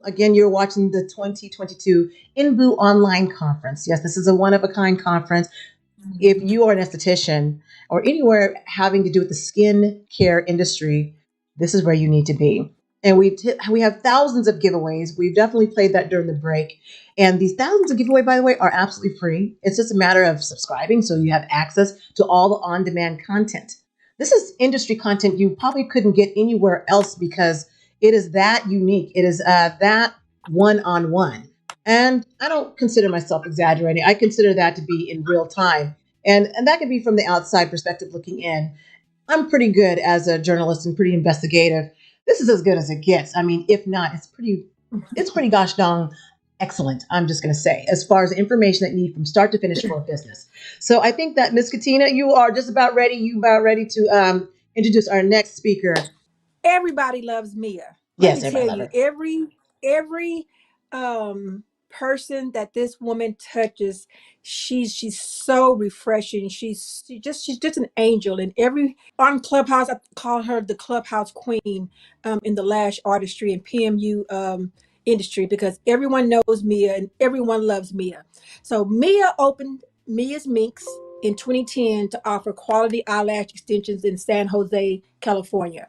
Again, you're watching the 2022 NBEW online conference. Yes, this is a one of a kind conference. If you are an esthetician or anywhere having to do with the skin care industry, this is where you need to be. And we have thousands of giveaways. We've definitely played that during the break. And these thousands of giveaway, by the way, are absolutely free. It's just a matter of subscribing so you have access to all the on-demand content. This is industry content you probably couldn't get anywhere else because it is that unique. It is that one-on-one. And I don't consider myself exaggerating. I consider that to be in real time, and that could be from the outside perspective looking in. I'm pretty good as a journalist and pretty investigative. This is as good as it gets. I mean, if not, it's pretty gosh dang excellent. I'm just going to say, as far as the information that you need from start to finish for a business. So I think that Miss Katina, you are just about ready. You about ready to introduce our next speaker. Everybody loves Mia. Let Yes, me everybody tell love you, her. every person that this woman touches, she's so refreshing. She's just an angel. And every on Clubhouse, I call her the Clubhouse Queen in the Lash artistry and PMU industry because everyone knows Mia and everyone loves Mia. So Mia opened Mia's Minks in 2010 to offer quality eyelash extensions in San Jose, California.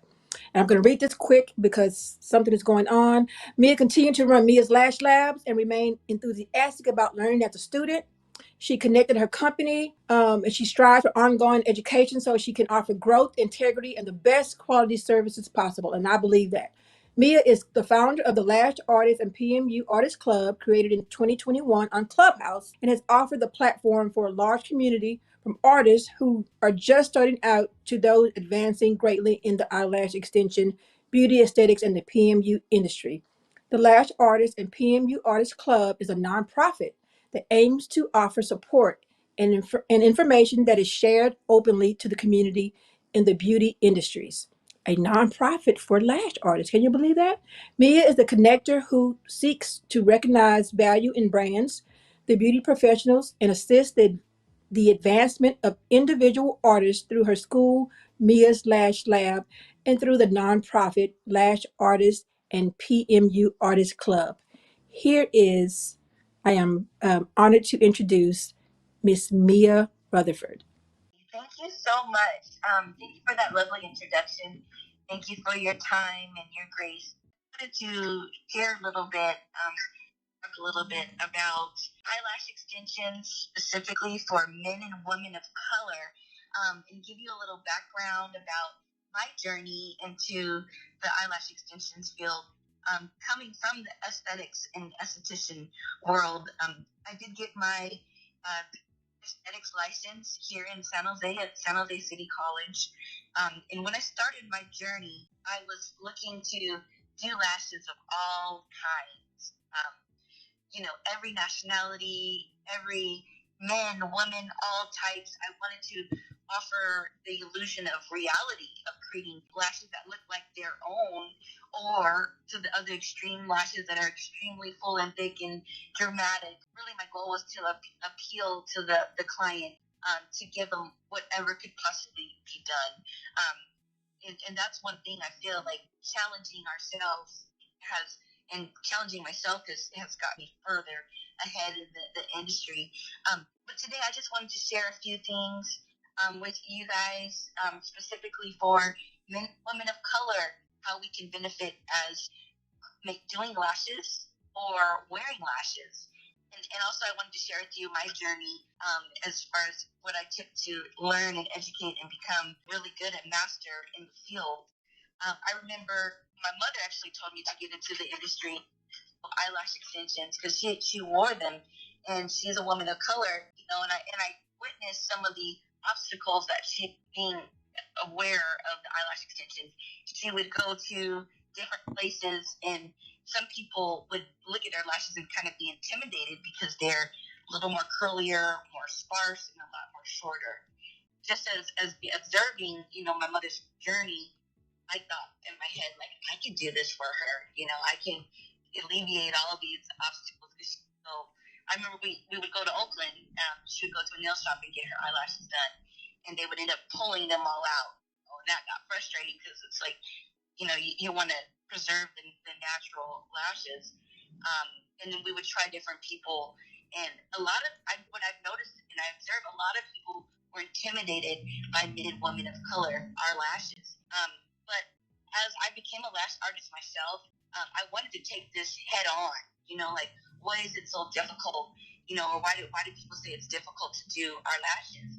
And I'm going to read this quick because something is going on. Mia continued to run Mia's Lash Labs and remained enthusiastic about learning as a student. She connected her company and she strives for ongoing education so she can offer growth, integrity, and the best quality services possible. And I believe that. Mia is the founder of the Lash Artists and PMU Artists Club, created in 2021 on Clubhouse, and has offered the platform for a large community from artists who are just starting out to those advancing greatly in the eyelash extension, beauty aesthetics, and the PMU industry. The Lash Artists and PMU Artists Club is a nonprofit that aims to offer support and information that is shared openly to the community in the beauty industries. A nonprofit for lash artists. Can you believe that? Mia is the connector who seeks to recognize value in brands, the beauty professionals, and assist the advancement of individual artists through her school, Mia's Lash Lab, and through the nonprofit Lash Artists and PMU Artists Club. Here is, I am honored to introduce Miss Mia Rutherford. Thank you so much. Thank you for that lovely introduction. Thank you for your time and your grace. I wanted to share talk a little bit about eyelash extensions specifically for men and women of color, and give you a little background about my journey into the eyelash extensions field. Coming from the aesthetics and esthetician world, I did get my aesthetics license here in San Jose at San Jose City College. And when I started my journey, I was looking to do lashes of all kinds. Every nationality, every men, women, all types. I wanted to offer the illusion of reality of creating lashes that look like their own, or to the other extreme, lashes that are extremely full and thick and dramatic. Really, my goal was to appeal to the client, to give them whatever could possibly be done. And that's one thing I feel like challenging ourselves has, and challenging myself has got me further ahead in the industry. But today I just wanted to share a few things with you guys, specifically for men, women of color, how we can benefit as doing lashes or wearing lashes. And also I wanted to share with you my journey, as far as what I took to learn and educate and become really good at master in the field. I remember my mother actually told me to get into the industry of eyelash extensions because she wore them, and she's a woman of color, and I witnessed some of the obstacles that she, being aware of the eyelash extensions, she would go to different places, and some people would look at their lashes and kind of be intimidated because they're a little more curlier, more sparse, and a lot more shorter. Just as observing, my mother's journey, I thought in my head, like, I can do this for her. I can alleviate all of these obstacles. So I remember we would go to Oakland. She would go to a nail shop and get her eyelashes done, and they would end up pulling them all out. Oh, and that got frustrating because it's like you want to preserve the natural lashes. And then we would try different people. And what I've noticed and I observe, a lot of people were intimidated by men and women of color, our lashes. But as I became a lash artist myself, I wanted to take this head on. Like, why is it so difficult? Or why do people say it's difficult to do our lashes?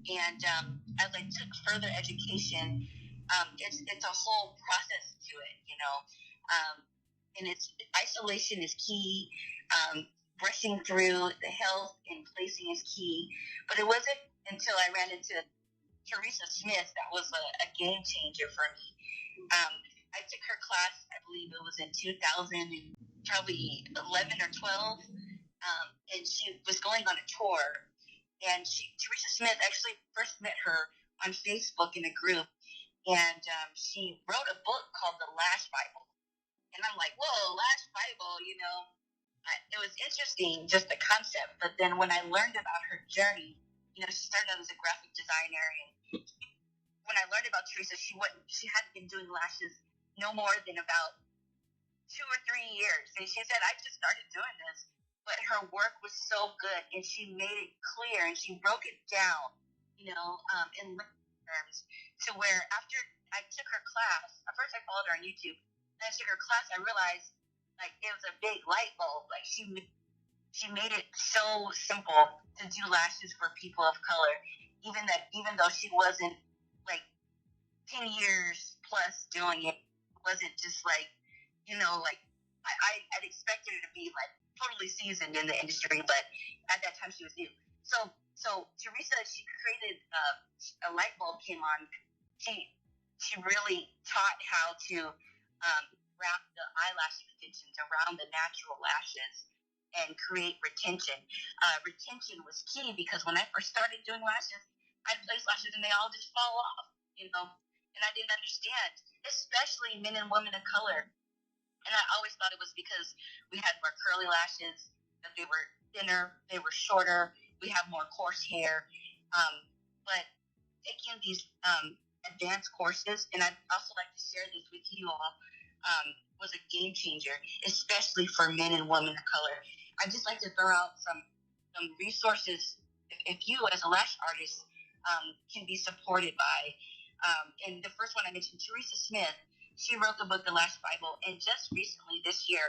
And as I took further education, it's a whole process to it. And it's isolation is key. Brushing through the health and placing is key. But it wasn't until I ran into Teresa Smith that was a game changer for me. I took her class, I believe it was in 2000 and probably 11 or 12, and she was going on a tour. And Teresa Smith, actually first met her on Facebook in a group, and she wrote a book called The Lash Bible. And I'm like, whoa, Lash Bible, it was interesting, just the concept. But then when I learned about her journey, she started out as a graphic designer. And when I learned about Teresa, she hadn't been doing lashes no more than about 2 or 3 years. And she said, I just started doing this. But her work was so good, and she made it clear, and she broke it down, in terms, to where after I took her class, at first I followed her on YouTube, and I took her class, I realized, like, it was a big light bulb. Like, she made it so simple to do lashes for people of color, even though she wasn't, like, 10 years plus doing it. It wasn't just like, like, I'd expected her to be like totally seasoned in the industry, but at that time she was new. So Teresa, she created a light bulb came on. She really taught how to wrap the eyelash extensions around the natural lashes and create retention. Retention was key because when I first started doing lashes, I'd place lashes and they all just fall off, and I didn't understand, especially men and women of color. And I always thought it was because we had more curly lashes, that they were thinner, they were shorter, we have more coarse hair. But taking these advanced courses, and I'd also like to share this with you all, was a game changer, especially for men and women of color. I'd just like to throw out some resources if you, as a lash artist, can be supported by. And the first one I mentioned, Teresa Smith, she wrote the book, The Lash Bible, and just recently this year,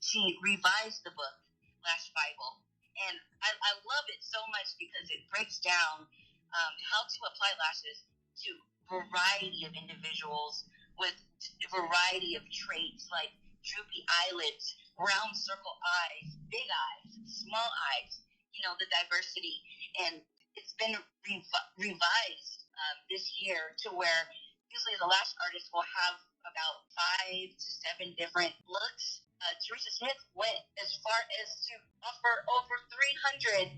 she revised the book, Lash Bible. And I love it so much because it breaks down how to apply lashes to a variety of individuals with a variety of traits like droopy eyelids, round circle eyes, big eyes, small eyes, the diversity. And it's been revised this year to where usually the lash artist will have about 5 to 7 different looks. Teresa Smith went as far as to offer over 350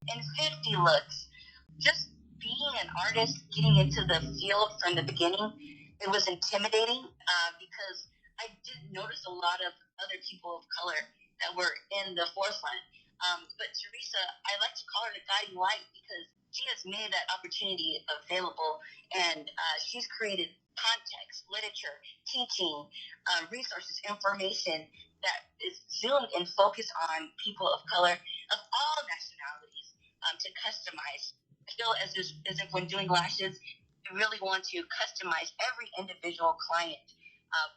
looks. Just being an artist, getting into the field from the beginning, it was intimidating because I did notice a lot of other people of color that were in the forefront. But Teresa, I like to call her the guiding light because she has made that opportunity available, and she's created context, literature, teaching, resources, information that is zoomed and focused on people of color of all nationalities to customize. I feel as if when doing lashes, you really want to customize every individual client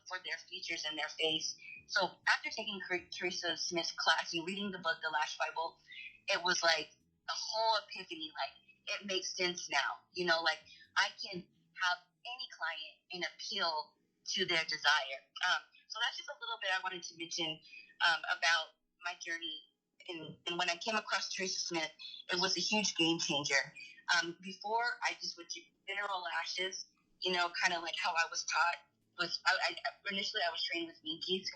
for their features and their face. So after taking Teresa Smith's class and reading the book, The Lash Bible, it was like a whole epiphany. Like, it makes sense now. Like, I can have any client and appeal to their desire. So that's just a little bit I wanted to mention about my journey. And when I came across Teresa Smith, it was a huge game changer. Before, I just would do general lashes, kind of like how I was taught. Initially I was trained with Minkies,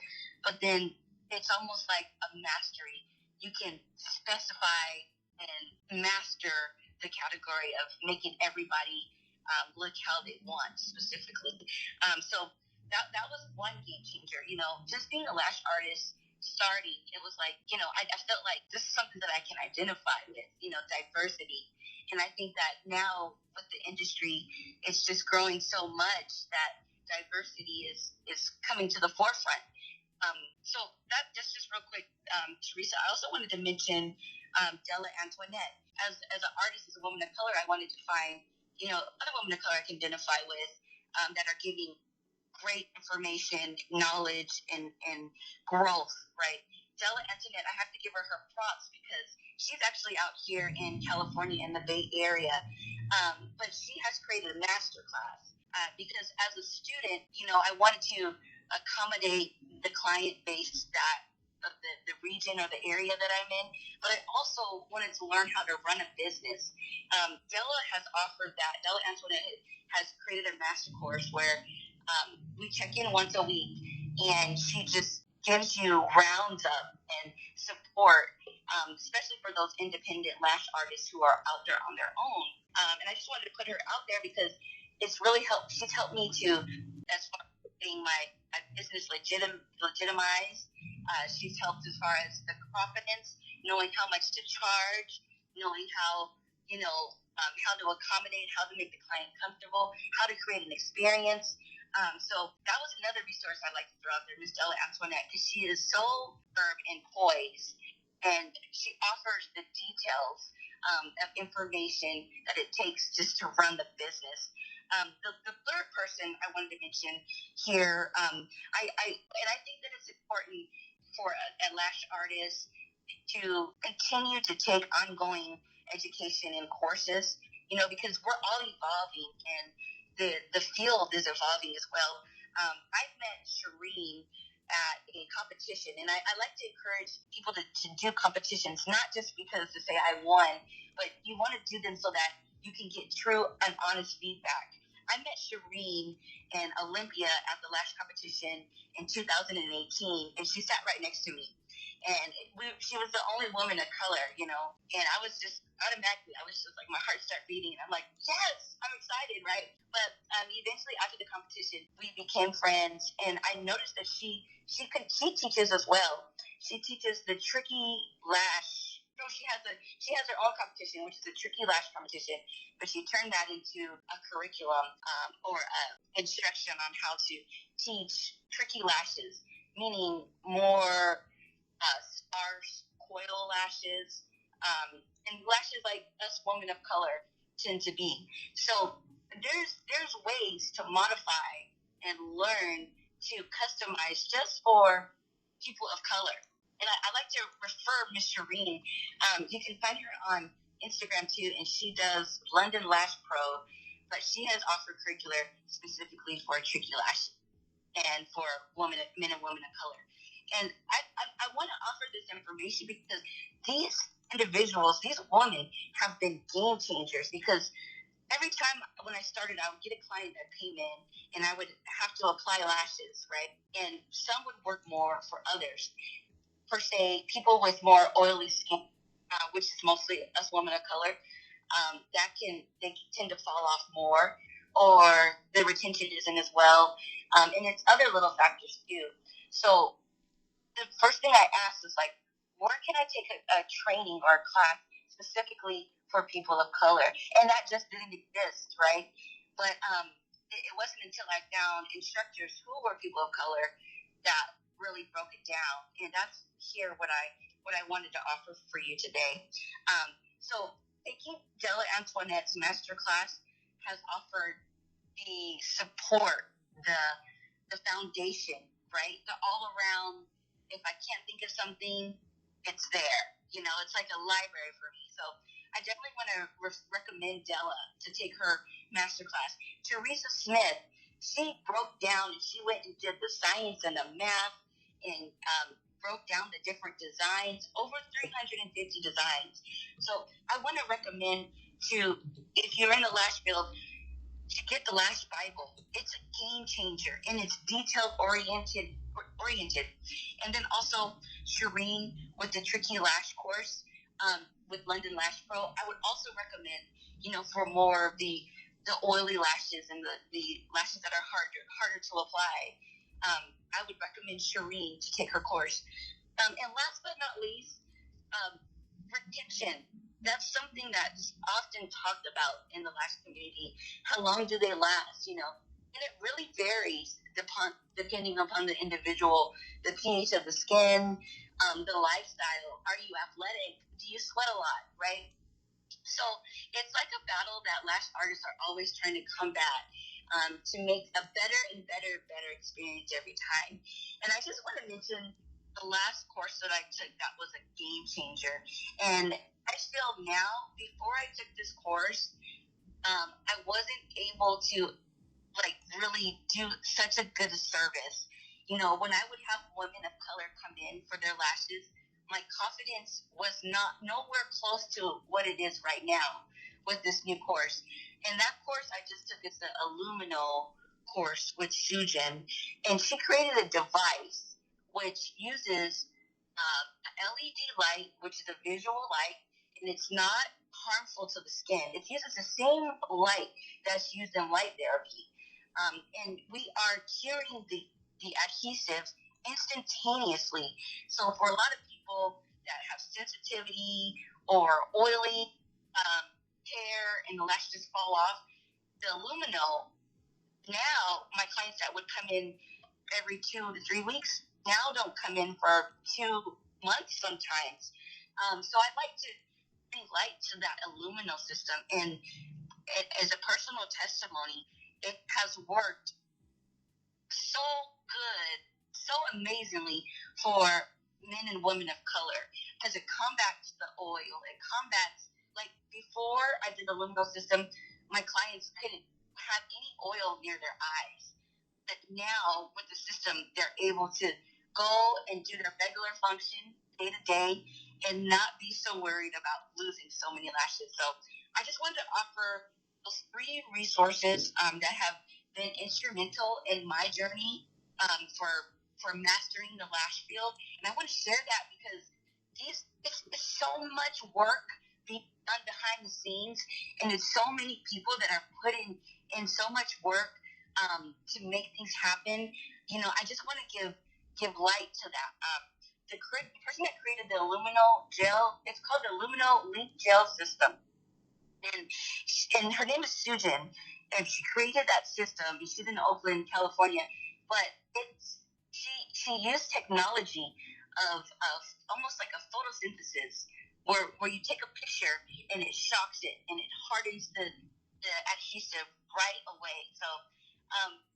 but then it's almost like a mastery. You can specify and master the category of making everybody look how they want specifically. So that was one game changer. Just being a lash artist starting, it was like, I felt like this is something that I can identify with, diversity. And I think that now with the industry, it's just growing so much that diversity is coming to the forefront. So that's just real quick, Teresa. I also wanted to mention Della Antoinette. As an artist, as a woman of color, I wanted to find, other women of color I can identify with that are giving great information, knowledge, and growth, right? Della Antoinette, I have to give her props because she's actually out here in California in the Bay Area, but she has created a master class because as a student, I wanted to accommodate the client base that of the region or the area that I'm in, but I also wanted to learn how to run a business. Della has offered that. Della Antoinette has created a master course where we check in once a week, and she just gives you rounds up and support, especially for those independent lash artists who are out there on their own. And I just wanted to put her out there because it's really helped. She's helped me to, as far as getting my business legitimized. She's helped as far as the confidence, knowing how much to charge, knowing how, how to accommodate, how to make the client comfortable, how to create an experience. So that was another resource I'd like to throw out there, Miss Della Antoinette, because she is so firm and poised, and she offers the details of information that it takes just to run the business. The third person I wanted to mention here, I think that it's important for a lash artist to continue to take ongoing education and courses, because we're all evolving and the field is evolving as well. I've met Shireen at a competition, and I like to encourage people to do competitions, not just because to say I won, but you want to do them so that you can get true and honest feedback. I met Shireen and Olympia at the Lash competition in 2018, and she sat right next to me. And she was the only woman of color, and I was just automatically, I was just like, my heart started beating, and I'm like, yes, I'm excited, right? But eventually after the competition, we became friends, and I noticed that she teaches as well. She teaches the tricky lash. So she has her own competition, which is a tricky lash competition, but she turned that into a curriculum or instruction on how to teach tricky lashes, meaning more sparse coil lashes, and lashes like us women of color tend to be. So there's ways to modify and learn to customize just for people of color. And I like to refer Miss Shireen. You can find her on Instagram too, and she does London Lash Pro, but she has offered curricular specifically for tricky lashes and for men and women of color. And I want to offer this information because these individuals, these women, have been game changers. Because every time when I started, I would get a client that came in, and I would have to apply lashes, right? And some would work more for others. Per se, people with more oily skin, which is mostly us women of color, they tend to fall off more, or the retention isn't as well, and it's other little factors too. So the first thing I asked is like, where can I take a training or a class specifically for people of color? And that just didn't exist, right? But it wasn't until I found instructors who were people of color that really broke it down, and that's here what I wanted to offer for you today. So taking Della Antoinette's masterclass has offered the support, the foundation, right? The all around. If I can't think of something, it's there. It's like a library for me. So I definitely want to recommend Della to take her masterclass. Teresa Smith, she broke down and she went and did the science and the math and broke down the different designs, over 350 designs. So I want to recommend if you're in the lash field, to get the Lash Bible. It's a game changer, and it's detail oriented. And then also Shireen with the Tricky Lash course with London Lash Pro. I would also recommend, for more of the oily lashes and the lashes that are harder to apply. I would recommend Shireen to take her course. And last but not least, retention. That's something that's often talked about in the lash community. How long do they last? And it really varies depending upon the individual, the pH of the skin, the lifestyle. Are you athletic? Do you sweat a lot, right? So it's like a battle that lash artists are always trying to combat, to make a better experience every time. And I just want to mention the last course that I took that was a game changer. And I feel now, before I took this course, I wasn't able to like really do such a good service. You know, when I would have women of color come in for their lashes, my confidence was not nowhere close to what it is right now with this new course. And that course I just took is the Illumino course with Susan, and she created a device which uses LED light, which is a visual light, and it's not harmful to the skin. It uses the same light that's used in light therapy, and we are curing the adhesives instantaneously. So for a lot of people that have sensitivity or oily hair and the lashes fall off, the Lumino, now my clients that would come in every 2 to 3 weeks now don't come in for 2 months sometimes. So I'd like to bring light to that Illumino system, and as a personal testimony, it has worked so good, so amazingly for men and women of color, because it combats the oil. It combats, like before I did the Lumino system, my clients couldn't have any oil near their eyes. But now with the system, they're able to go and do their regular function day to day and not be so worried about losing so many lashes. So I just wanted to offer those 3 resources that have been instrumental in my journey, for mastering the lash field. And I want to share that because it's so much work being done behind the scenes, and it's so many people that are putting in so much work to make things happen. You know, I just want to give light to that. The person that created the Illumino gel, it's called the Illumino Link Gel System, and her name is Susan, and she created that system. She's in Oakland, California, but she used technology of almost like a photosynthesis, where you take a picture and it shocks it and it hardens the adhesive right away. So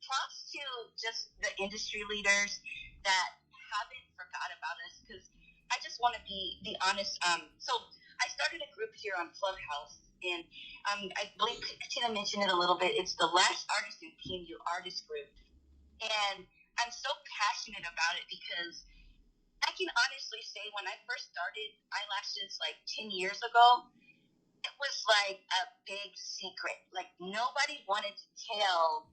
props to just the industry leaders that haven't forgot about us, because I just want to be honest. So I started a group here on Clubhouse, and I believe Tina mentioned it a little bit. It's the Lash Artist and PMU Artist Group, and I'm so passionate about it because I can honestly say when I first started eyelashes like 10 years ago, it was like a big secret. Like nobody wanted to tell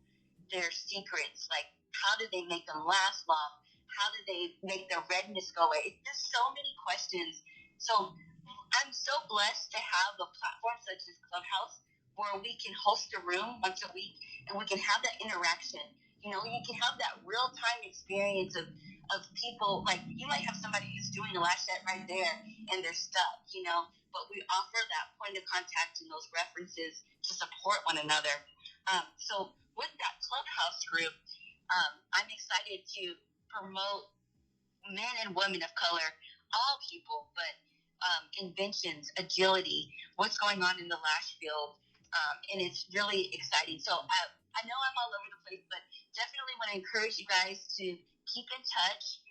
their secrets. Like how did they make them last long? How did they make the redness go away? It's just so many questions. So I'm so blessed to have a platform such as Clubhouse where we can host a room once a week and we can have that interaction. You know, you can have that real time experience of people. Like you might have somebody who's doing a lash set right there and they're stuck, you know, but we offer that point of contact and those references to support one another. So with that Clubhouse group, I'm excited to promote men and women of color, all people, but inventions, agility, what's going on in the lash field, and it's really exciting. So I know I'm all over the place, but definitely want to encourage you guys to keep in touch,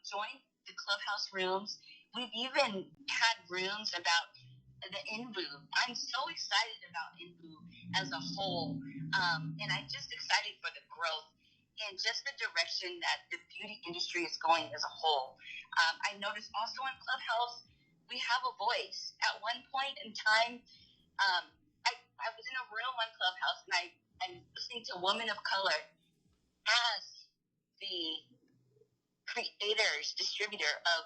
join the Clubhouse rooms. We've even had rooms about the NBEW. I'm so excited about NBEW as a whole, and I'm just excited for the growth and just the direction that the beauty industry is going as a whole. I noticed also in Clubhouse, we have a voice. At one point in time, I was in a room on Clubhouse and I'm listening to a woman of color as the creators, distributor of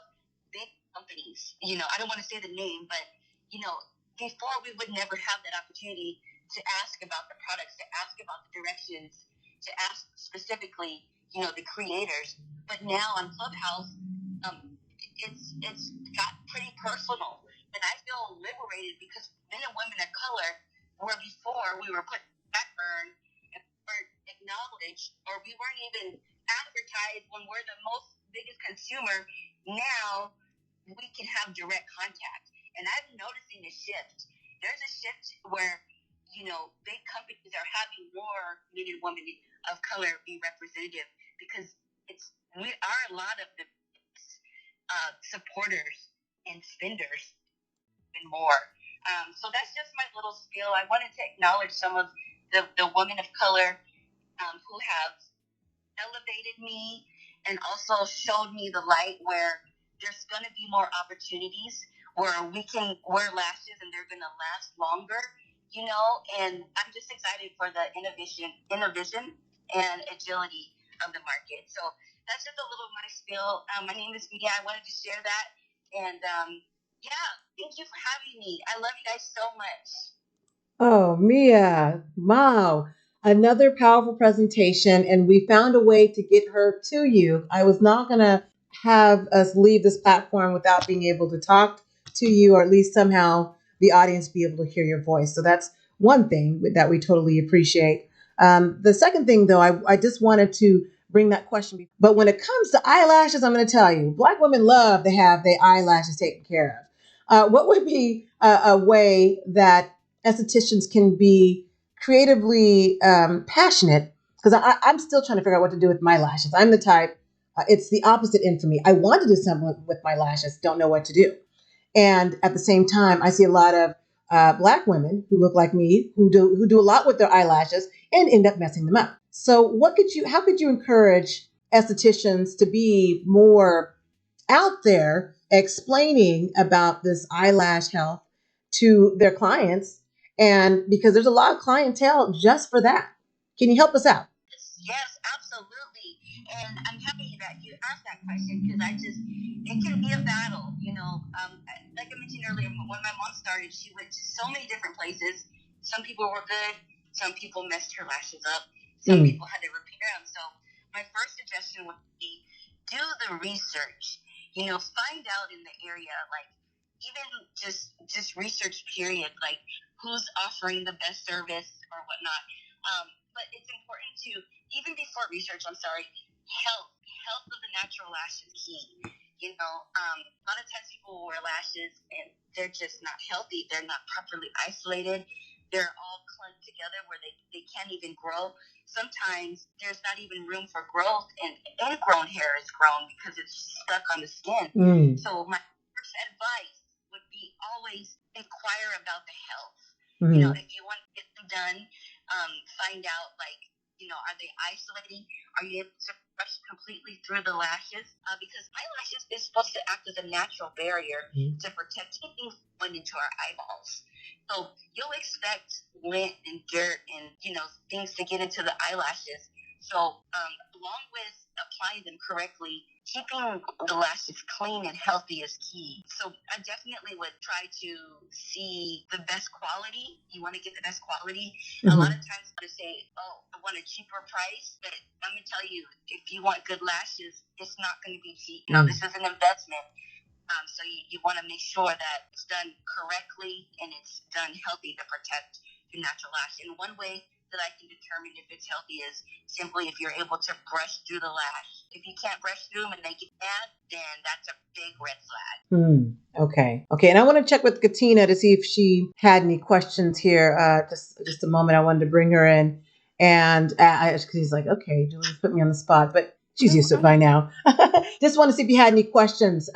big companies. You know, I don't want to say the name, but, you know, before we would never have that opportunity to ask about the products, to ask about the directions, to ask specifically, you know, the creators. But now on Clubhouse, it's got pretty personal, and I feel liberated because men and women of color, where before we were put back burn and weren't acknowledged, or we weren't even advertised when we're the most biggest consumer. Now we can have direct contact. And I'm noticing a shift. There's a shift where, big companies are having more men and women of color be representative, because we are a lot of the supporters and spenders and more. So that's just my little spiel. I wanted to acknowledge some of the women of color who have elevated me and also showed me the light, where there's going to be more opportunities where we can wear lashes and they're going to last longer, and I'm just excited for the innovation and agility of the market. So that's just a little of my spiel. My name is Mia. I wanted to share that. And yeah, thank you for having me. I love you guys so much. Oh, Mia, wow. Another powerful presentation, and we found a way to get her to you. I was not going to have us leave this platform without being able to talk to you, or at least somehow the audience be able to hear your voice. So that's one thing that we totally appreciate. The second thing, though, I just wanted to bring that question. But when it comes to eyelashes, I'm going to tell you, Black women love to have their eyelashes taken care of. What would be a way that estheticians can be creatively passionate? Because I'm still trying to figure out what to do with my lashes. I'm the type, it's the opposite end for me. I want to do something with my lashes, don't know what to do. And at the same time, I see a lot of Black women who look like me, who do a lot with their eyelashes and end up messing them up. So how could you encourage estheticians to be more out there explaining about this eyelash health to their clients? And because there's a lot of clientele just for that. Can you help us out? Yes, absolutely. And I'm happy that you asked that question, because it can be a battle. Like I mentioned earlier, when my mom started, she went to so many different places. Some people were good, some people messed her lashes up, some people had to repair them. So my first suggestion would be, do the research. Find out in the area, like, even just research period, like who's offering the best service or whatnot. But it's important to, even before research, health of the natural lash is key. A lot of times people wear lashes and they're just not healthy. They're not properly isolated. They're all clumped together where they can't even grow. Sometimes there's not even room for growth, and ingrown hair is grown because it's stuck on the skin. So my first advice would be, always inquire about the health. If you want to get them done, find out, like, are they isolating? Are you able to brush completely through the lashes? Because eyelashes is supposed to act as a natural barrier to protect anything going into our eyeballs. So you'll expect lint and dirt and, things to get into the eyelashes. So along with applying them correctly, keeping the lashes clean and healthy is key. So I definitely would try to see the best quality. You want to get the best quality. A lot of times they say, oh, I want a cheaper price, but I'm going to tell you, if you want good lashes, it's not going to be cheap. This is an investment. So you want to make sure that it's done correctly and it's done healthy to protect your natural lash. And one way that I can determine if it's healthy is simply if you're able to brush through the lash. If you can't brush through them and they get bad, then that's a big red flag. Okay. And I want to check with Katina to see if she had any questions here. Just a moment. I wanted to bring her in, and he's like, okay, Julie's put me on the spot, but she's used to it by now. Just want to see if you had any questions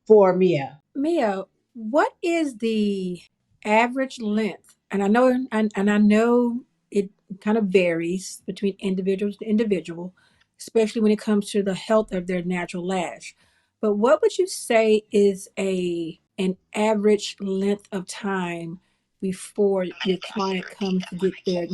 for Mia. Mia, what is the average length? And I know it kind of varies between individual to individual, especially when it comes to the health of their natural lash. But what would you say is an average length of time before your client comes to get their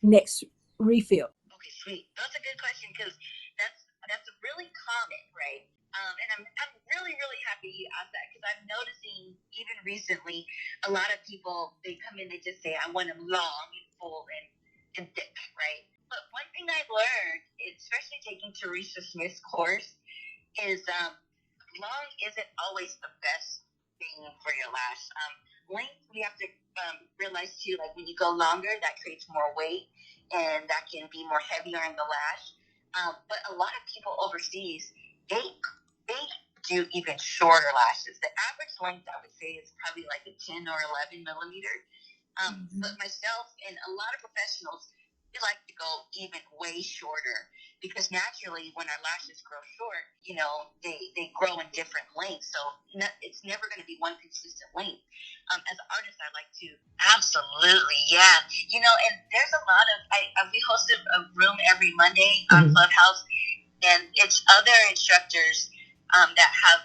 next refill? Okay, sweet. That's a good question, because that's really common, right? And I'm really, really happy you asked that, because I'm noticing, even recently, a lot of people, they come in, they just say, I want them long and full and thick, right? But one thing I've learned, especially taking Teresa Smith's course, is long isn't always the best thing for your lash. Length, we have to realize too, like when you go longer, that creates more weight. and that can be more heavier in the lash. But a lot of people overseas, they they do even shorter lashes. The average length, I would say, is probably like a 10 or 11 millimeter. But myself and a lot of professionals, they like to go even way shorter because naturally, when our lashes grow short, they grow in different lengths. So it's never going to be one consistent length. As an artist, I like to absolutely, yeah. And there's a lot of we hosted a room every Monday on Clubhouse, and it's other instructors that have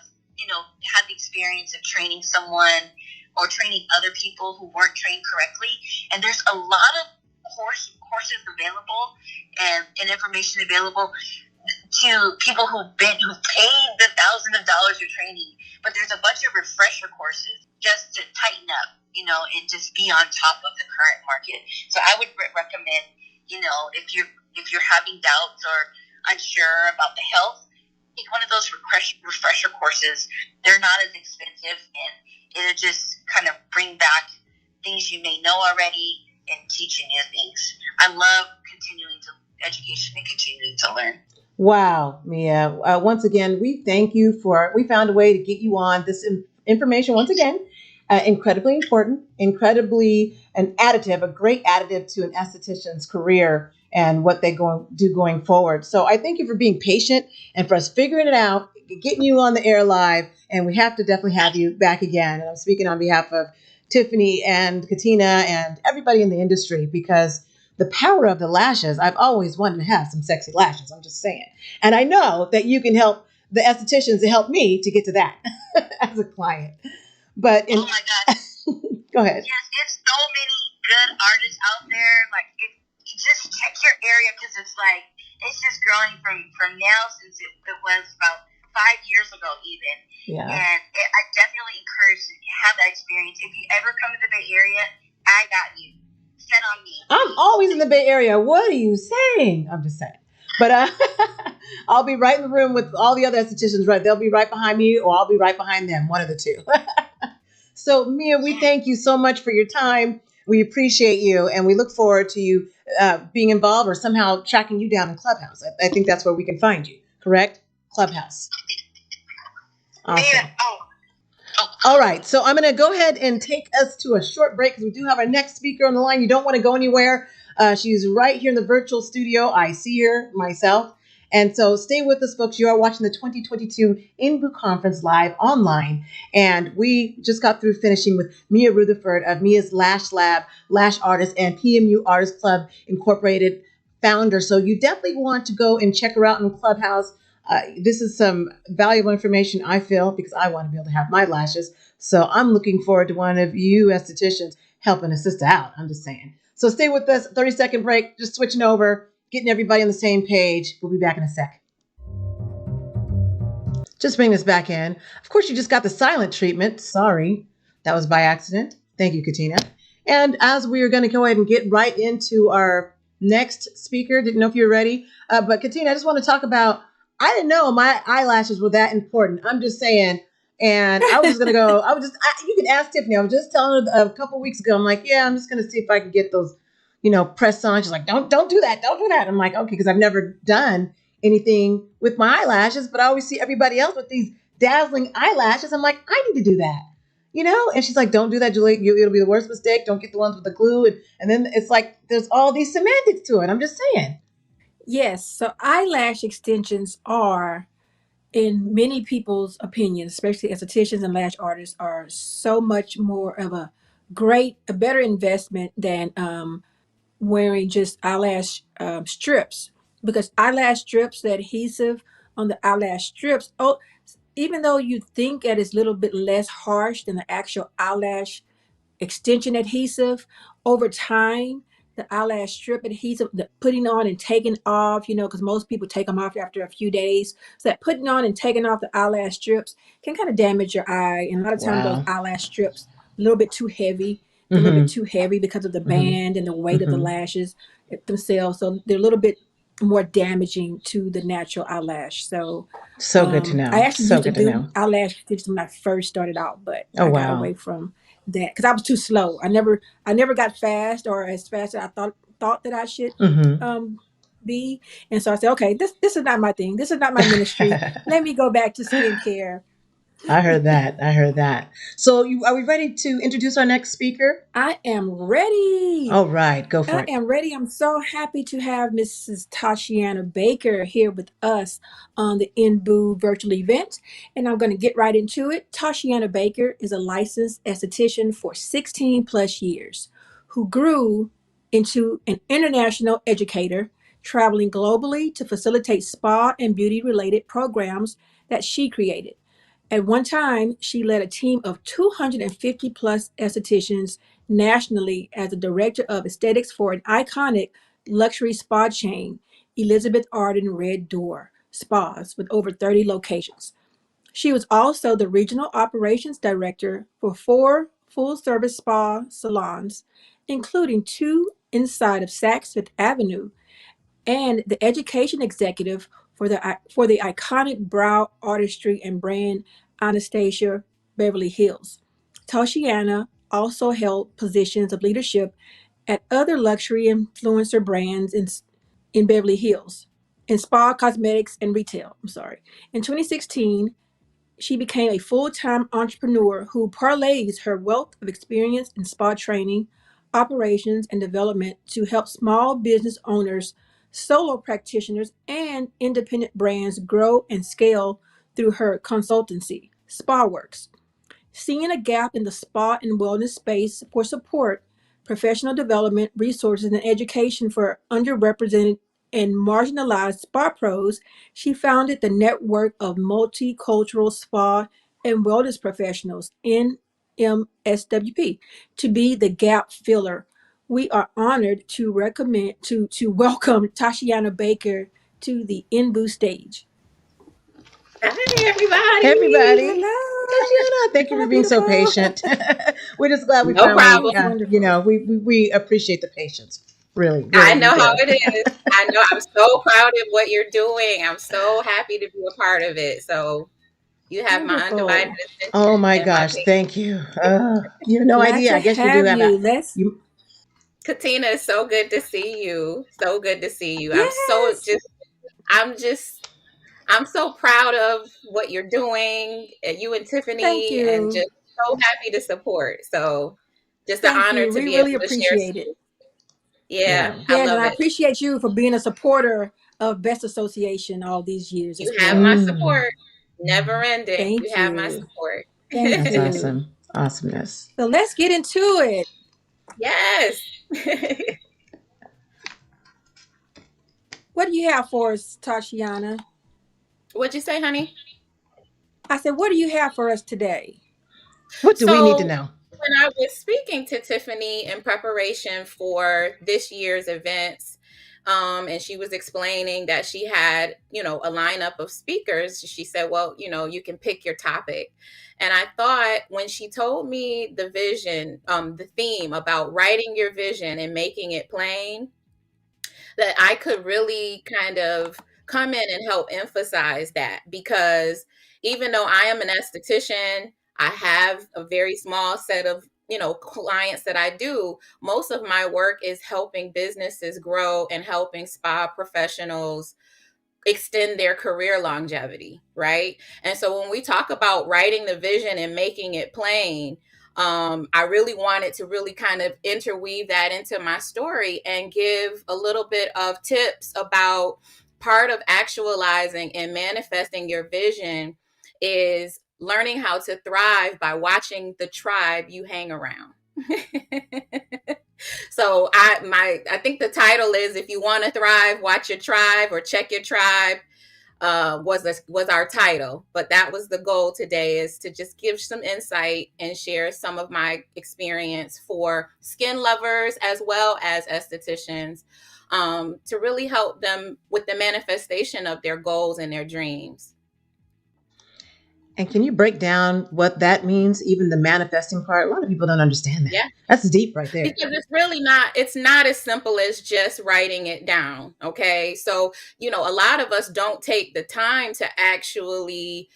had the experience of training someone or training other people who weren't trained correctly. And there's a lot of courses available and information available to people who've paid the thousands of dollars of training. But there's a bunch of refresher courses just to tighten up, and just be on top of the current market. So I would recommend, if you're having doubts or unsure about the health, take one of those refresher courses. They're not as expensive, and it'll just kind of bring back things you may know already and teaching you things. I love continuing to education and continuing to learn. Wow, Mia. Once again, we thank you we found a way to get you on this information once again. Incredibly important, incredibly a great additive to an esthetician's career and what they do going forward. So I thank you for being patient and for us figuring it out, getting you on the air live, and we have to definitely have you back again. And I'm speaking on behalf of Tiffany and Katina and everybody in the industry because the power of the lashes, I've always wanted to have some sexy lashes. I'm just saying. And I know that you can help the estheticians to help me to get to that as a client. But oh my God. Go ahead. Yes, there's so many good artists out there. Like, just check your area because it's just growing from now since it was about 5 years ago even. Yeah. And I definitely encourage you to have that experience. If you ever come to the Bay Area, I got you. Set on me. I'm always in the Bay Area. What are you saying? I'm just saying. But I'll be right in the room with all the other estheticians, right? They'll be right behind me or I'll be right behind them, one of the two. So, Mia, we thank you so much for your time. We appreciate you, and we look forward to you being involved or somehow tracking you down in Clubhouse. I think that's where we can find you, correct? Clubhouse. Awesome. Yeah. All right, so I'm going to go ahead and take us to a short break because we do have our next speaker on the line. You don't want to go anywhere. She's right here in the virtual studio. I see her myself. And so stay with us, folks. You are watching the 2022 NBEW Conference live online. And we just got through finishing with Mia Rutherford of Mia's Lash Lab, Lash Artist, and PMU Artist Club Incorporated founder. So you definitely want to go and check her out in Clubhouse. This is some valuable information, I feel, because I want to be able to have my lashes. So I'm looking forward to one of you estheticians helping a sister out. I'm just saying. So stay with us. 30-second break. Just switching over, getting everybody on the same page. We'll be back in a sec. Just bring this back in. Of course, you just got the silent treatment. Sorry, that was by accident. Thank you, Katina. And as we are going to go ahead and get right into our next speaker, didn't know if you were ready, but Katina, I just want to talk about, I didn't know my eyelashes were that important. I'm just saying. And I was just going to go, you can ask Tiffany. I was just telling her a couple weeks ago, I'm like, yeah, I'm just going to see if I can get those, pressed on. She's like, don't do that. Don't do that. I'm like, okay, because I've never done anything with my eyelashes, but I always see everybody else with these dazzling eyelashes. I'm like, I need to do that, And she's like, don't do that, Julie. It'll be the worst mistake. Don't get the ones with the glue. And then it's like, there's all these semantics to it. I'm just saying. Yes. So eyelash extensions are, in many people's opinions, especially estheticians and lash artists, are so much more of a better investment than wearing just eyelash strips, because eyelash strips, the adhesive on the eyelash strips, even though you think that it's a little bit less harsh than the actual eyelash extension adhesive, over time, the eyelash strip adhesive, the putting on and taking off, because most people take them off after a few days. So that putting on and taking off the eyelash strips can kind of damage your eye. And a lot of times those eyelash strips, a little bit too heavy. They're a little bit too heavy because of the band and the weight of the lashes themselves. So they're a little bit more damaging to the natural eyelash. So good to know. I actually used to do eyelash extensions when I first started out, but I got away from that because I was too slow. I never got fast or as fast as I thought thought that I should Mm-hmm. be. And so I said, okay, this is not my thing. This is not my ministry. Let me go back to skincare. I heard that. I heard that. So, are we ready to introduce our next speaker? I am ready. All right, go for I it. am ready. I'm so happy to have Mrs. Toshiana Baker here with us on the NBEW virtual event. And I'm going to get right into it. Toshiana Baker is a licensed esthetician for 16 plus years who grew into an international educator, traveling globally to facilitate spa and beauty related programs that she created. At one time, she led a team of 250 plus estheticians nationally as the director of aesthetics for an iconic luxury spa chain, Elizabeth Arden Red Door Spas, with over 30 locations. She was also the regional operations director for 4 full service spa salons, including 2 inside of Saks Fifth Avenue, and the education executive for the iconic brow artistry and brand Anastasia Beverly Hills. Toshiana also held positions of leadership at other luxury influencer brands in Beverly Hills, in spa cosmetics and retail. I'm sorry. In 2016, she became a full time entrepreneur who parlays her wealth of experience in spa training, operations, and development to help small business owners, solo practitioners, and independent brands grow and scale through her consultancy, SpaWorks. Seeing a gap in the spa and wellness space for support, professional development, resources, and education for underrepresented and marginalized spa pros, she founded the network of multicultural spa and wellness professionals, NMSWP, to be the gap filler. We are honored to welcome Tashiana Baker to the NBEW stage. Hi, everybody. Everybody, Hello. Tatiana, thank you for Hello, being so beautiful. patient. We're just glad we No finally, problem. Wonderful, wonderful. we appreciate the patience. Really, I really, we know how do. it is. I know I'm so proud of what you're doing. I'm so happy to be a part of it. So you have my undivided Wonderful. Oh attention my and my gosh, patience. thank you. You have no Glad idea. to I guess you do have have you. Let's, you. Katina, it's so good to see you. So good to see you. yes. I'm just, I'm so proud of what you're doing, you and Thank Tiffany, and you. just so happy to support. So just an Thank honor you. to We be able really to share appreciate it. space. Yeah, Yeah. I Yes, and love I it. appreciate you for being a supporter of Best Association all these years as You have my well. Mm, support. Never ending. You Thank have my you. support. Thank that's you. awesome. Awesomeness. So let's get into it. Yes. What do you have for us, Tashiana? What'd you say, honey? I said, what do you have for us today? What do we need to So, know? when I was speaking to Tiffany in preparation for this year's events, and she was explaining that she had, a lineup of speakers, she said, well, you can pick your topic. And I thought when she told me the vision, the theme about writing your vision and making it plain, that I could really kind of come in and help emphasize that, because even though I am an esthetician, I have a very small set of clients that I do. Most of my work is helping businesses grow and helping spa professionals extend their career longevity, right? And so when we talk about writing the vision and making it plain, I really wanted to really kind of interweave that into my story and give a little bit of tips about part of actualizing and manifesting your vision is learning how to thrive by watching the tribe you hang around. So I think the title is, if you want to thrive, watch your tribe or check your tribe. Was our title, but that was the goal today, is to just give some insight and share some of my experience for skin lovers as well as estheticians, to really help them with the manifestation of their goals and their dreams. And can you break down what that means, even the manifesting part? A lot of people don't understand that. Yeah. That's deep right there. Because it's not as simple as just writing it down. Okay. So, a lot of us don't take the time to actually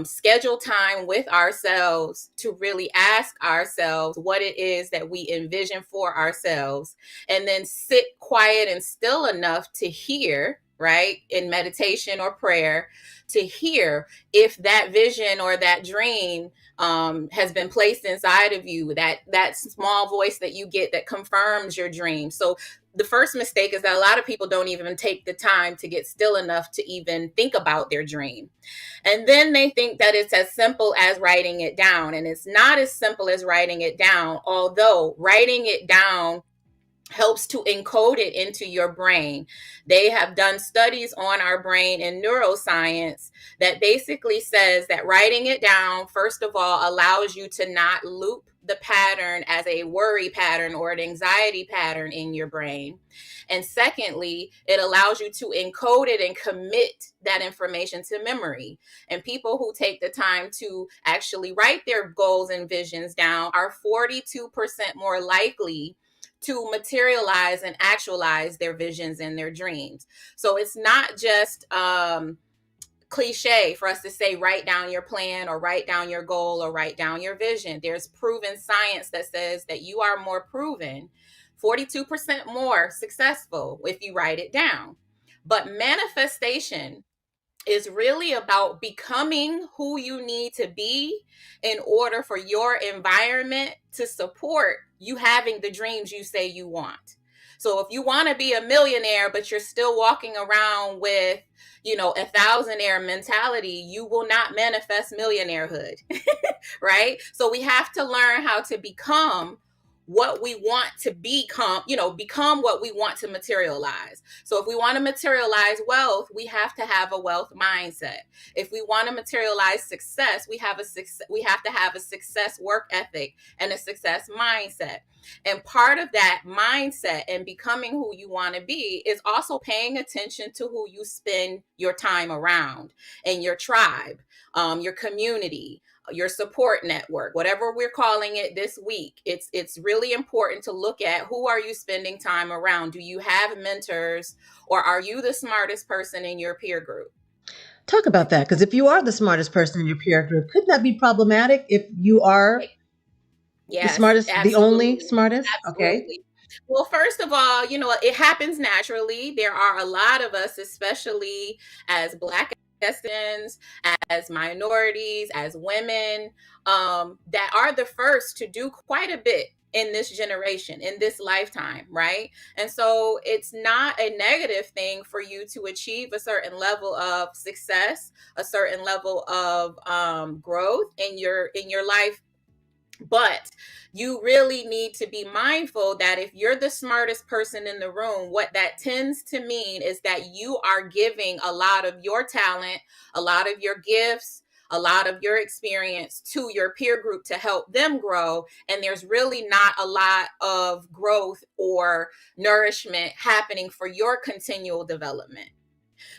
schedule time with ourselves to really ask ourselves what it is that we envision for ourselves, and then sit quiet and still enough to hear, right, in meditation or prayer, to hear if that vision or that dream has been placed inside of you, that small voice that you get that confirms your dream. So the first mistake is that a lot of people don't even take the time to get still enough to even think about their dream. And then they think that it's as simple as writing it down. And it's not as simple as writing it down, although writing it down helps to encode it into your brain. They have done studies on our brain in neuroscience that basically says that writing it down, first of all, allows you to not loop the pattern as a worry pattern or an anxiety pattern in your brain. And secondly, it allows you to encode it and commit that information to memory. And people who take the time to actually write their goals and visions down are 42% more likely to materialize and actualize their visions and their dreams. So it's not just cliche for us to say write down your plan or write down your goal or write down your vision. There's proven science that says that you are more proven, 42% more successful if you write it down. But manifestation is really about becoming who you need to be in order for your environment to support you having the dreams you say you want. So if you want to be a millionaire, but you're still walking around with, a thousandaire mentality, you will not manifest millionairehood, right? So we have to learn how to become what we want to become what we want to materialize. So if we want to materialize wealth, we have to have a wealth mindset. If we want to materialize success, we have to have a success work ethic and a success mindset. And part of that mindset and becoming who you want to be is also paying attention to who you spend your time around, and your tribe, your community, your support network, whatever we're calling it this week. It's really important to look at who are you spending time around. Do you have mentors, or are you the smartest person in your peer group? Talk about that, because if you are the smartest person in your peer group, couldn't that be problematic if you are the Yes, smartest, the only absolutely. smartest? Okay. Absolutely. Well, first of all, it happens naturally. There are a lot of us, especially as Black Estheticians, as minorities, as women, that are the first to do quite a bit in this generation, in this lifetime, right? And so it's not a negative thing for you to achieve a certain level of success, a certain level of growth in your life, but you really need to be mindful that if you're the smartest person in the room, what that tends to mean is that you are giving a lot of your talent, a lot of your gifts, a lot of your experience to your peer group to help them grow. And there's really not a lot of growth or nourishment happening for your continual development.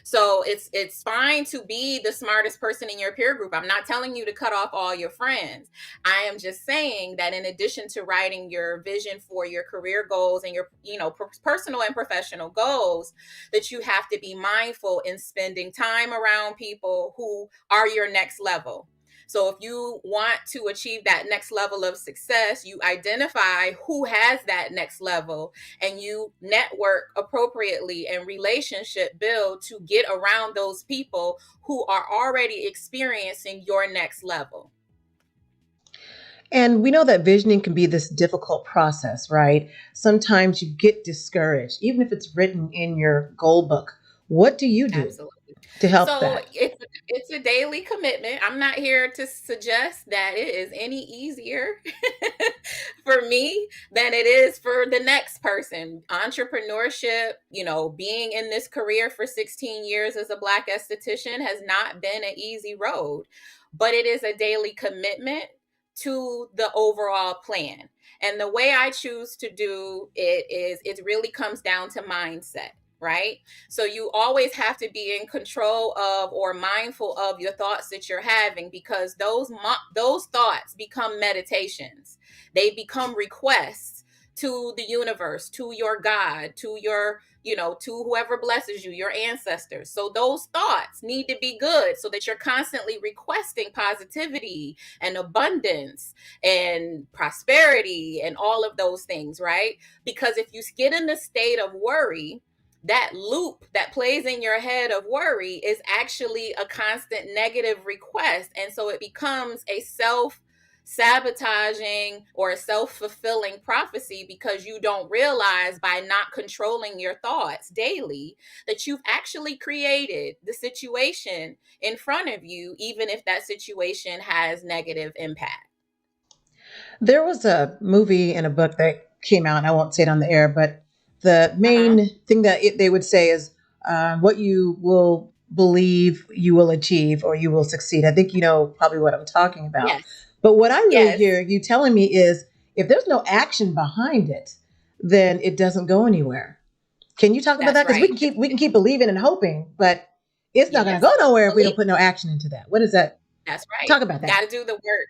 So it's fine to be the smartest person in your peer group. I'm not telling you to cut off all your friends. I am just saying that in addition to writing your vision for your career goals and your, personal and professional goals, that you have to be mindful in spending time around people who are your next level. So if you want to achieve that next level of success, you identify who has that next level, and you network appropriately and relationship build to get around those people who are already experiencing your next level. And we know that visioning can be this difficult process, right? Sometimes you get discouraged, even if it's written in your goal book. What do you do Absolutely. to help So that? it's a daily commitment. I'm not here to suggest that it is any easier for me than it is for the next person. Entrepreneurship, being in this career for 16 years as a Black esthetician has not been an easy road, but it is a daily commitment to the overall plan. And the way I choose to do it is it really comes down to mindset. right? So you always have to be in control of or mindful of your thoughts that you're having, because those thoughts become meditations. They become requests to the universe, to your God, to your, to whoever blesses you, your ancestors. So those thoughts need to be good so that you're constantly requesting positivity and abundance and prosperity and all of those things, right? Because if you get in the state of worry, that loop that plays in your head of worry is actually a constant negative request. And so it becomes a sabotaging or a self-fulfilling prophecy, because you don't realize, by not controlling your thoughts daily, that you've actually created the situation in front of you, even if that situation has negative impact. There was a movie and a book that came out, and I won't say it on the air, but the Uh-huh. main thing that they would say is what you will believe you will achieve or you will succeed. I think you know probably what I'm talking about. Yes. But what I really Yes. hear you telling me is if there's no action behind it, then it doesn't go anywhere. Can you talk about That's that? Because we right. can keep believing and hoping, but it's not going to Yes. go nowhere if we Believe. don't put no action into that. What is that? That's right. Talk about Got that. to do the work.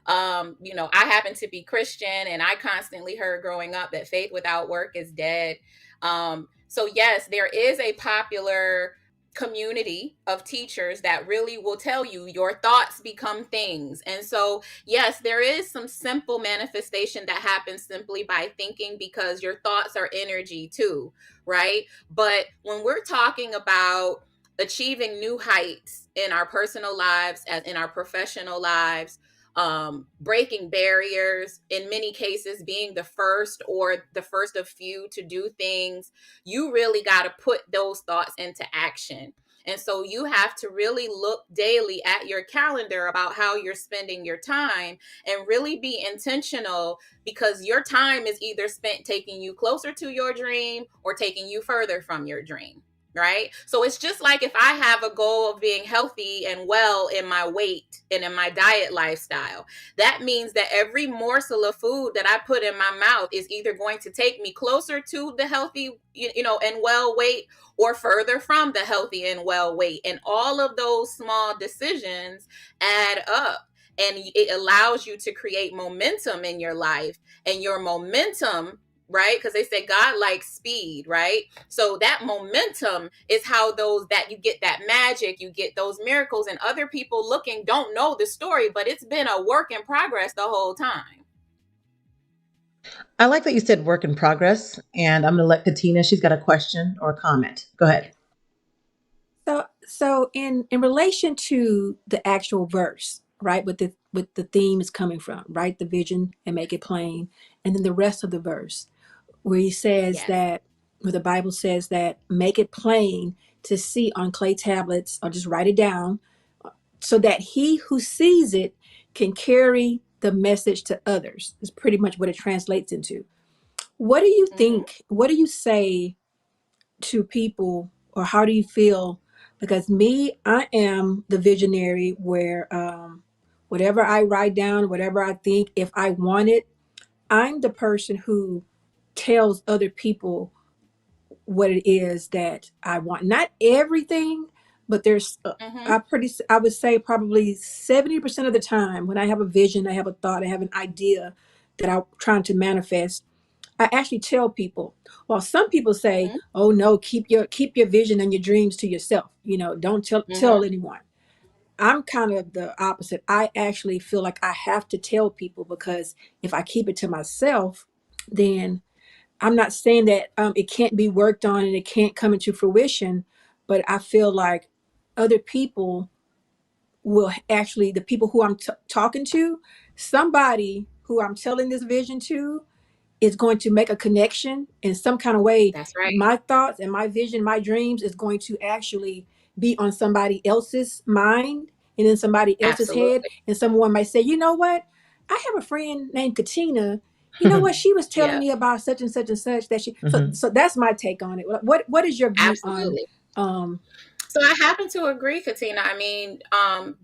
I happen to be Christian, and I constantly heard growing up that faith without work is dead. So yes, there is a popular community of teachers that really will tell you your thoughts become things. And so, yes, there is some simple manifestation that happens simply by thinking, because your thoughts are energy too, right? But when we're talking about achieving new heights in our personal lives, as in our professional lives, breaking barriers, in many cases being the first or the first of few to do things, you really got to put those thoughts into action. And so you have to really look daily at your calendar about how you're spending your time, and really be intentional, because your time is either spent taking you closer to your dream or taking you further from your dream. Right. So it's just like, if I have a goal of being healthy and well in my weight and in my diet lifestyle, that means that every morsel of food that I put in my mouth is either going to take me closer to the healthy, and well weight, or further from the healthy and well weight. And all of those small decisions add up. And it allows you to create momentum in your life. And your momentum, right? Because they say God likes speed, right? So that momentum is how that you get that magic, you get those miracles, and other people looking don't know the story, but it's been a work in progress the whole time. I like that you said work in progress, and I'm going to let Katina. She's got a question or a comment. Go ahead. So in relation to the actual verse, right, with the theme is coming from, right, the vision and make it plain, and then the rest of the verse where he says Yes. that, where the Bible says that make it plain to see on clay tablets, or just write it down, so that he who sees it can carry the message to others. Is pretty much what it translates into. What do you Mm-hmm. think? What do you say to people, or how do you feel? Because me, I am the visionary where whatever I write down, whatever I think, if I want it, I'm the person who tells other people what it is that I want. Not everything, but there's Mm-hmm. I would say probably 70% of the time when I have a vision, I have a thought, I have an idea that I'm trying to manifest, I actually tell people. Well, some people say, Mm-hmm. "Oh no, keep your vision and your dreams to yourself. Don't tell Mm-hmm. anyone." I'm kind of the opposite. I actually feel like I have to tell people, because if I keep it to myself, then I'm not saying that it can't be worked on and it can't come into fruition, but I feel like other people will actually, the people who I'm talking to, somebody who I'm telling this vision to is going to make a connection in some kind of way. That's right. My thoughts and my vision, my dreams is going to actually be on somebody else's mind and in somebody else's head. Absolutely. And someone might say, you know what? I have a friend named Katina. You know what? She was telling Yeah. me about such and such and such that she. So, Mhm. so that's my take on it. What is your view on? Absolutely. Um, So I happen to agree, Katina. I mean,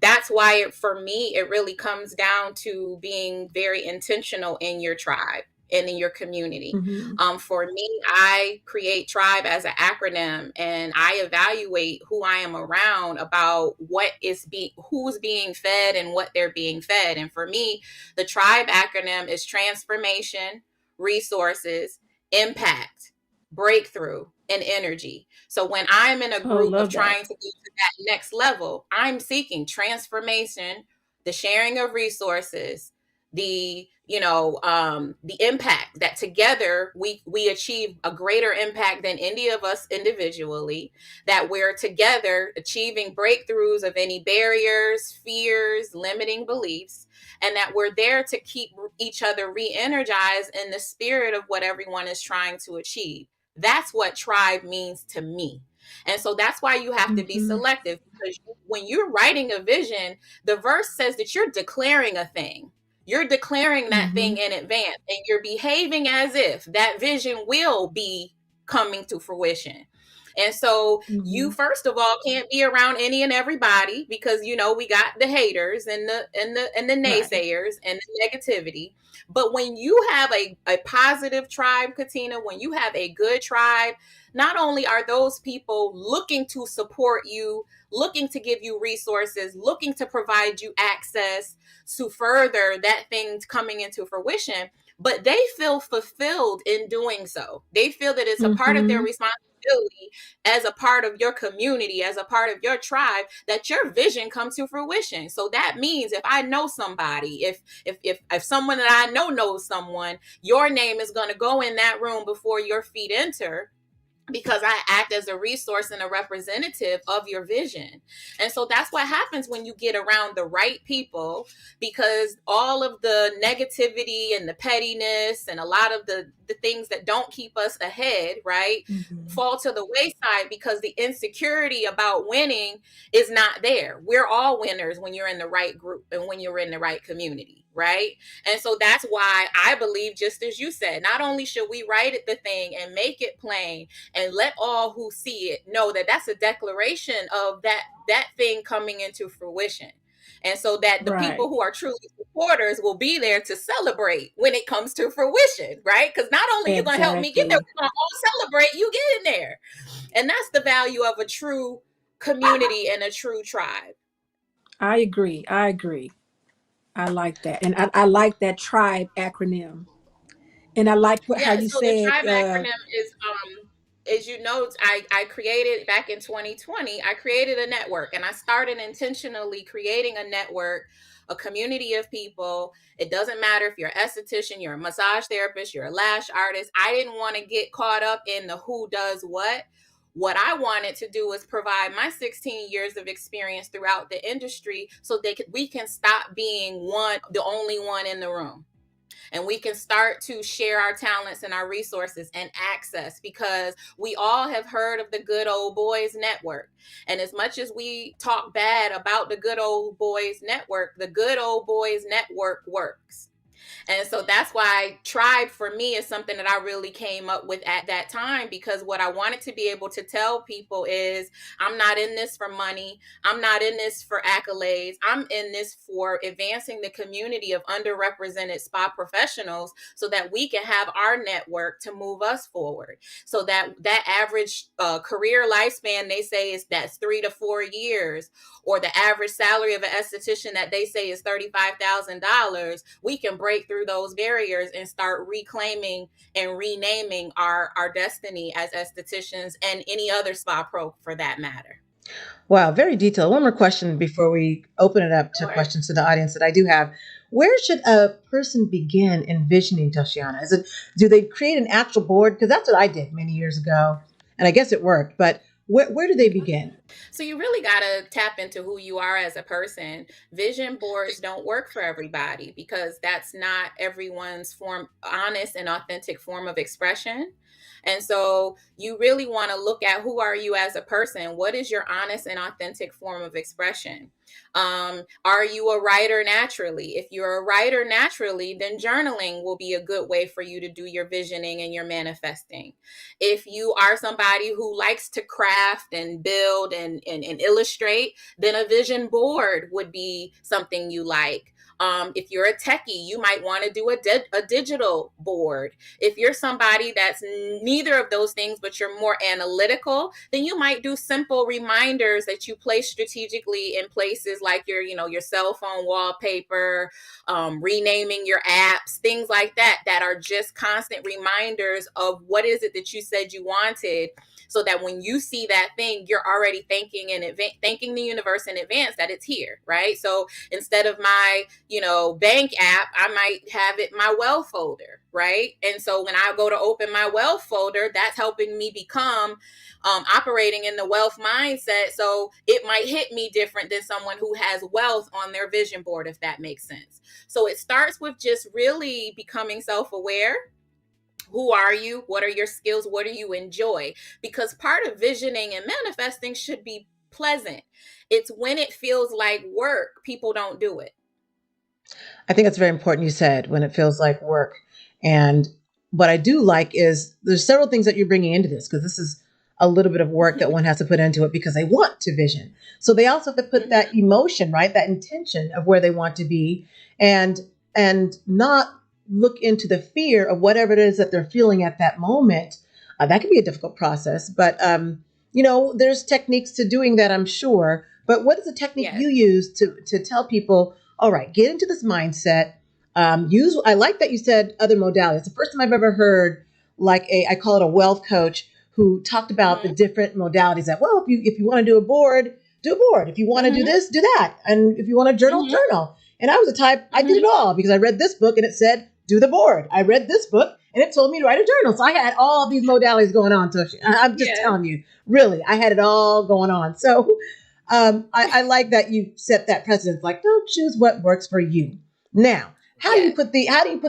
that's why for me, it really comes down to being very intentional in your tribe. and in your community. Mm-hmm. For me, I create tribe as an acronym, and I evaluate who I am around about who's being fed and what they're being fed. And for me, the tribe acronym is transformation, resources, impact, breakthrough, and energy. So when I'm in a Oh, group of love that. trying to get to that next level, I'm seeking transformation, the sharing of resources, the impact that together we achieve a greater impact than any of us individually, that we're together achieving breakthroughs of any barriers, fears, limiting beliefs, and that we're there to keep each other re-energized in the spirit of what everyone is trying to achieve. That's what tribe means to me. And so that's why you have to be Mm-hmm. selective, because when you're writing a vision, the verse says that you're declaring a thing. You're declaring that Mm-hmm. thing in advance, and you're behaving as if that vision will be coming to fruition. And so you, Mm-hmm. first of all, can't be around any and everybody, because we got the haters and the Right. naysayers and the negativity. But when you have a positive tribe, Katina, when you have a good tribe, not only are those people looking to support you, looking to give you resources, looking to provide you access to further that thing coming into fruition, but they feel fulfilled in doing so. They feel that it's a part of their Mm-hmm. responsibility as a part of your community, as a part of your tribe, that your vision comes to fruition. So that means if I know somebody, if someone that I know knows someone, your name is going to go in that room before your feet enter, because I act as a resource and a representative of your vision. And so that's what happens when you get around the right people, because all of the negativity and the pettiness and a lot of the things that don't keep us ahead, right, Mm-hmm. fall to the wayside, because the insecurity about winning is not there. We're all winners when you're in the right group and when you're in the right community, right? And so that's why I believe, just as you said, not only should we write the thing and make it plain and let all who see it know that that's a declaration of that thing coming into fruition, and so that the Right. people who are truly supporters will be there to celebrate when it comes to fruition, right? Because not only you gonna help me get there, Exactly. we're gonna all celebrate you getting there. And that's the value of a true community and a true tribe. I agree. I agree. I like that. And I like that tribe acronym. And I like how Yeah, you so the said, tribe acronym is, as you know, I created back in 2020, I created a network, and I started intentionally creating a network, a community of people. It doesn't matter if you're an esthetician, you're a massage therapist, you're a lash artist. I didn't want to get caught up in the who does what. What I wanted to do was provide my 16 years of experience throughout the industry, so we can stop being the only one in the room, and we can start to share our talents and our resources and access, because we all have heard of the good old boys network. And as much as we talk bad about the good old boys network, the good old boys network works. And so that's why tribe for me is something that I really came up with at that time, because what I wanted to be able to tell people is, I'm not in this for money. I'm not in this for accolades. I'm in this for advancing the community of underrepresented spa professionals, so that we can have our network to move us forward. So that average career lifespan, they say, is that's 3 to 4 years, or the average salary of an esthetician that they say is $35,000, we can break through those barriers and start reclaiming and renaming our destiny as estheticians, and any other spa pro for that matter. Wow, very detailed. One more question before we open it up to Sure. questions to the audience that I do have. Where should a person begin envisioning, Toshiana? Do they create an actual board? Because that's what I did many years ago, and I guess it worked. But where do they begin? So you really got to tap into who you are as a person. Vision boards don't work for everybody, because that's not everyone's honest and authentic form of expression. And so you really want to look at, who are you as a person? What is your honest and authentic form of expression? Are you a writer naturally? If you're a writer naturally, then journaling will be a good way for you to do your visioning and your manifesting. If you are somebody who likes to craft and build and illustrate, then a vision board would be something you like. If you're a techie, you might want to do a digital board. If you're somebody that's neither of those things, but you're more analytical, then you might do simple reminders that you place strategically in places like your cell phone wallpaper, renaming your apps, things like that, that are just constant reminders of what is it that you said you wanted, so that when you see that thing, you're already thanking the universe in advance that it's here, right? So instead of my, bank app, I might have it my wealth folder, right? And so when I go to open my wealth folder, that's helping me become operating in the wealth mindset. So it might hit me different than someone who has wealth on their vision board, if that makes sense. So it starts with just really becoming self-aware. Who are you? What are your skills? What do you enjoy? Because part of visioning and manifesting should be pleasant. It's when it feels like work, people don't do it. I think it's very important you said when it feels like work. And what I do like is there's several things that you're bringing into this, because this is a little bit of work that one has to put into it because they want to vision. So they also have to put that emotion, right? That intention of where they want to be, and not look into the fear of whatever it is that they're feeling at that moment. That can be a difficult process, but there's techniques to doing that, I'm sure. But what is the technique Yes. you use to tell people, all right, get into this mindset? I like that you said other modalities. It's the first time I've ever heard I call it a wealth coach who talked about the different modalities that, well, if you want to do a board, do a board. If you want to do this, do that. And if you want to journal, journal. And I was the type, I did it all because I read this book and it said, do the board. I read this book and it told me to write a journal. So I had all these modalities going on, Toshi. I'm just telling you, really, I had it all going on. So I like that you set that precedent. Like, don't choose what works for you. Now, how do you put the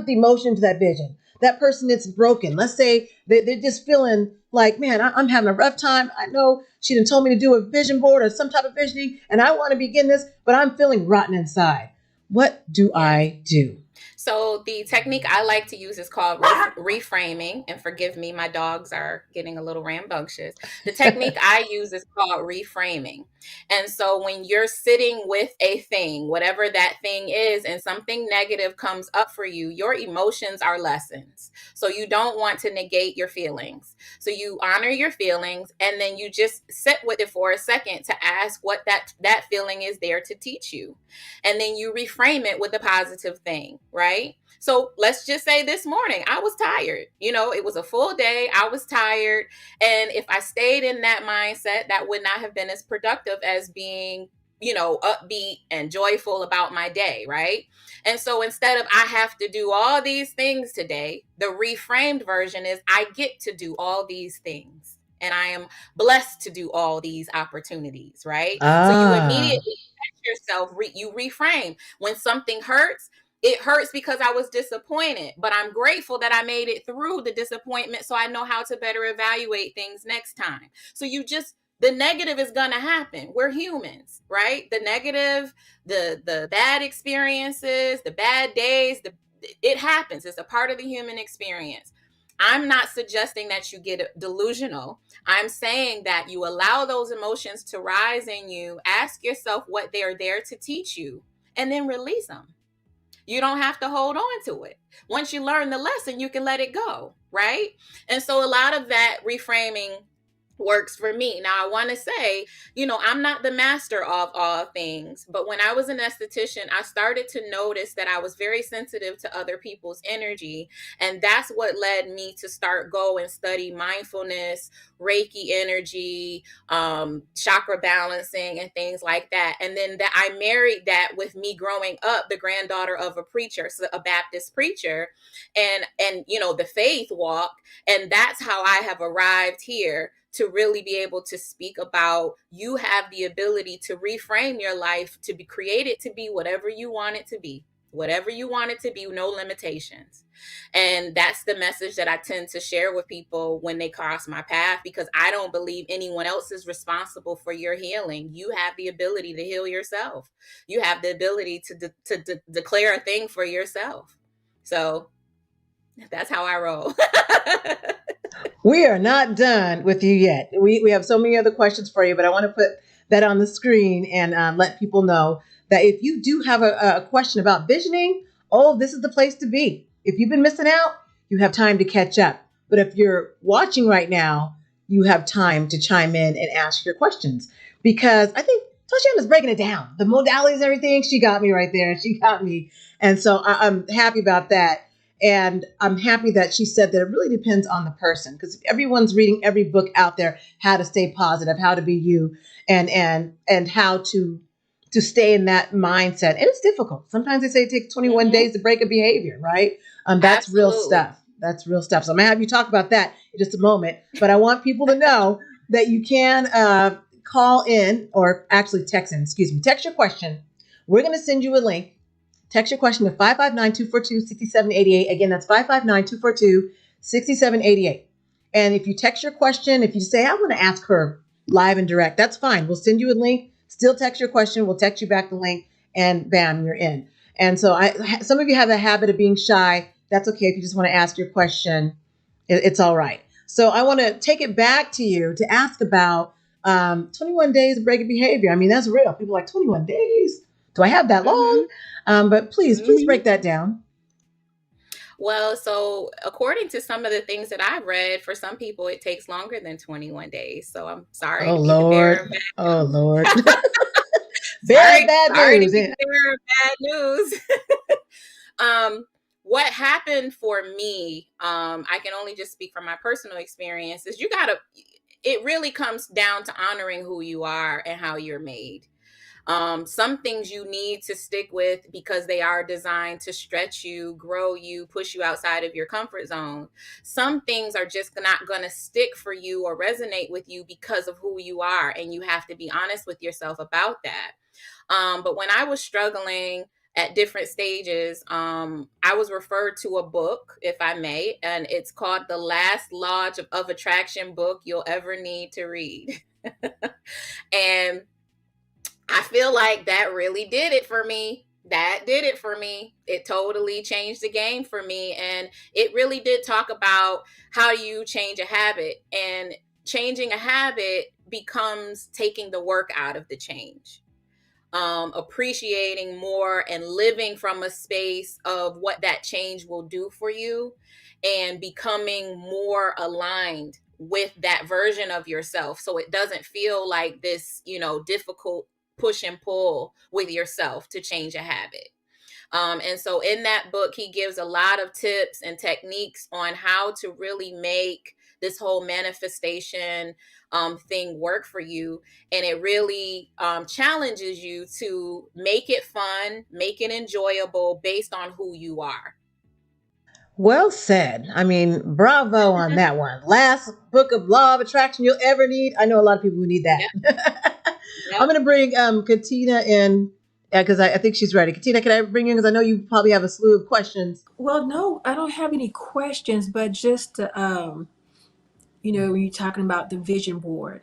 emotion into that vision? That person that's broken. Let's say they're just feeling like, man, I'm having a rough time. I know she done told me to do a vision board or some type of visioning, and I want to begin this, but I'm feeling rotten inside. What do I do? So the technique I like to use is called reframing. And forgive me, my dogs are getting a little rambunctious. The technique I use is called reframing. And so when you're sitting with a thing, whatever that thing is, and something negative comes up for you, your emotions are lessons. So you don't want to negate your feelings. So you honor your feelings, and then you just sit with it for a second to ask what that feeling is there to teach you. And then you reframe it with a positive thing, right? So let's just say this morning I was tired. It was a full day. I was tired. And if I stayed in that mindset, that would not have been as productive as being, upbeat and joyful about my day, right? And so instead of I have to do all these things today, the reframed version is I get to do all these things. And I am blessed to do all these opportunities, right? So you immediately yourself, you reframe. When something hurts, it hurts because I was disappointed, but I'm grateful that I made it through the disappointment, so I know how to better evaluate things next time. So the negative is going to happen. We're humans, right? The negative, the bad experiences, the bad days, it happens. It's a part of the human experience. I'm not suggesting that you get delusional. I'm saying that you allow those emotions to rise in you. Ask yourself what they're there to teach you, and then release them. You don't have to hold on to it. Once you learn the lesson, you can let it go, right? And so a lot of that reframing works for me. Now, I want to say, I'm not the master of all things, but when I was an esthetician, I started to notice that I was very sensitive to other people's energy. And that's what led me to go and study mindfulness, Reiki energy, chakra balancing, and things like that. And then I married that with me growing up, the granddaughter of a preacher, so a Baptist preacher, and the faith walk. And that's how I have arrived here to really be able to speak about you have the ability to reframe your life to be created to be whatever you want it to be. Whatever you want it to be, no limitations. And that's the message that I tend to share with people when they cross my path, because I don't believe anyone else is responsible for your healing. You have the ability to heal yourself. You have the ability to declare a thing for yourself. So that's how I roll. We are not done with you yet. We have so many other questions for you, but I want to put that on the screen and let people know that if you do have a question about visioning, oh, this is the place to be. If you've been missing out, you have time to catch up. But if you're watching right now, you have time to chime in and ask your questions, because I think Toshiana's breaking it down. The modalities, everything, she got me right there. She got me. And so I'm happy about that. And I'm happy that she said that it really depends on the person, because everyone's reading every book out there, how to stay positive, how to be you, and how to stay in that mindset. And it's difficult. Sometimes they say it takes 21 Mm-hmm. days to break a behavior, right? That's real Absolutely. stuff. That's real stuff. So I'm gonna have you talk about that in just a moment. But I want people to know that you can call in, or actually text in, excuse me, text your question. We're gonna send you a link. Text your question to 559-242-6788. Again, that's 559-242-6788. And if you text your question, if you say, I want to ask her live and direct, that's fine. We'll send you a link. Still text your question. We'll text you back the link, and bam, you're in. And so some of you have a habit of being shy. That's okay if you just want to ask your question. It's all right. So I want to take it back to you to ask about 21 days of breaking behavior. I mean, that's real. People are like, 21 days? Do I have that long? Mm-hmm. But please Mm-hmm. break that down. Well, so according to some of the things that I've read, for some people it takes longer than 21 days. So I'm sorry Oh to be the bearer of Lord. bad Oh news. Lord. Bear of sorry, bad sorry to news. be the bearer of bad news. What happened for me, I can only just speak from my personal experience, is it really comes down to honoring who you are and how you're made. Some things you need to stick with because they are designed to stretch you, grow you, push you outside of your comfort zone. Some things are just not going to stick for you or resonate with you because of who you are. And you have to be honest with yourself about that. But when I was struggling at different stages, I was referred to a book, if I may, and it's called The Last Lodge of Attraction Book You'll Ever Need to Read. And I feel like that really did it for me. That did it for me. It totally changed the game for me. And it really did talk about how you change a habit. And changing a habit becomes taking the work out of the change, appreciating more and living from a space of what that change will do for you, and becoming more aligned with that version of yourself. So it doesn't feel like this, difficult push and pull with yourself to change a habit. And so in that book, he gives a lot of tips and techniques on how to really make this whole manifestation thing work for you. And it really challenges you to make it fun, make it enjoyable based on who you are. Well said. I mean, bravo on that one. Last book of law of attraction you'll ever need. I know a lot of people who need that. Yep. I'm Yep. going to bring Katina in because I think she's ready. Katina, can I bring you in? Because I know you probably have a slew of questions. Well, no, I don't have any questions, but just to, when you're talking about the vision board,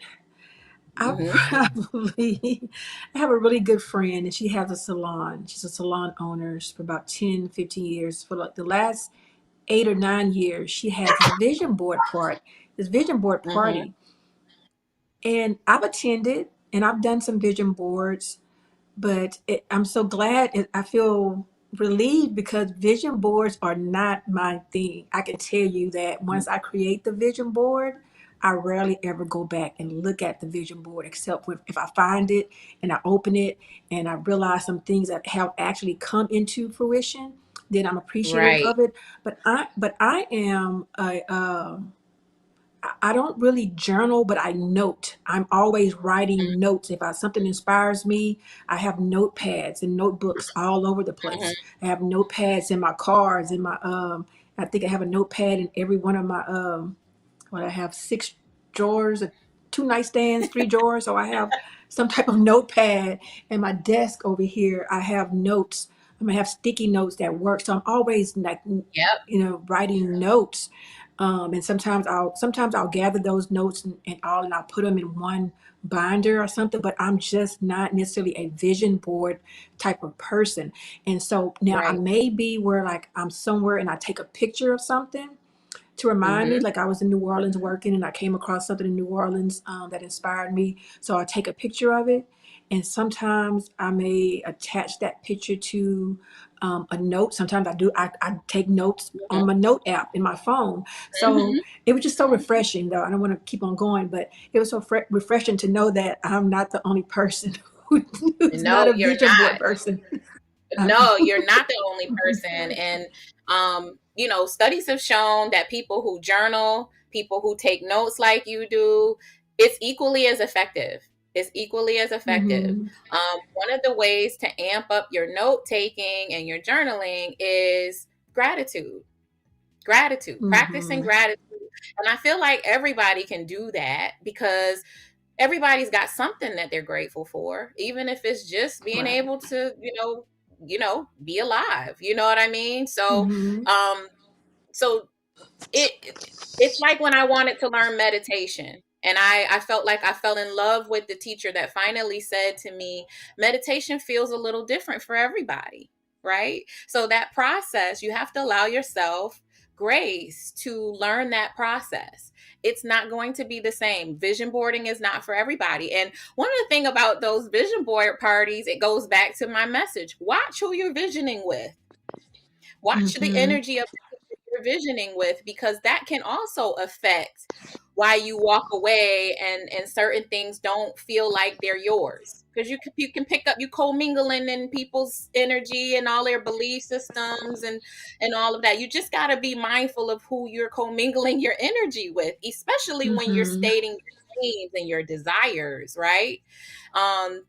I Mm-hmm. probably I have a really good friend, and she has a salon. She's a salon owner for about 10, 15 years. For like the last 8 or 9 years, she has this vision board Mm-hmm. party. And I've attended and I've done some vision boards, but I'm so glad. I feel relieved because vision boards are not my thing. I can tell you that once I create the vision board, I rarely ever go back and look at the vision board except if I find it and I open it and I realize some things that have actually come into fruition, then I'm appreciative Right. of it. But I am I don't really journal, but I note. I'm always writing notes. If something inspires me, I have notepads and notebooks all over the Mm-hmm. place. I have notepads in my cars, in my I think I have a notepad in every one of my I have 6 drawers, 2 nightstands, 3 drawers. So I have some type of notepad, and my desk over here, I have notes. I'm gonna have sticky notes that work. So I'm always like, Yep. writing notes. And sometimes I'll gather those notes and I'll put them in one binder or something. But I'm just not necessarily a vision board type of person. And so now I Right. may be where like I'm somewhere and I take a picture of something to remind me, Mm-hmm. like I was in New Orleans working and I came across something in New Orleans that inspired me. So I take a picture of it And sometimes I may attach that picture to a note. Sometimes I take notes on my note app in my phone. So Mhm. it was just so refreshing, though. I don't want to keep on going, but it was so refreshing to know that I'm not the only person who's not No, a you're vision board not. person. No, you're not the only person. And, studies have shown that people who journal, people who take notes like you do, it's equally as effective. It's equally as effective. Mm-hmm. One of the ways to amp up your note taking and your journaling is gratitude. Gratitude, practicing Mm-hmm. gratitude. And I feel like everybody can do that because everybody's got something that they're grateful for, even if it's just being Right. able to, be alive. You know what I mean? So, Mm-hmm. um, so it's like when I wanted to learn meditation. And I felt like I fell in love with the teacher that finally said to me, meditation feels a little different for everybody, right? So that process, you have to allow yourself grace to learn that process. It's not going to be the same. Vision boarding is not for everybody. And one of the thing about those vision board parties, it goes back to my message. Watch who you're visioning with. Watch the Mm-hmm. energy of the people you're visioning with, because that can also affect why you walk away and certain things don't feel like they're yours, because you can pick up, you co-mingling in people's energy and all their belief systems and all of that. You just got to be mindful of who you're co-mingling your energy with, especially when you're Mm-hmm. stating your dreams and your desires, right? um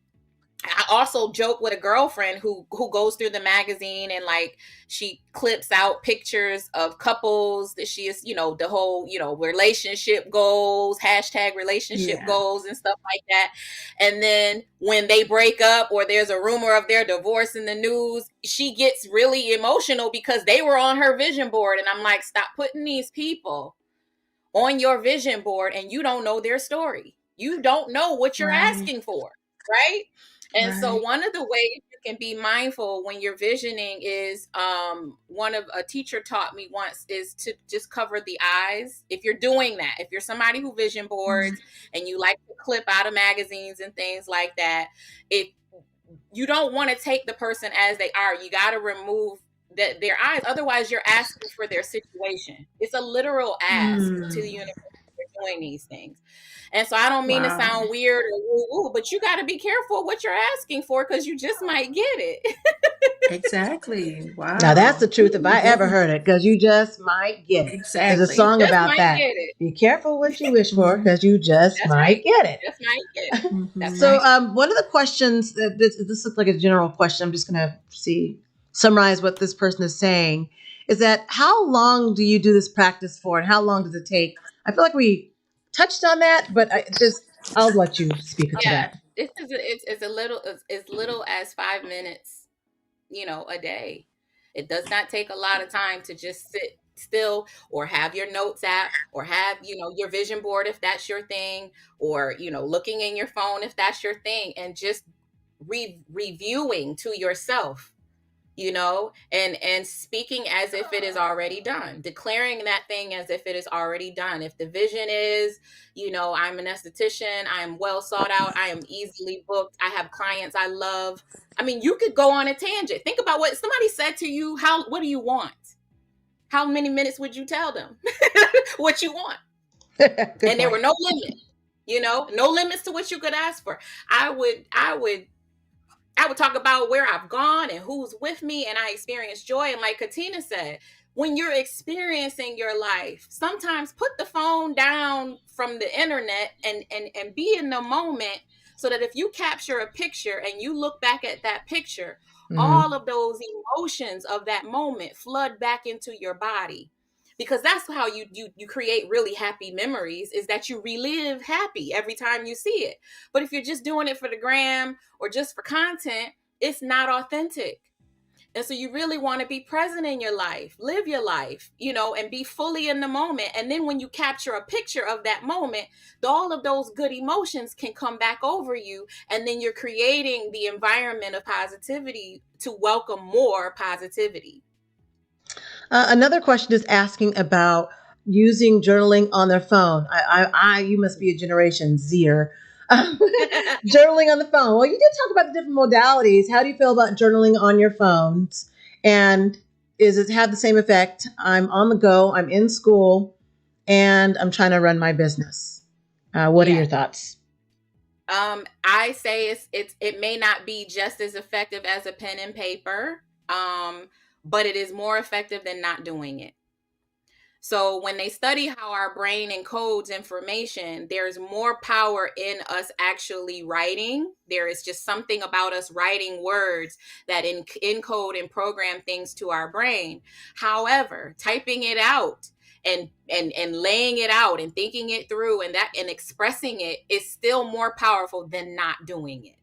I also joke with a girlfriend who goes through the magazine and like she clips out pictures of couples that she is, the whole, relationship goals, hashtag relationship Yeah. goals and stuff like that. And then when they break up or there's a rumor of their divorce in the news, she gets really emotional because they were on her vision board. And I'm like, stop putting these people on your vision board and you don't know their story. You don't know what you're Right. asking for, right? And so Right. one of the ways you can be mindful when you're visioning is one of a teacher taught me once is to just cover the eyes. If you're doing that, if you're somebody who vision Mm-hmm. boards and you like to clip out of magazines and things like that, if you don't want to take the person as they are, you got to remove their eyes. Otherwise, you're asking for their situation. It's a literal ask to the Mm. universe for doing these things. And so I don't mean to Wow. sound weird or woo woo, but you got to be careful what you're asking for because you just might get it. Exactly. Now that's Wow. the truth if Ooh, I ever very heard it, because you just might get it. There's a You exactly. song just about might that. get it. Be careful what you wish for, Mm-hmm. because you just That's right. might get it. Just might get it. That's Mm-hmm. So, right. one of the questions this looks like a general question. I'm just going to summarize what this person is saying. Is that how long do you do this practice for, and how long does it take? I feel like we touched on that, but I'll let you speak to Yeah. that. It's a little as little as 5 minutes, a day. It does not take a lot of time to just sit still or have your notes app or have, your vision board if that's your thing, or, looking in your phone if that's your thing, and just reviewing to yourself, and speaking as if it is already done, declaring that thing as if it is already done. If the vision is, I'm an esthetician, I am well sought out, I am easily booked, I have clients I love. I mean, you could go on a tangent. Think about what somebody said to you. What do you want? How many minutes would you tell them what you want? Good And there point. were no limits, no limits to what you could ask for. I would talk about where I've gone and who's with me, and I experience joy. And like Katina said, when you're experiencing your life, sometimes put the phone down from the internet and be in the moment, so that if you capture a picture and you look back at that picture, Hmm. all of those emotions of that moment flood back into your body. Because that's how you create really happy memories, is that you relive happy every time you see it. But if you're just doing it for the gram or just for content, it's not authentic. And so you really want to be present in your life, live your life, and be fully in the moment. And then when you capture a picture of that moment, all of those good emotions can come back over you. And then you're creating the environment of positivity to welcome more positivity. Another question is asking about using journaling on their phone. You must be a Generation Zer. Journaling on the phone. Well, you did talk about the different modalities. How do you feel about journaling on your phones? And is it have the same effect? I'm on the go, I'm in school, and I'm trying to run my business. What are your Yeah. thoughts? I say it may not be just as effective as a pen and paper, but it is more effective than not doing it. So when they study how our brain encodes information, there's more power in us actually writing. There is just something about us writing words that encode and program things to our brain. However, typing it out and laying it out and thinking it through and expressing it is still more powerful than not doing it.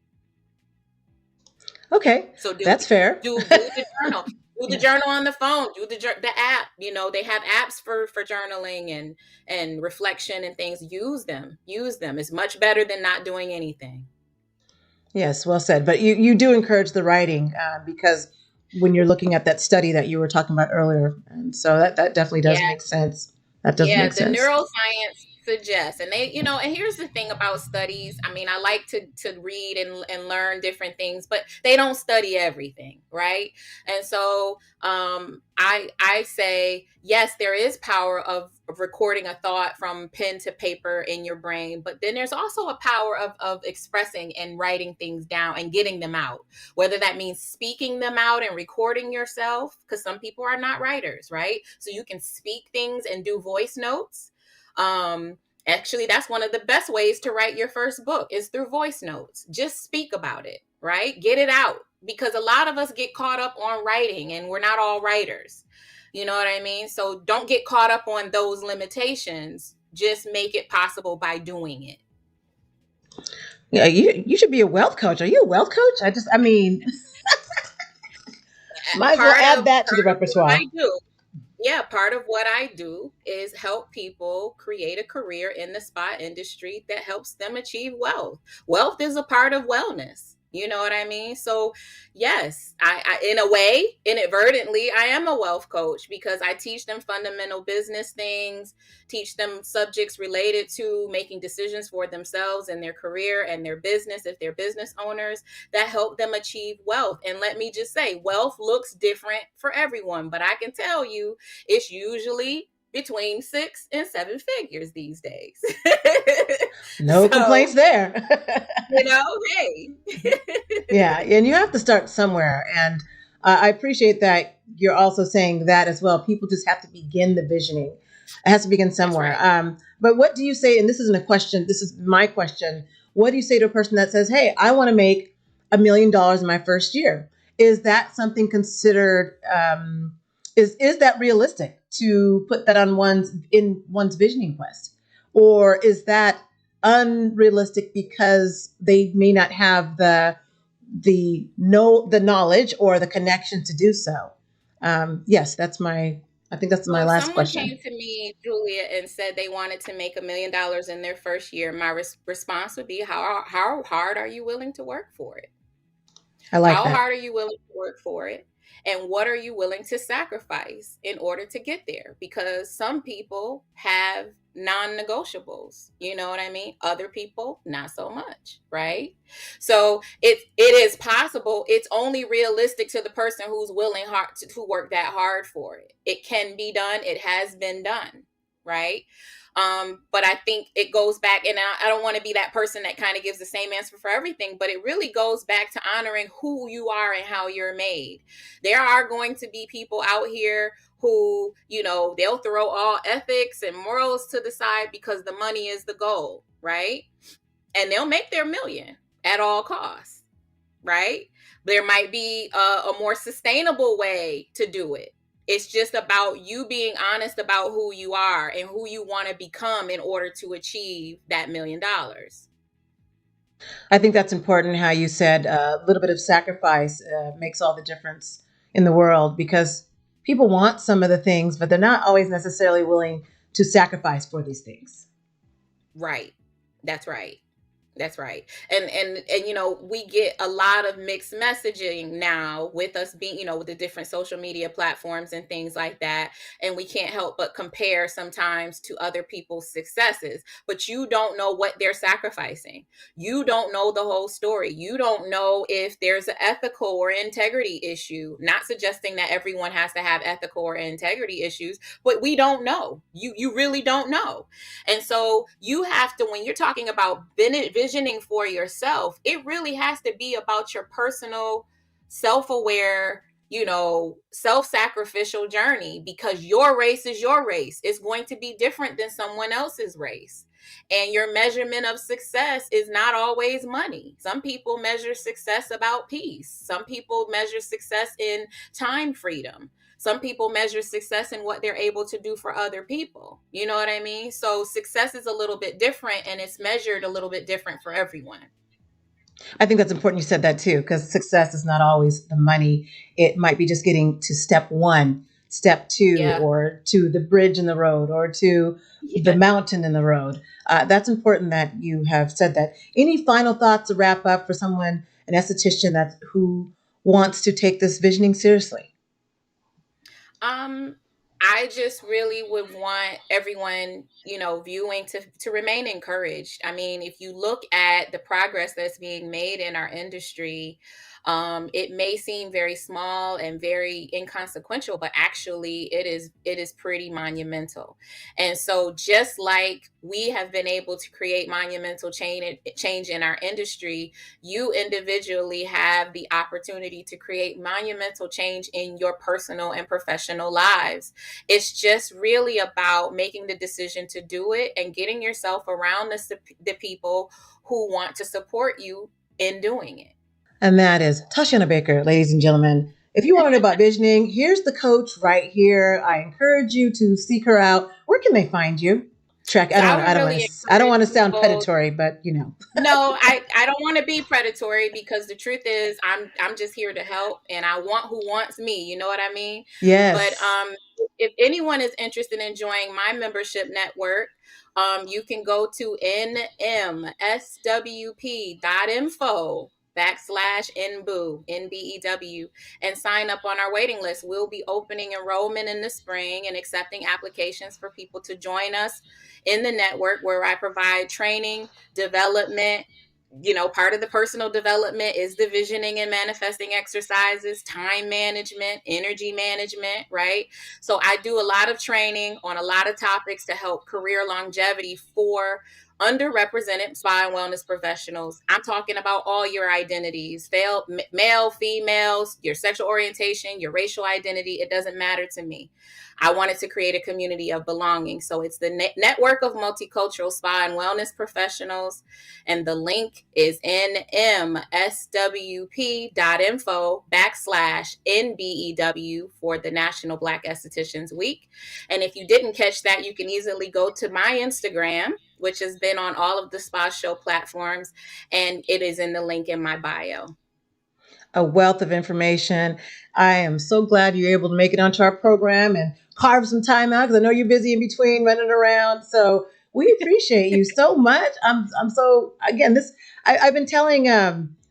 Okay, So that's fair. do the journal. Do the Yeah. journal on the phone. Do the app. You know, they have apps for journaling and reflection and things. Use them. Use them. It's much better than not doing anything. Yes, well said. But you do encourage the writing because when you're looking at that study that you were talking about earlier, and so that definitely does Yeah. make sense. That does Yeah, make the sense. neuroscience suggests, and they, you know, and here's the thing about studies. I mean, I like to read and learn different things, but they don't study everything, right? And so I say yes, there is power of recording a thought from pen to paper in your brain, but then there's also a power of expressing and writing things down and getting them out, whether that means speaking them out and recording yourself, because some people are not writers, right? So you can speak things and do voice notes. um Actually, that's one of the best ways to write your first book is through voice notes. Just speak about it, right? Get it out, because a lot of us get caught up on writing and we're not all writers. You know what I mean? So don't get caught up on those limitations. Just make it possible by doing it. Yeah, you should be a wealth coach. Are you a wealth coach? I mean, might as well Part add of that to the what I repertoire. do, yeah, part of what I do is help people create a career in the spa industry that helps them achieve wealth. Wealth is a part of wellness. You know what I mean? So, yes, I in a way, inadvertently, I am a wealth coach because I teach them fundamental business things, teach them subjects related to making decisions for themselves and their career and their business if they're business owners, that help them achieve wealth. And let me just say, wealth looks different for everyone, but I can tell you it's usually between 6 and 7 figures these days. No So, complaints there. hey. Yeah, and you have to start somewhere. And I appreciate that you're also saying that as well. People just have to begin the visioning. It has to begin That's somewhere. right. But what do you say? And this isn't a question. This is my question. What do you say to a person that says, "Hey, I want to make $1 million in my first year"? Is that something considered? Is that realistic to put that on one's visioning quest, or is that unrealistic because they may not have the knowledge or the connection to do so? Yes, I think that's my So if last someone question. came to me, Julia, and said they wanted to make $1 million in their first year, my response would be, how hard are you willing to work for it? I like How that. hard are you willing to work for it? And what are you willing to sacrifice in order to get there? Because some people have non negotiables. You know what I mean? Other people, not so much, right? So it is possible. It's only realistic to the person who's willing to work that hard for it. It can be done. It has been done, right? But I think it goes back, and I don't want to be that person that kind of gives the same answer for everything, but it really goes back to honoring who you are and how you're made. There are going to be people out here who, you know, they'll throw all ethics and morals to the side because the money is the goal, right? And they'll make their million at all costs, right? There might be a more sustainable way to do it. It's just about you being honest about who you are and who you want to become in order to achieve that $1 million. I think that's important how you said a little bit of sacrifice makes all the difference in the world because people want some of the things, but they're not always necessarily willing to sacrifice for these things. Right. That's right. That's right. And you know, we get a lot of mixed messaging now with us being, you know, with the different social media platforms and things like that. And we can't help but compare sometimes to other people's successes, but you don't know what they're sacrificing. You don't know the whole story. You don't know if there's an ethical or integrity issue. Not suggesting that everyone has to have ethical or integrity issues, but we don't know. You really don't know. And so you have to, when you're talking about visioning for yourself, it really has to be about your personal, self-aware, you know, self-sacrificial journey, because your race is your race. It's going to be different than someone else's race. And your measurement of success is not always money. Some people measure success about peace. Some people measure success in time freedom. Some people measure success in what they're able to do for other people. You know what I mean? So success is a little bit different, and it's measured a little bit different for everyone. I think that's important you said that too, because success is not always the money. It might be just getting to step one, step two, Yeah. or to the bridge in the road, or to the Yeah. mountain in the road. That's important that you have said that. Any final thoughts to wrap up for someone, an esthetician that who wants to take this visioning seriously? Um, I just really would want everyone, you know, viewing to remain encouraged. I mean, if you look at the progress that's being made in our industry, it may seem very small and very inconsequential, but actually it is pretty monumental. And so just like we have been able to create monumental change in our industry, you individually have the opportunity to create monumental change in your personal and professional lives. It's just really about making the decision to do it and getting yourself around the people who want to support you in doing it. And that is Toshiana Baker, ladies and gentlemen. If you want to know about visioning, here's the coach right here. I encourage you to seek her out. Where can they find you? Track. So I would really I don't encourage want to sound people. predatory, but you know. No, I don't want to be predatory, because the truth is I'm just here to help, and I want who wants me, you know what I mean? But Yes. if anyone is interested in joining my membership network, you can go to nmswp.info/NBEW and sign up on our waiting list. We'll be opening enrollment in the spring and accepting applications for people to join us in the network, where I provide training, development. You know, part of the personal development is the visioning and manifesting exercises, time management, energy management, right? So I do a lot of training on a lot of topics to help career longevity for underrepresented spa and wellness professionals. I'm talking about all your identities, male, females, your sexual orientation, your racial identity. It doesn't matter to me. I wanted to create a community of belonging. So it's the network of multicultural spa and wellness professionals. And the link is nmswp.info/NBEW for the National Black Estheticians Week. And if you didn't catch that, you can easily go to my Instagram, which has been on all of the Spa Show platforms, and it is in the link in my bio. A wealth of information. I am so glad you're able to make it onto our program and carve some time out, because I know you're busy in between running around. So we appreciate you so much. I'm so again this I've been telling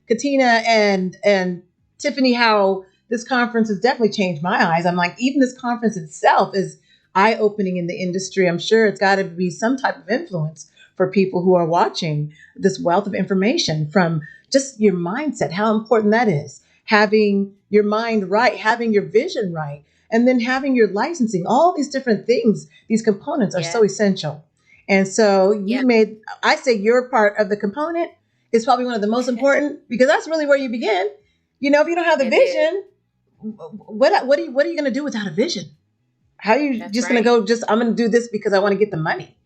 Katina and Tiffany how this conference has definitely changed my eyes. I'm like, even this conference itself is eye opening in the industry. I'm sure it's got to be some type of influence for people who are watching this wealth of information from just your mindset, how important that is. Having your mind right, having your vision right, and then having your licensing, all these different things, these components are so Yeah. essential. And so Yeah. I say your part of the component is probably one of the most important, because that's really where you begin. You know, if you don't have the It is. vision, what are you going to do without a vision? How are you That's just going to right. go, I'm going to do this because I want to get the money?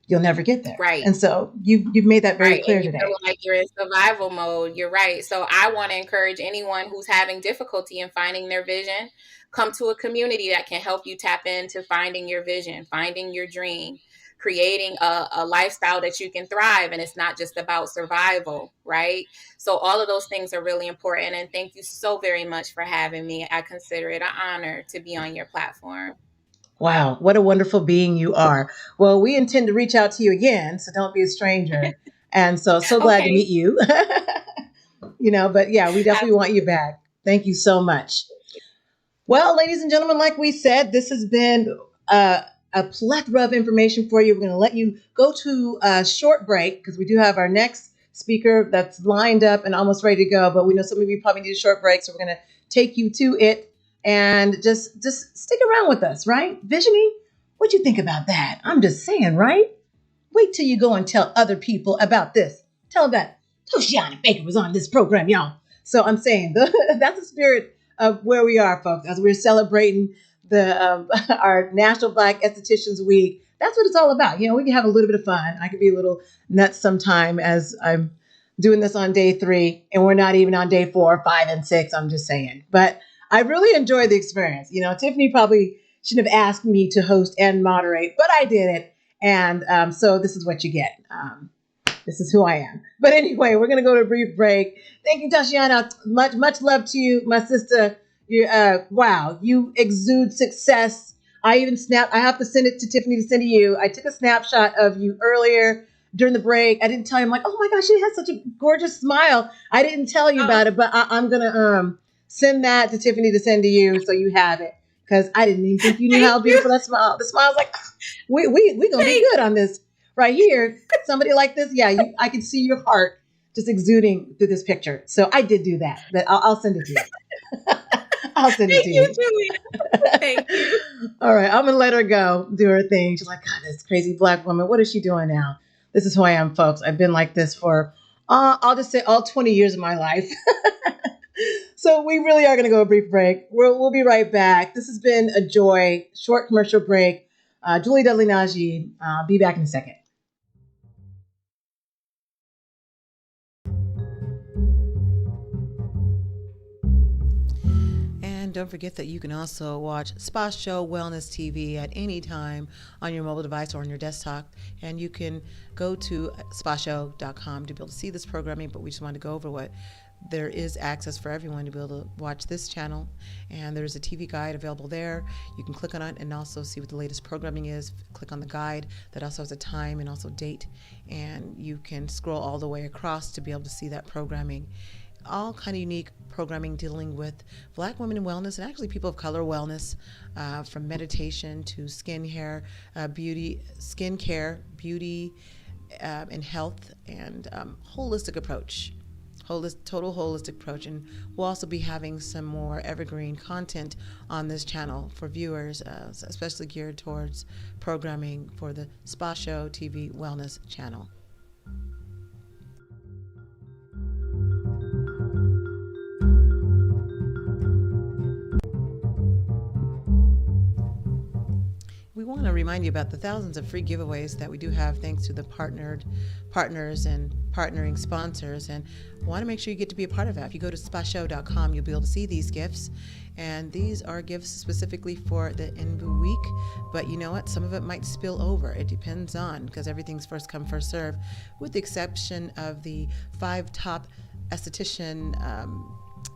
You'll never get there. Right. And so you've made that very Right. And clear you feel today. like you're in survival mode. You're right. So I want to encourage anyone who's having difficulty in finding their vision, come to a community that can help you tap into finding your vision, finding your dream, creating a lifestyle that you can thrive. And it's not just about survival, right? So all of those things are really important. And thank you so very much for having me. I consider it an honor to be on your platform. Wow, what a wonderful being you are. Well, we intend to reach out to you again, so don't be a stranger. And so glad to Okay. meet you. But yeah, we definitely want you back. Thank you so much. Well, ladies and gentlemen, like we said, this has been a plethora of information for you. We're going to let you go to a short break because we do have our next speaker that's lined up and almost ready to go. But we know some of you probably need a short break, so we're going to take you to it and just stick around with us, right? Visioning, what you think about that? I'm just saying, right? Wait till you go and tell other people about this. Tell them that Toshiana Baker was on this program, y'all. So I'm saying that's the spirit of where we are, folks, as we're celebrating the our National Black Estheticians Week. That's what it's all about. We can have a little bit of fun. I can be a little nuts sometime as I'm doing this on day 3, and we're not even on day 4, 5, and 6. I'm just saying. But I really enjoyed the experience. Tiffany probably shouldn't have asked me to host and moderate, but I did it. And so this is what you get. This is who I am. But anyway, we're going to go to a brief break. Thank you, Toshiana. Much love to you, my sister. Wow, you exude success. I have to send it to Tiffany to send to you. I took a snapshot of you earlier during the break. I didn't tell you. I'm like, oh my gosh, she has such a gorgeous smile. I didn't tell you about it, but I'm going to send that to Tiffany to send to you so you have it. Because I didn't even think you knew how beautiful that smile. The smile's like, we gonna be good on this right here. Somebody like this, yeah, I can see your heart just exuding through this picture. So I did do that, but I'll send it to you. I'll send it to you. Thank you, Julia. Thank you. All right, I'm gonna let her go do her thing. She's like, God, this crazy Black woman. What is she doing now? This is who I am, folks. I've been like this for I'll just say all 20 years of my life. So we really are going to go a brief break. We'll be right back. This has been a joy. Short commercial break. Julie Dudley Najee. Be back in a second. And don't forget that you can also watch Spa Show Wellness TV at any time on your mobile device or on your desktop. And you can go to spashow.com to be able to see this programming, but we just wanted to go over what there is access for everyone to be able to watch this channel, and there's a TV guide available there. You can click on it and also see what the latest programming is. Click on the guide that also has a time and also date, and you can scroll all the way across to be able to see that programming. All kind of unique programming dealing with Black women in wellness and actually people of color wellness, from meditation to beauty, skincare, beauty, and health, and holistic approach. Total holistic approach. And we'll also be having some more evergreen content on this channel for viewers, especially geared towards programming for the Spa Show TV Wellness channel. We want to remind you about the thousands of free giveaways that we do have thanks to the partners and partnering sponsors, and want to make sure you get to be a part of that. If you go to spashow.com, you'll be able to see these gifts, and these are gifts specifically for the NBEW week, but you know what? Some of it might spill over. It depends on, because everything's first come, first serve, with the exception of the 5 top esthetician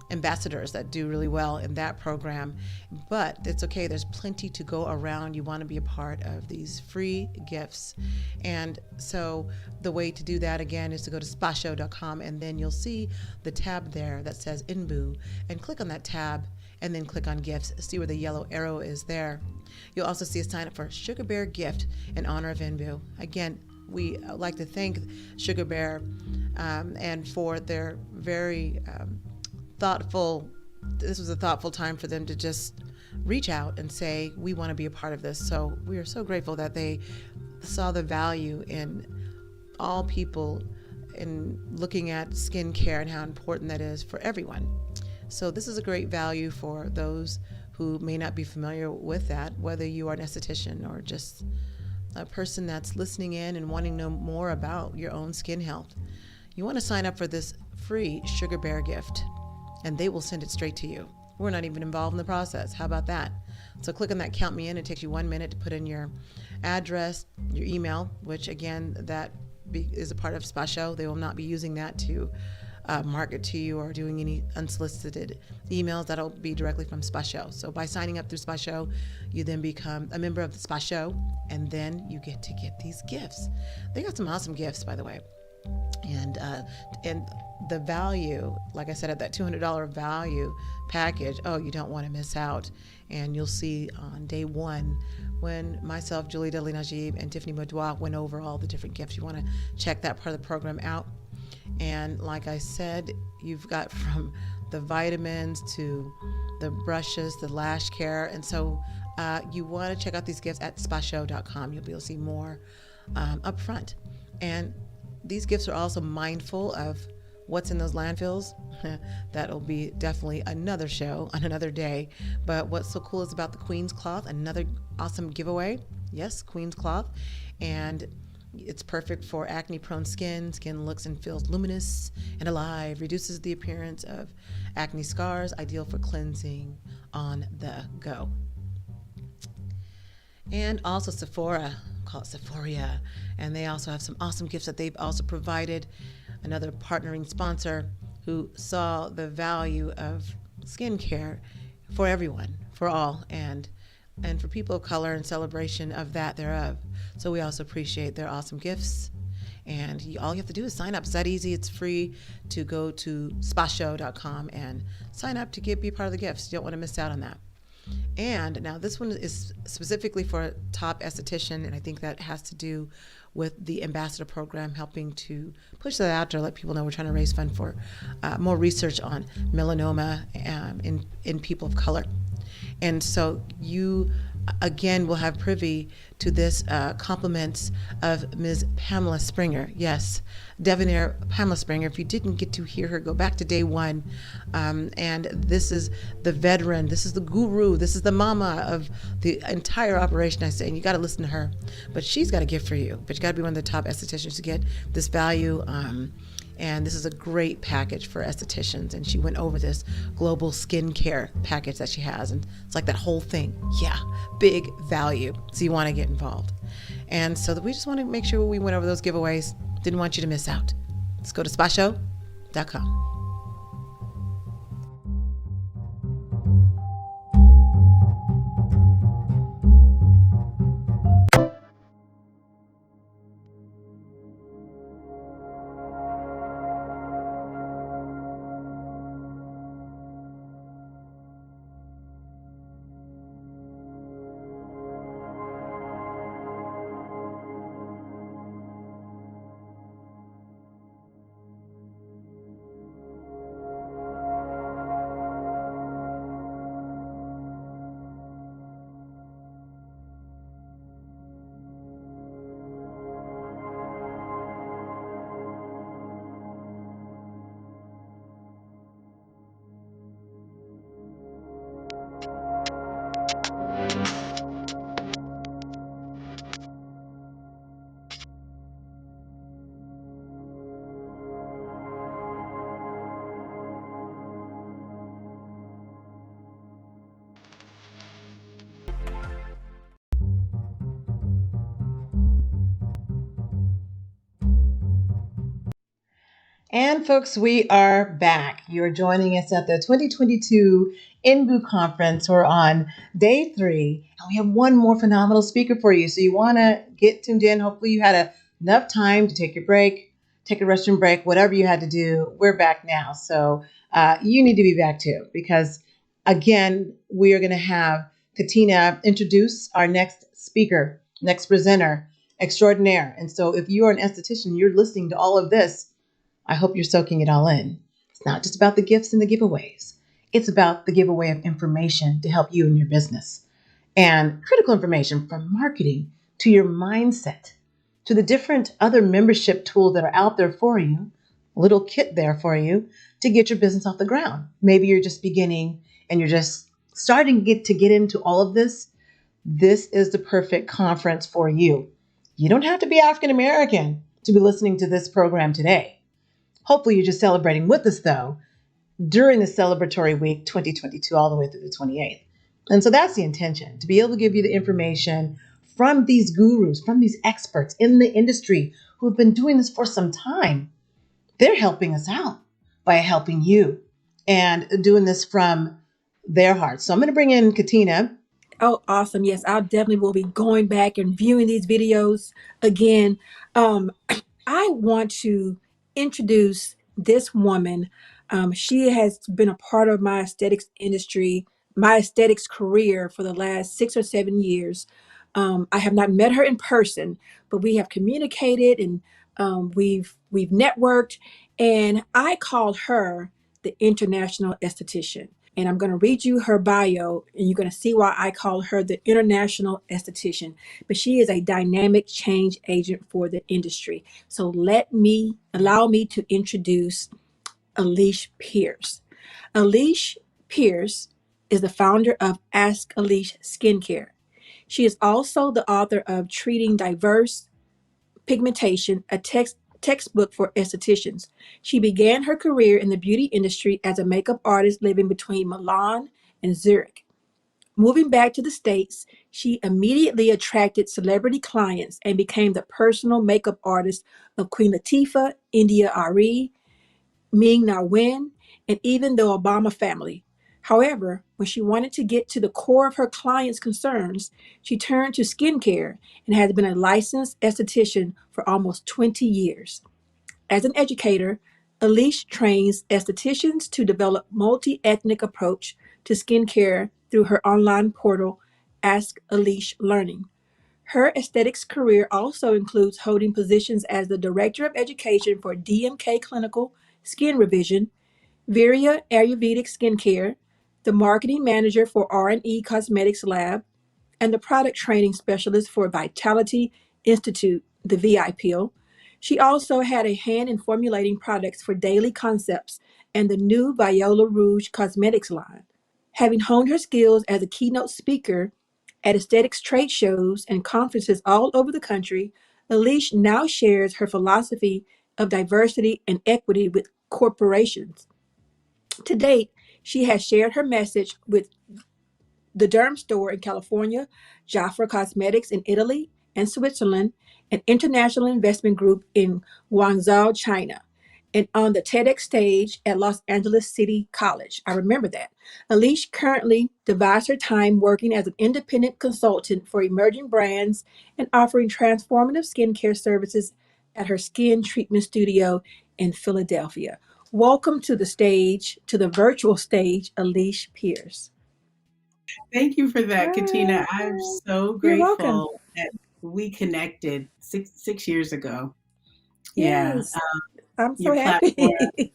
ambassadors that do really well in that program. But it's okay, there's plenty to go around. You want to be a part of these free gifts. And so the way to do that again is to go to spashow.com, and then you'll see the tab there that says NBEW, and click on that tab and then click on gifts. See where the yellow arrow is there. You'll also see a sign up for Sugar Bear gift in honor of NBEW. Again, we like to thank Sugar Bear and for their very thoughtful, this was a thoughtful time for them to just reach out and say, we want to be a part of this. So we are so grateful that they saw the value in all people in looking at skincare and how important that is for everyone. So this is a great value for those who may not be familiar with that, whether you are an esthetician or just a person that's listening in and wanting to know more about your own skin health. You want to sign up for this free Sugar Bear gift, and they will send it straight to you. We're not even involved in the process. How about that? So click on that Count Me In. It takes you 1 minute to put in your address, your email, which again, that is a part of Spa Show. They will not be using that to market to you or doing any unsolicited emails. That'll be directly from Spa Show. So by signing up through Spa Show, you then become a member of the Spa Show, and then you get to get these gifts. They got some awesome gifts, by the way. and and the value, like I said, at that $200 value package, oh, you don't want to miss out. And you'll see on day one when myself, Julie Dudley Najib, and Tiffany Boudoir went over all the different gifts. You want to check that part of the program out. And like I said, you've got from the vitamins to the brushes, the lash care. And so you want to check out these gifts at spashow.com. You'll be able to see more up front. And these gifts are also mindful of what's in those landfills. That'll be definitely another show on another day. But what's so cool is about the Queen's Cloth, another awesome giveaway. Yes, Queen's Cloth. And it's perfect for acne-prone skin. Skin looks and feels luminous and alive, reduces the appearance of acne scars, ideal for cleansing on the go. And also Sephora, call it Sephoria, and they also have some awesome gifts that they've also provided. Another partnering sponsor who saw the value of skincare for everyone, for all, and for people of color, and celebration of that thereof. So we also appreciate their awesome gifts. And all you have to do is sign up. It's that easy. It's free to go to spashow.com and sign up to be part of the gifts. You don't want to miss out on that. And now this one is specifically for a top esthetician, and I think that has to do with the ambassador program, helping to push that out to let people know we're trying to raise funds for more research on melanoma in people of color. And so you, again, will have privy to this compliments of Ms. Pamela Springer. Yes, Debonair Pamela Springer. If you didn't get to hear her, go back to day one. And this is the veteran. This is the guru. This is the mama of the entire operation, I say. And you got to listen to her. But she's got a gift for you. But you got to be one of the top estheticians to get this value. And this is a great package for estheticians. And she went over this global skincare package that she has. And it's like that whole thing. Yeah, big value. So you want to get involved. And so we just want to make sure we went over those giveaways. Didn't want you to miss out. Let's go to spashow.com. And folks, we are back. You're joining us at the 2022 NBEW conference. We're on day 3, and we have one more phenomenal speaker for you. So you want to get tuned in. Hopefully you had enough time to take your break, take a restroom break, whatever you had to do. We're back now. So you need to be back too, because again, we are going to have Katina introduce our next speaker, next presenter extraordinaire. And so if you are an esthetician, you're listening to all of this, I hope you're soaking it all in. It's not just about the gifts and the giveaways. It's about the giveaway of information to help you in your business. And critical information from marketing to your mindset to the different other membership tools that are out there for you, a little kit there for you to get your business off the ground. Maybe you're just beginning and you're just starting to get into all of this. This is the perfect conference for you. You don't have to be African American to be listening to this program today. Hopefully you're just celebrating with us, though, during the celebratory week 2022 all the way through the 28th. And so that's the intention, to be able to give you the information from these gurus, from these experts in the industry who have been doing this for some time. They're helping us out by helping you and doing this from their hearts. So I'm going to bring in Katina. Oh, awesome. Yes, I definitely will be going back and viewing these videos again. I want to introduce this woman. She has been a part of my aesthetics industry, my aesthetics career for the last 6 or 7 years. I have not met her in person, but we have communicated and we've networked, and I call her the international esthetician. And I'm going to read you her bio, and you're going to see why I call her the international esthetician. But she is a dynamic change agent for the industry. So allow me to introduce Aliesh Pierce. Aliesh Pierce is the founder of Ask Aliesh Skincare. She is also the author of Treating Diverse Pigmentation, a textbook for estheticians. She began her career in the beauty industry as a makeup artist living between Milan and Zurich. Moving back to the States, she immediately attracted celebrity clients and became the personal makeup artist of Queen Latifah, India Arie, Ming Na Wen, and even the Obama family. However, when she wanted to get to the core of her clients' concerns, she turned to skincare and has been a licensed esthetician for almost 20 years. As an educator, Aliesh trains estheticians to develop multi-ethnic approach to skincare through her online portal, Ask Aliesh Learning. Her aesthetics career also includes holding positions as the Director of Education for DMK Clinical Skin Revision, Virya Ayurvedic Skincare, the Marketing Manager for R&E Cosmetics Lab, and the Product Training Specialist for Vitality Institute, the VIPO. She also had a hand in formulating products for Daily Concepts and the new Viola Rouge Cosmetics line. Having honed her skills as a keynote speaker at aesthetics trade shows and conferences all over the country, Aliesh now shares her philosophy of diversity and equity with corporations. To date, she has shared her message with the Derm Store in California, Jafra Cosmetics in Italy and Switzerland, an international investment group in Guangzhou, China, and on the TEDx stage at Los Angeles City College. I remember that. Aliesh currently divides her time working as an independent consultant for emerging brands and offering transformative skincare services at her skin treatment studio in Philadelphia. Welcome to the stage, to the virtual stage, Aliesh Pierce. Thank you for that, Hi, Katina. I'm so you're welcome. grateful that we connected six years ago. Yeah, Yes, I'm so your platform. happy.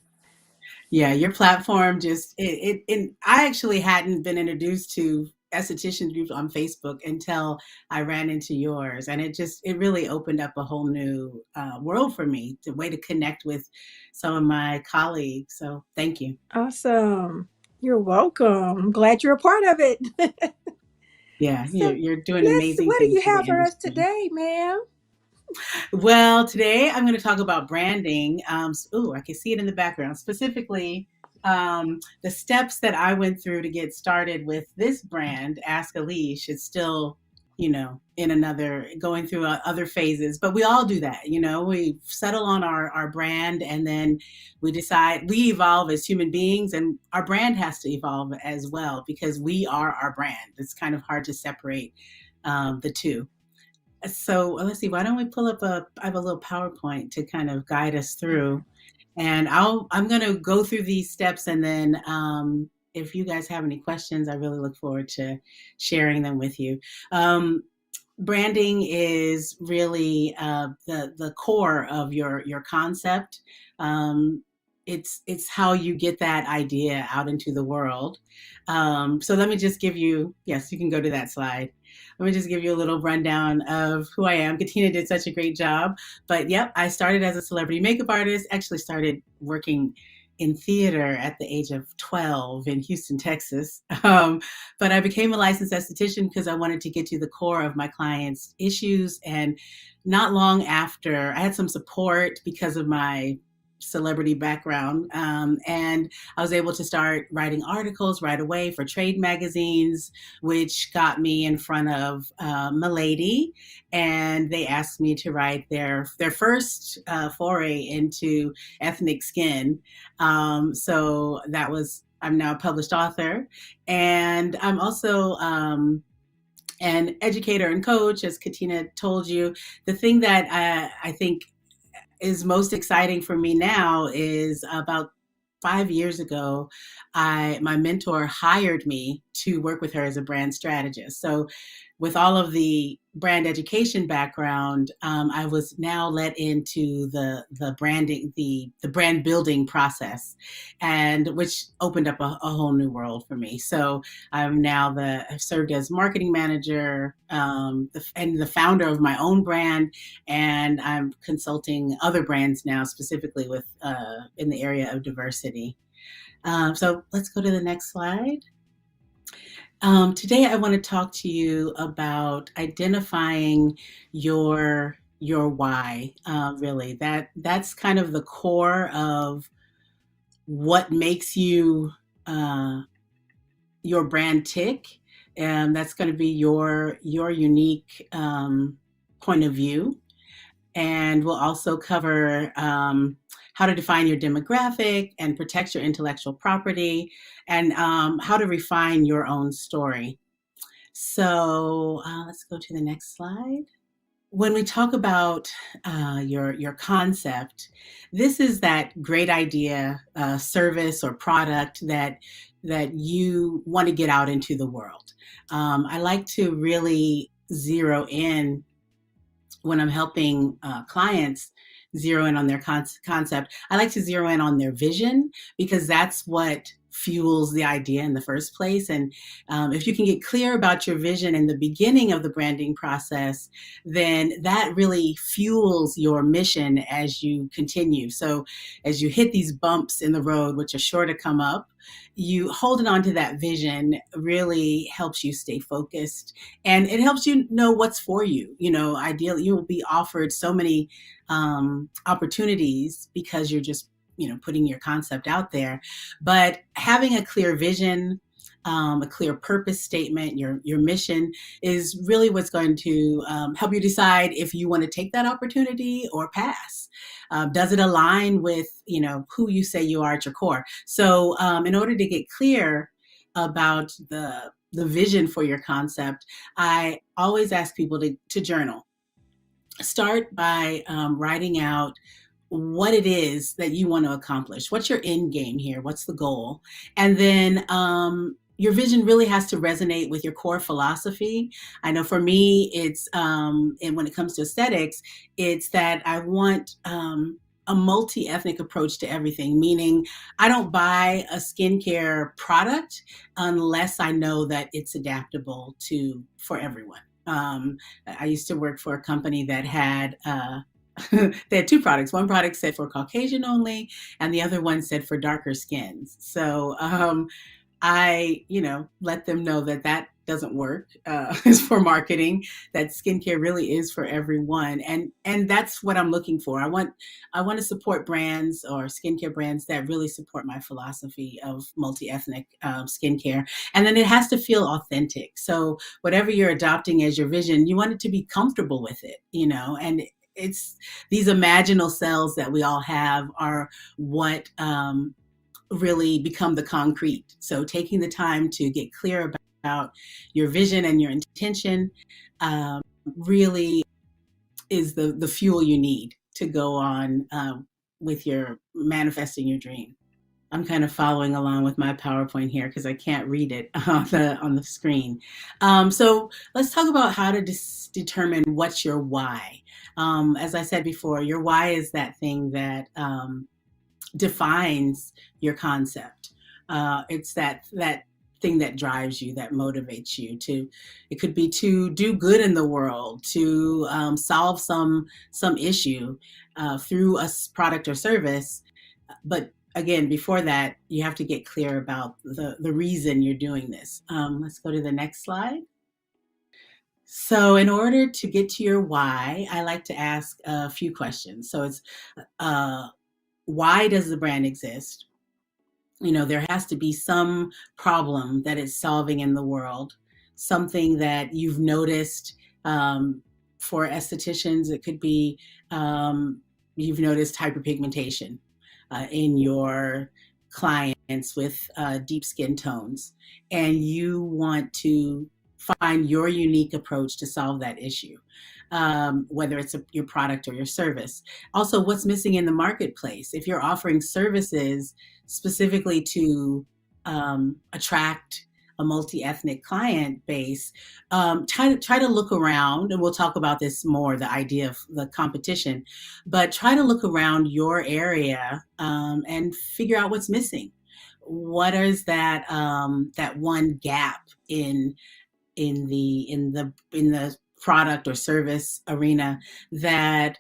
Yeah, your platform just it. I actually hadn't been introduced to esthetician groups on Facebook until I ran into yours, and it really opened up a whole new world for me, the way to connect with some of my colleagues. So thank you. Awesome. You're welcome. I'm glad you're a part of it. Yeah, So you're doing amazing what do things you for the have for us industry. today, ma'am? Well, today I'm going to talk about branding. I can see it in the background. Specifically, the steps that I went through to get started with this brand, Ask Aliesh. It's still, in another, going through other phases, but we all do that. We settle on our brand, and then we evolve as human beings, and our brand has to evolve as well because we are our brand. It's kind of hard to separate the two. So let's see. Why don't we pull up I have a little PowerPoint to kind of guide us through, and I'm going to go through these steps, and then if you guys have any questions, I really look forward to sharing them with you. Um, Branding is really the core of your concept. Um, it's how you get that idea out into the world. So let me just give you, yes, you can go to that slide. Let me just give you a little rundown of who I am. Katina did such a great job. But yep, I started as a celebrity makeup artist, actually started working in theater at the age of 12 in Houston, Texas. But I became a licensed esthetician because I wanted to get to the core of my clients' issues. And not long after, I had some support because of my celebrity background. And I was able to start writing articles right away for trade magazines, which got me in front of Milady. And they asked me to write their first foray into ethnic skin. So that was, I'm now a published author. And I'm also an educator and coach, as Katina told you. The thing that I think is most exciting for me now is about 5 years ago, my mentor hired me to work with her as a brand strategist. So with all of the brand education background, I was now let into the branding, the brand building process, and which opened up a whole new world for me. So I've served as marketing manager, and the founder of my own brand, and I'm consulting other brands now, specifically with in the area of diversity. So let's go to the next slide. Today, I want to talk to you about identifying your why. Really, that's kind of the core of what makes you your brand tick, and that's going to be your unique point of view. And we'll also cover how to define your demographic and protect your intellectual property, and how to refine your own story. So let's go to the next slide. When we talk about your concept, this is that great idea, service or product that you want to get out into the world. I like to really zero in when I'm helping clients zero in on their concept. I like to zero in on their vision, because that's what fuels the idea in the first place. And if you can get clear about your vision in the beginning of the branding process, then that really fuels your mission as you continue. So as you hit these bumps in the road, which are sure to come up, you holding on to that vision really helps you stay focused, and it helps you know what's for you. Ideally, you will be offered so many opportunities because you're just putting your concept out there. But having a clear vision, a clear purpose statement, your mission is really what's going to help you decide if you want to take that opportunity or pass. Does it align with who you say you are at your core? So in order to get clear about the vision for your concept, I always ask people to journal. Start by writing out what it is that you want to accomplish. What's your end game here? What's the goal? And then your vision really has to resonate with your core philosophy. I know for me, it's, and when it comes to aesthetics, it's that I want a multi-ethnic approach to everything, meaning I don't buy a skincare product unless I know that it's adaptable for everyone. I used to work for a company that had they had two products. One product said for Caucasian only, and the other one said for darker skins. So I, let them know that doesn't work for marketing. That skincare really is for everyone, and that's what I'm looking for. I want to support brands or skincare brands that really support my philosophy of multi-ethnic skincare, and then it has to feel authentic. So whatever you're adopting as your vision, you want it to be comfortable with it, and it's these imaginal cells that we all have are what really become the concrete. So taking the time to get clear about your vision and your intention really is the fuel you need to go on with your manifesting your dream. I'm kind of following along with my PowerPoint here because I can't read it on the screen. So let's talk about how to determine what's your why. As I said before, your why is that thing that defines your concept. It's that thing that drives you, that motivates you it could be to do good in the world, to solve some issue through a product or service. But again, before that, you have to get clear about the reason you're doing this. Let's go to the next slide. So in order to get to your why, I like to ask a few questions. So it's why does the brand exist? There has to be some problem that it's solving in the world, something that you've noticed. For estheticians, it could be you've noticed hyperpigmentation in your clients with deep skin tones, and you want to find your unique approach to solve that issue, whether it's your product or your service. Also, what's missing in the marketplace? If you're offering services specifically to attract a multi-ethnic client base, try to look around, and we'll talk about this more, the idea of the competition, but try to look around your area and figure out what's missing. What is that that one gap in the product or service arena that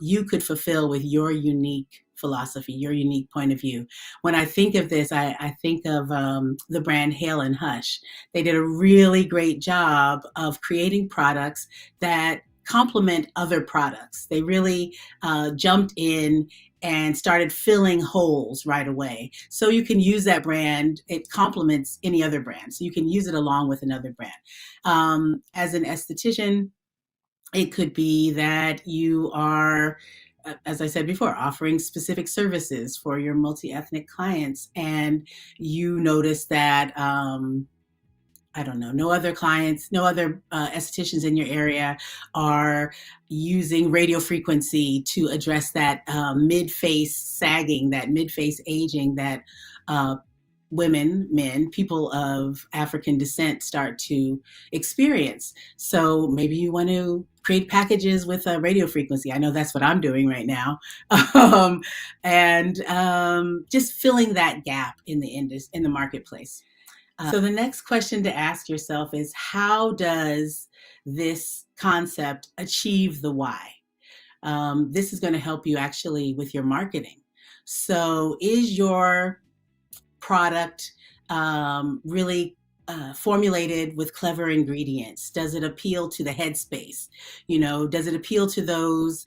you could fulfill with your unique philosophy, your unique point of view? When I think of this, I think of the brand Hale and Hush. They did a really great job of creating products that complement other products. They really jumped in and started filling holes right away. So you can use that brand. It complements any other brand. So you can use it along with another brand. As an esthetician, it could be that you are, as I said before, offering specific services for your multi-ethnic clients, and you notice that I don't know, no other clients, no other estheticians in your area are using radio frequency to address that mid-face sagging, that mid-face aging that women, men, people of African descent start to experience. So maybe you want to create packages with a radio frequency. I know that's what I'm doing right now. And just filling that gap in the marketplace. So the next question to ask yourself is, how does this concept achieve the why? This is going to help you actually with your marketing. So is your product really formulated with clever ingredients? Does it appeal to the headspace? Does it appeal to those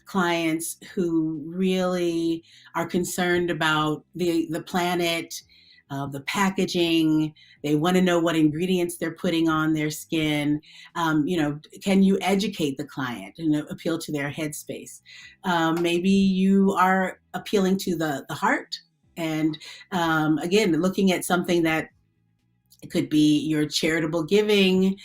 clients who really are concerned about the planet, the packaging? They want to know what ingredients they're putting on their skin. Can you educate the client and appeal to their headspace? Maybe you are appealing to the heart. And again, looking at something that it could be your charitable giving.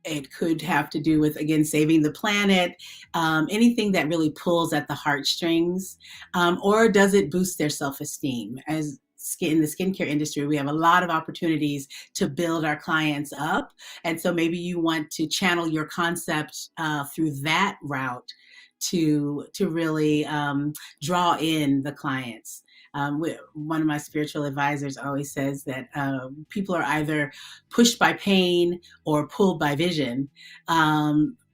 It could have to do with, again, saving the planet, anything that really pulls at the heartstrings. Or does it boost their self-esteem? As in the skincare industry, we have a lot of opportunities to build our clients up. And so maybe you want to channel your concept through that route to really draw in the clients. One of my spiritual advisors always says that people are either pushed by pain or pulled by vision.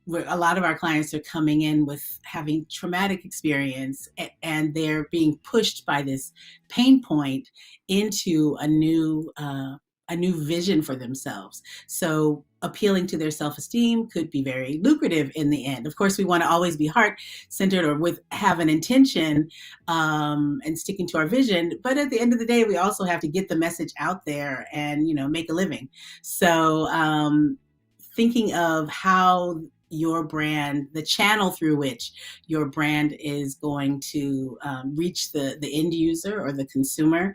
Where a lot of our clients are coming in with having traumatic experience, and they're being pushed by this pain point into a new vision for themselves. So appealing to their self-esteem could be very lucrative in the end. Of course, we want to always be heart-centered or have an intention and sticking to our vision. But at the end of the day, we also have to get the message out there and, make a living. So thinking of how your brand, the channel through which your brand is going to reach the end user or the consumer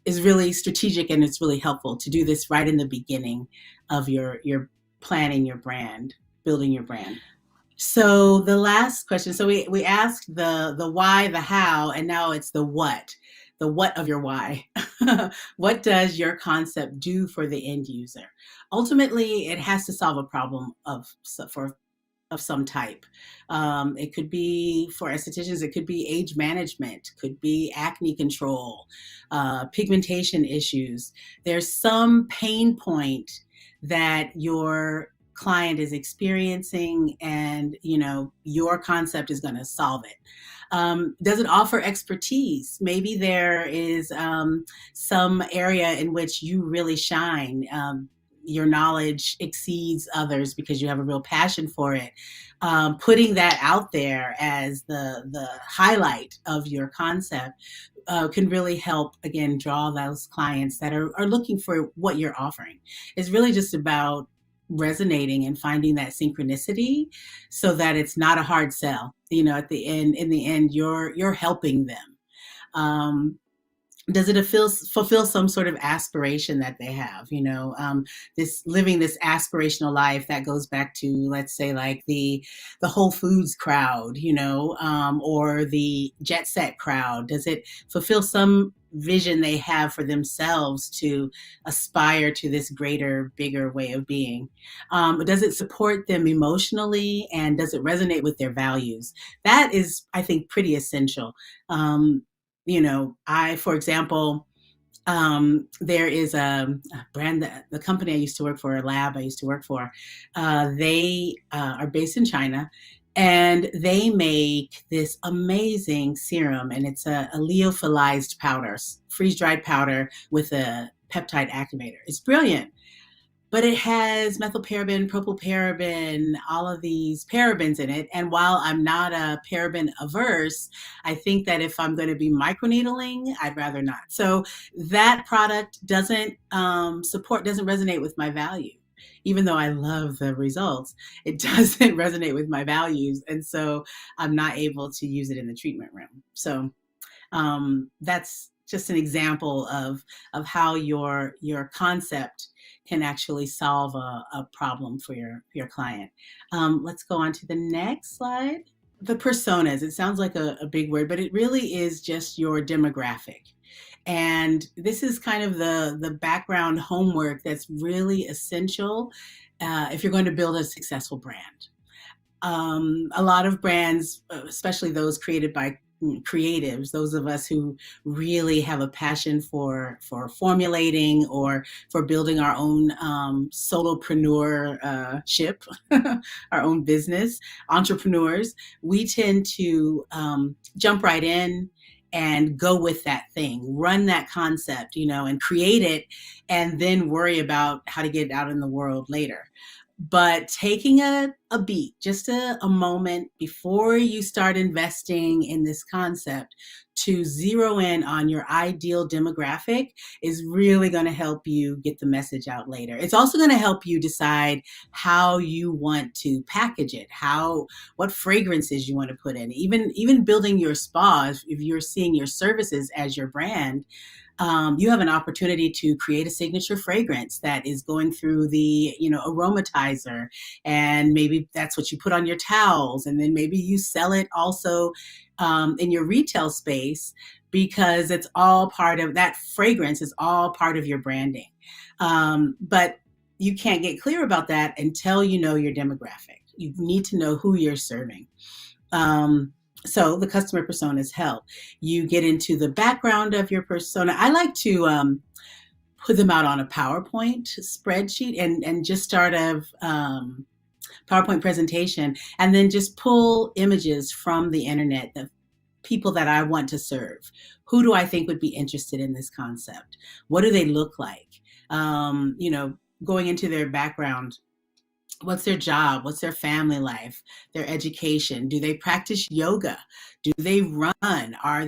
is really strategic, and it's really helpful to do this right in the beginning of your planning your brand, building your brand. So the last question, so we asked the why, the how, and now it's the what of your why. What does your concept do for the end user? Ultimately, it has to solve a problem of some type. It could be, for estheticians, it could be age management, could be acne control, pigmentation issues. There's some pain point that your client is experiencing, and your concept is going to solve it. Does it offer expertise? Maybe there is some area in which you really shine. Your knowledge exceeds others because you have a real passion for it. Putting that out there as the highlight of your concept can really help, again, draw those clients that are looking for what you're offering. It's really just about resonating and finding that synchronicity so that it's not a hard sell. In the end, you're helping them. does it fulfill some sort of aspiration that they have, this living this aspirational life that goes back to, let's say, like the Whole Foods crowd, or the jet set crowd? Does it fulfill some vision they have for themselves to aspire to this greater, bigger way of being? Does it support them emotionally, and does it resonate with their values? That is, I think, pretty essential. For example, there is a brand that the company I used to work for, a lab I used to work for, they are based in China, and they make this amazing serum, and it's a lyophilized powder, freeze-dried powder with a peptide activator. It's brilliant. But it has methylparaben, propylparaben, all of these parabens in it. And while I'm not a paraben averse, I think that if I'm going to be microneedling, I'd rather not. So that product doesn't resonate with my value. Even though I love the results, it doesn't resonate with my values. And so I'm not able to use it in the treatment room. So that's just an example of how your concept can actually solve a problem for your client. Let's go on to the next slide. The personas. It sounds like a big word, but it really is just your demographic. And this is kind of the background homework that's really essential if you're going to build a successful brand. A lot of brands, especially those created by creatives, those of us who really have a passion for formulating or for building our own solopreneurship, our own business, entrepreneurs, we tend to jump right in and go with that thing, run that concept, and create it, and then worry about how to get it out in the world later. But taking a beat, just a moment before you start investing in this concept to zero in on your ideal demographic is really going to help you get the message out later. It's also going to help you decide how you want to package it, what fragrances you want to put in. Even building your spa, if you're seeing your services as your brand, you have an opportunity to create a signature fragrance that is going through the, aromatizer, and maybe that's what you put on your towels, and then maybe you sell it also in your retail space, because it's all part of that fragrance, is all part of your branding. But you can't get clear about that until you know your demographic. You need to know who you're serving. So the customer personas help. You get into the background of your persona. I like to put them out on a PowerPoint spreadsheet and just start a PowerPoint presentation, and then just pull images from the internet, the people that I want to serve. Who do I think would be interested in this concept? What do they look like? Going into their background. What's their job? What's their family life? Their education? Do they practice yoga? Do they run? Are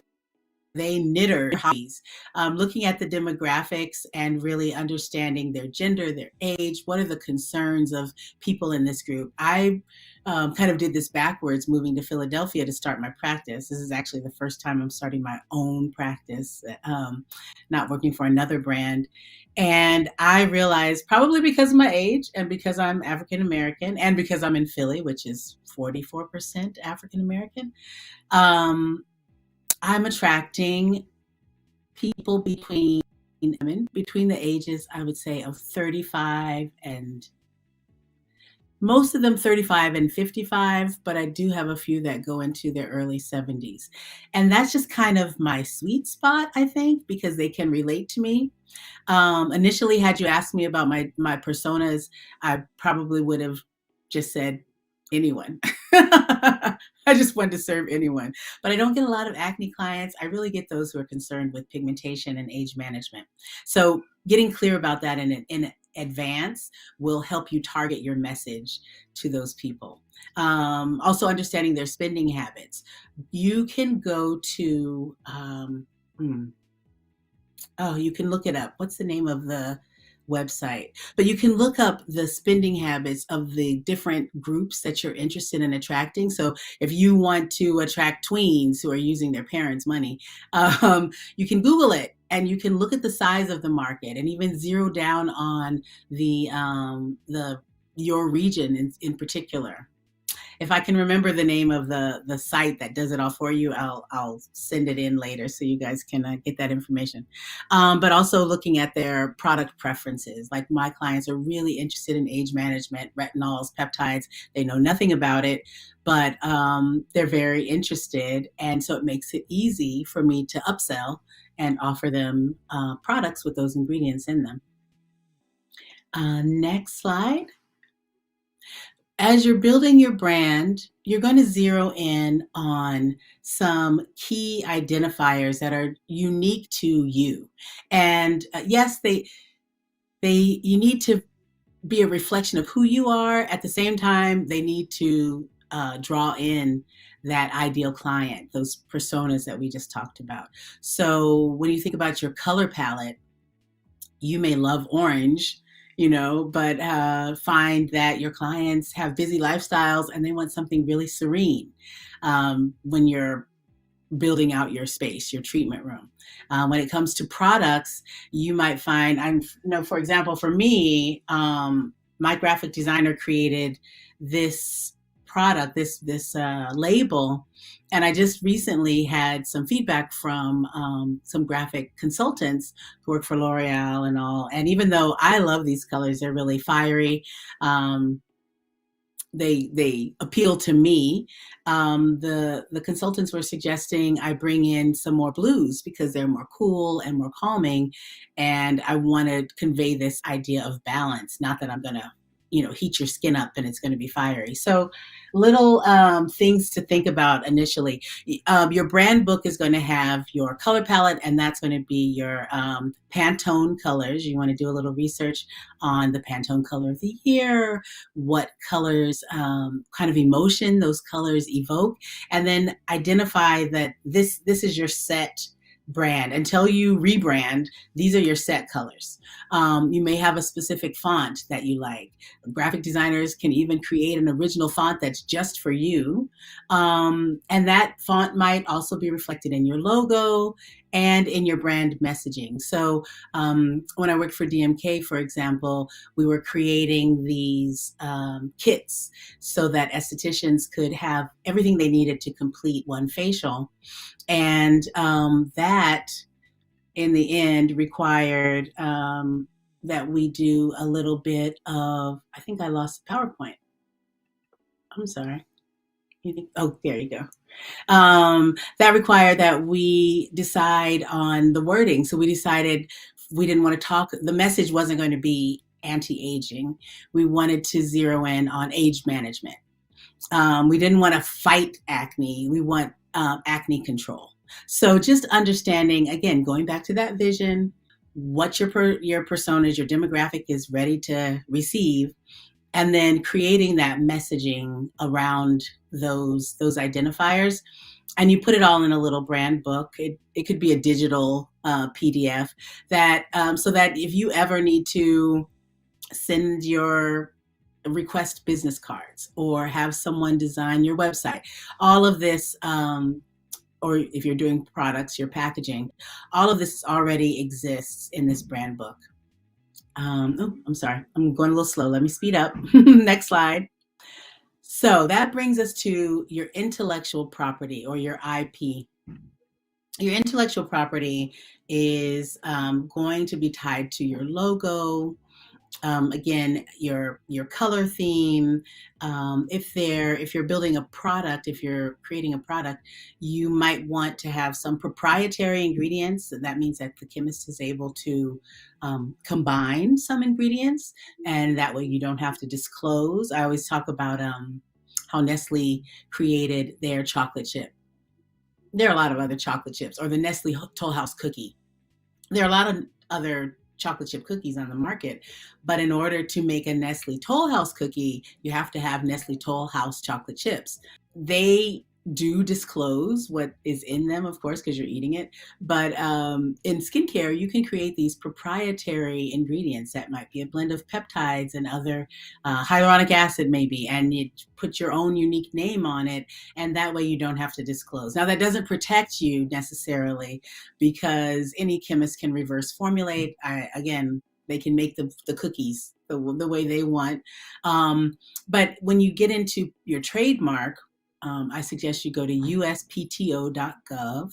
they knitters? Hobbies? Looking at the demographics and really understanding their gender, their age. What are the concerns of people in this group? I kind of did this backwards, moving to Philadelphia to start my practice. This is actually the first time I'm starting my own practice, not working for another brand. And I realized, probably because of my age and because I'm African American and because I'm in Philly, which is 44% African American, I'm attracting people between the ages, I would say, of 35 and most of them 35 and 55, but I do have a few that go into their early 70s. And that's just kind of my sweet spot, I think, because they can relate to me. Initially, had you asked me about my personas, I probably would have just said anyone. I just wanted to serve anyone. But I don't get a lot of acne clients. I really get those who are concerned with pigmentation and age management. So getting clear about that in advance will help you target your message to those people. Also understanding their spending habits. You can go to, you can look it up. What's the name of the website? But you can look up the spending habits of the different groups that you're interested in attracting. So if you want to attract tweens who are using their parents' money, you can Google it and you can look at the size of the market and even zero down on the your region in particular. If I can remember the name of the site that does it all for you, I'll send it in later so you guys can get that information. But also looking at their product preferences. Like my clients are really interested in age management, retinols, peptides. They know nothing about it, but they're very interested. And so it makes it easy for me to upsell and offer them products with those ingredients in them. Next slide. As you're building your brand, you're going to zero in on some key identifiers that are unique to you. And yes, you need to be a reflection of who you are. At the same time, they need to draw in that ideal client, those personas that we just talked about. So when you think about your color palette, you may love orange, but find that your clients have busy lifestyles and they want something really serene when you're building out your space, your treatment room. When it comes to products, you might find, for example, for me, my graphic designer created this product, this label, and I just recently had some feedback from some graphic consultants who work for L'Oreal and all. And even though I love these colors, they're really fiery. They appeal to me. The consultants were suggesting I bring in some more blues because they're more cool and more calming. And I want to convey this idea of balance, not that I'm going to heat your skin up and it's going to be fiery. So little things to think about initially. Your brand book is going to have your color palette, and that's going to be your Pantone colors. You want to do a little research on the Pantone color of the year, what colors, kind of emotion those colors evoke, and then identify that this is your set brand. Until you rebrand, these are your set colors. You may have a specific font that you like. Graphic designers can even create an original font that's just for you. And that font might also be reflected in your logo and in your brand messaging. So when I worked for DMK, for example, we were creating these kits so that estheticians could have everything they needed to complete one facial. And that, in the end, required that we do a little bit of, I think I lost the PowerPoint. I'm sorry. Oh, there you go. That required that we decide on the wording. So we decided we didn't want to talk, the message wasn't going to be anti-aging. We wanted to zero in on age management. We didn't want to fight acne. We want acne control. So just understanding, again, going back to that vision, what your personas, your demographic is ready to receive, and then creating that messaging around those identifiers. And you put it all in a little brand book. It could be a digital PDF that so that if you ever need to send your request business cards or have someone design your website, all of this, or if you're doing products, your packaging, all of this already exists in this brand book. Oh, I'm sorry, I'm going a little slow. Let me speed up. Next slide. So that brings us to your intellectual property, or your IP. Your intellectual property is going to be tied to your logo. Again, your color theme. If you're building a product, if you're creating a product, you might want to have some proprietary ingredients. That means that the chemist is able to combine some ingredients, and that way you don't have to disclose. I always talk about how Nestle created their chocolate chip. There are a lot of other chocolate chips, or the Nestle Toll House cookie. There are a lot of other chocolate chip cookies on the market, but in order to make a Nestle Toll House cookie, you have to have Nestle Toll House chocolate chips. They do disclose what is in them, of course, because you're eating it. But in skincare, you can create these proprietary ingredients that might be a blend of peptides and other hyaluronic acid, maybe, and you put your own unique name on it. And that way you don't have to disclose. Now, that doesn't protect you necessarily because any chemist can reverse formulate. Again, they can make the cookies the way they want. But when you get into your trademark, I suggest you go to uspto.gov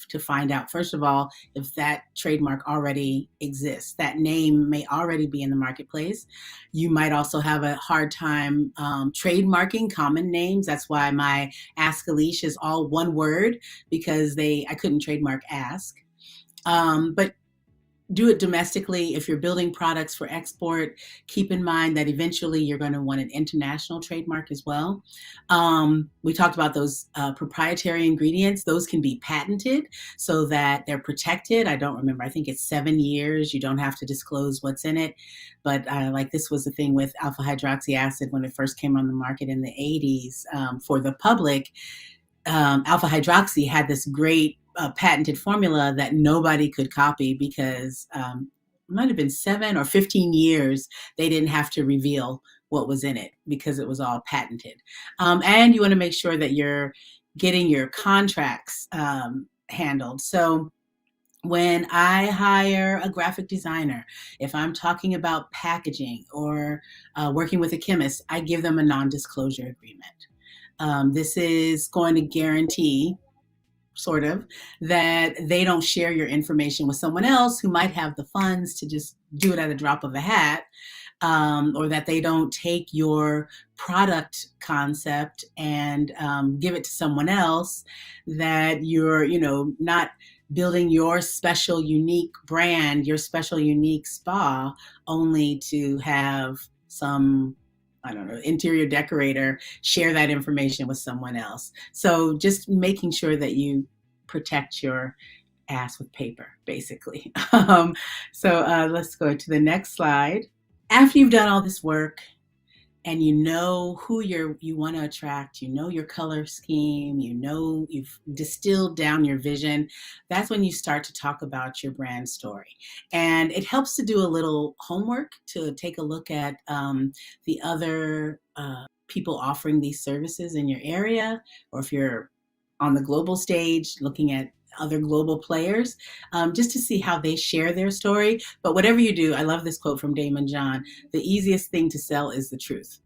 to find out, first of all, if that trademark already exists. That name may already be in the marketplace. You might also have a hard time trademarking common names. That's why my Ask Aliesh is all one word, because I couldn't trademark Ask. But do it domestically. If you're building products for export, keep in mind that eventually you're going to want an international trademark as well. We talked about those proprietary ingredients. Those can be patented so that they're protected. I don't remember. I think it's 7 years. You don't have to disclose what's in it. But like this was the thing with alpha hydroxy acid when it first came on the market in the 80s for the public. Alpha hydroxy had this great patented formula that nobody could copy because it might have been 7 or 15 years they didn't have to reveal what was in it because it was all patented. And you want to make sure that you're getting your contracts handled. So when I hire a graphic designer, if I'm talking about packaging or working with a chemist, I give them a non-disclosure agreement. This is going to guarantee, sort of, that they don't share your information with someone else who might have the funds to just do it at a drop of a hat, or that they don't take your product concept and give it to someone else, that you're, not building your special, unique brand, your special, unique spa, only to have some, I don't know, interior decorator share that information with someone else. So just making sure that you protect your ass with paper, basically. So let's go to the next slide. After you've done all this work and you know who you want to attract, you know your color scheme, you've distilled down your vision, that's when you start to talk about your brand story. And it helps to do a little homework to take a look at the other people offering these services in your area, or if you're on the global stage looking at other global players, just to see how they share their story. But whatever you do, I love this quote from Damon John: the easiest thing to sell is the truth.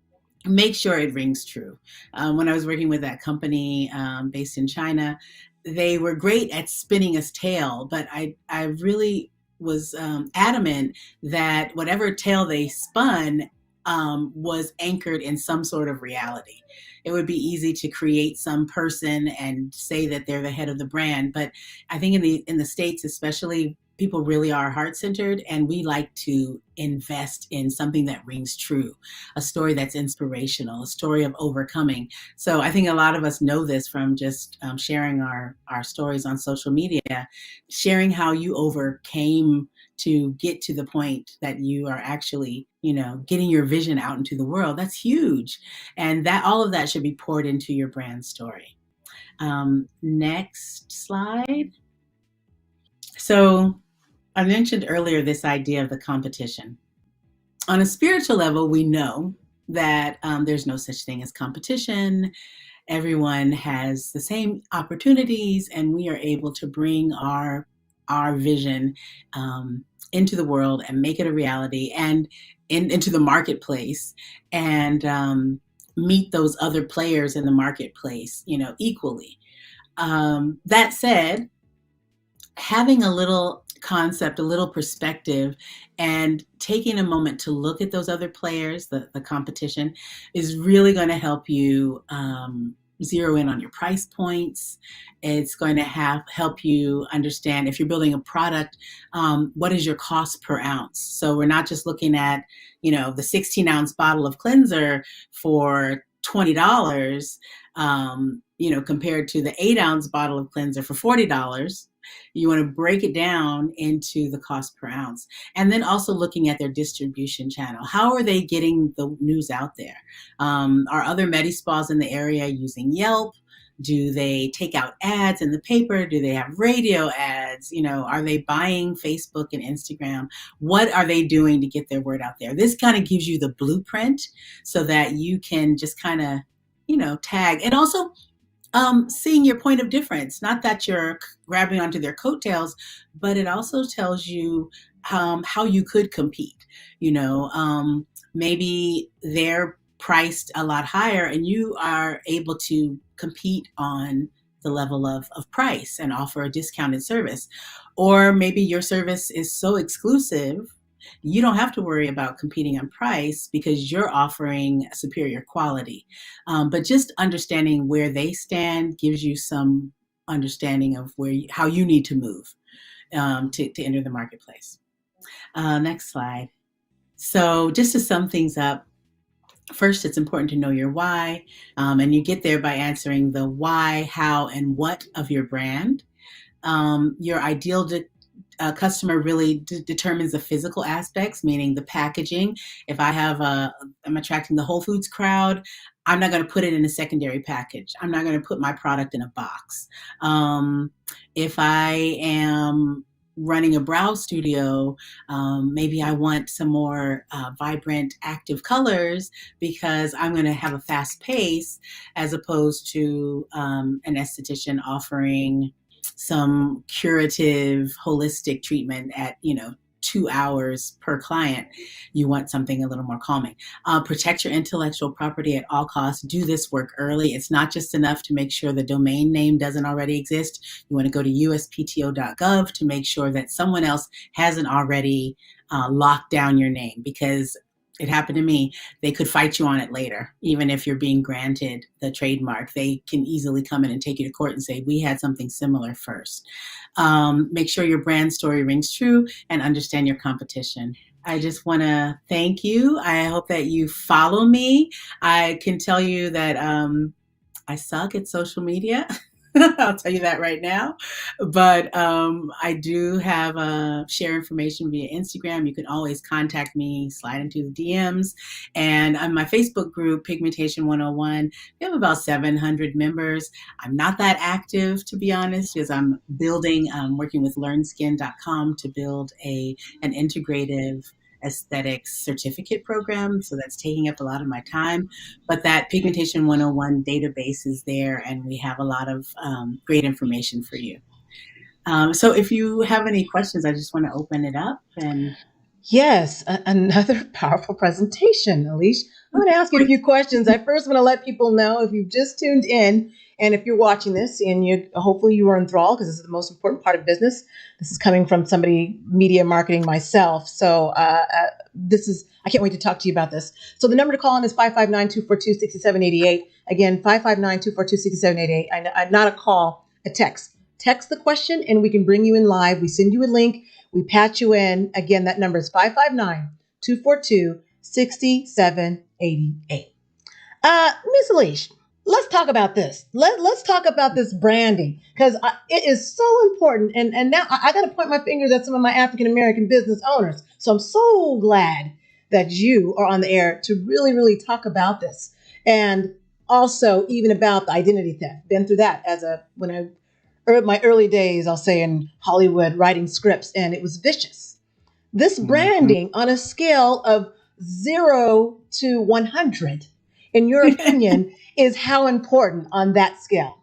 Make sure it rings true. When I was working with that company based in China, they were great at spinning a tale, but I really was adamant that whatever tale they spun was anchored in some sort of reality. It would be easy to create some person and say that they're the head of the brand, but I think in the States especially, people really are heart-centered, and we like to invest in something that rings true, a story that's inspirational, a story of overcoming. So I think a lot of us know this from just sharing our stories on social media, sharing how you overcame to get to the point that you are actually, getting your vision out into the world. That's huge. And that all of that should be poured into your brand story. Next slide. So I mentioned earlier this idea of the competition. On a spiritual level, we know that there's no such thing as competition. Everyone has the same opportunities, and we are able to bring our vision into the world and make it a reality, and into the marketplace, and meet those other players in the marketplace, equally. That said, having a little concept, a little perspective, and taking a moment to look at those other players, the competition, is really going to help you zero in on your price points. It's going to help you understand, if you're building a product, what is your cost per ounce. So we're not just looking at, the 16-ounce bottle of cleanser for $20, compared to the 8-ounce bottle of cleanser for $40. You want to break it down into the cost per ounce. And then also looking at their distribution channel. How are they getting the news out there? Are other med spas in the area using Yelp? Do they take out ads in the paper? Do they have radio ads? Are they buying Facebook and Instagram? What are they doing to get their word out there? This kind of gives you the blueprint so that you can just kind of, tag. And also seeing your point of difference, not that you're grabbing onto their coattails, but it also tells you how you could compete. Maybe they're priced a lot higher and you are able to compete on the level of price and offer a discounted service. Or maybe your service is so exclusive, you don't have to worry about competing on price because you're offering superior quality. But just understanding where they stand gives you some understanding of how you need to move to enter the marketplace. Next slide. So just to sum things up, first, it's important to know your why, and you get there by answering the why, how, and what of your brand. Your ideal customer really determines the physical aspects, meaning the packaging. If I'm attracting the Whole Foods crowd, I'm not going to put it in a secondary package. I'm not going to put my product in a box. If I am running a brow studio, maybe I want some more vibrant, active colors because I'm going to have a fast pace, as opposed to an esthetician offering some curative, holistic treatment at 2 hours per client. You want something a little more calming. Protect your intellectual property at all costs. Do this work early. It's not just enough to make sure the domain name doesn't already exist. You want to go to uspto.gov to make sure that someone else hasn't already locked down your name, because it happened to me. They could fight you on it later. Even if you're being granted the trademark, they can easily come in and take you to court and say, we had something similar first. Make sure your brand story rings true and understand your competition. I just want to thank you. I hope that you follow me. I can tell you that I suck at social media. I'll tell you that right now. But I do have share information via Instagram. You can always contact me, slide into the DMs. And on my Facebook group, Pigmentation 101, we have about 700 members. I'm not that active, to be honest, because I'm building, working with learnskin.com to build an integrative aesthetics certificate program. So that's taking up a lot of my time. But that Pigmentation 101 database is there, and we have a lot of great information for you. So if you have any questions, I just want to open it up. And Yes, another powerful presentation, Aliesh. I'm going to ask you a few questions. I first want to let people know, if you've just tuned in, and if you're watching this and hopefully you are enthralled, because this is the most important part of business. This is coming from somebody media marketing myself. So I can't wait to talk to you about this. So the number to call in is 559-242-6788. Again, 559-242-6788. Not a call, a text. Text the question and we can bring you in live. We send you a link. We patch you in. Again, that number is 559-242-6788. Miss Aliesh, let's talk about this. Let's talk about this branding, because it is so important. And now I got to point my fingers at some of my African-American business owners. So I'm so glad that you are on the air to really, really talk about this. And also even about the identity theft. Been through that my early days, I'll say, in Hollywood, writing scripts, and it was vicious. This branding on a scale of 0 to 100, in your opinion, is how important on that scale?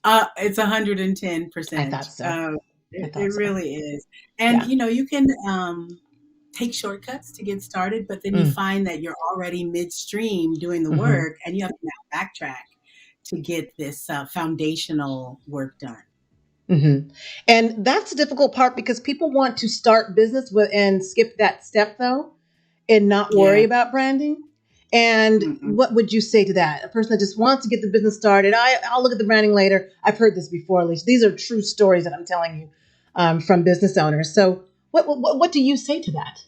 It's 110%. I thought so. It really is. And, you can take shortcuts to get started, but then you find that you're already midstream doing the work, and you have to now backtrack to get this foundational work done. And that's the difficult part, because people want to start business and skip that step, though, and not worry about branding. And what would you say to that? A person that just wants to get the business started, I'll look at the branding later. I've heard this before, Lash. These are true stories that I'm telling you from business owners. So what do you say to that?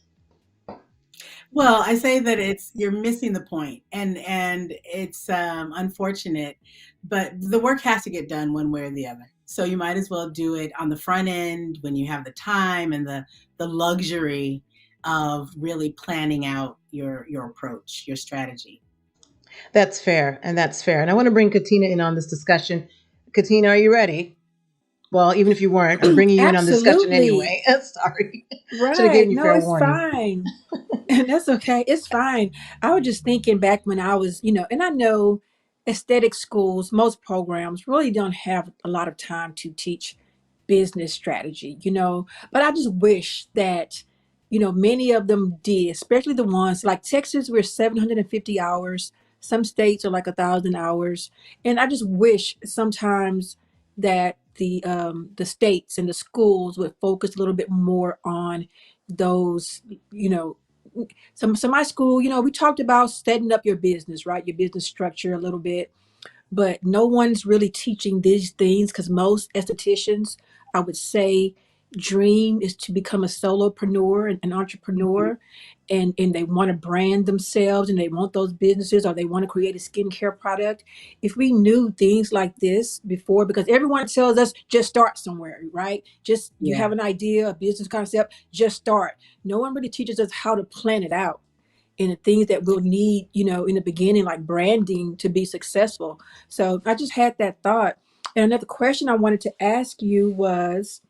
Well, I say that you're missing the point, and it's unfortunate, but the work has to get done one way or the other. So you might as well do it on the front end when you have the time and the luxury of really planning out your approach, your strategy. That's fair, and that's fair. And I want to bring Katina in on this discussion. Katina, are you ready? Well, even if you weren't, I'm bringing you in on the discussion Absolutely. anyway. Sorry. Should have Right. given you No, fair it's warning. fine. And that's okay. It's fine. I was just thinking back when I was, and I know aesthetic schools, most programs really don't have a lot of time to teach business strategy, but I just wish that, many of them did, especially the ones like Texas, we're 750 hours. Some states are like 1,000 hours. And I just wish sometimes that the states and the schools would focus a little bit more on those, you know, so my school, we talked about setting up your business, right? Your business structure a little bit, but no one's really teaching these things because most estheticians, I would say, dream is to become a solopreneur and an entrepreneur, and they want to brand themselves and they want those businesses or they want to create a skincare product. If we knew things like this before, because everyone tells us just start somewhere, right? Just you Yeah. have an idea, a business concept, just start. No one really teaches us how to plan it out and the things that we'll need, in the beginning, like branding to be successful. So I just had that thought. And another question I wanted to ask you was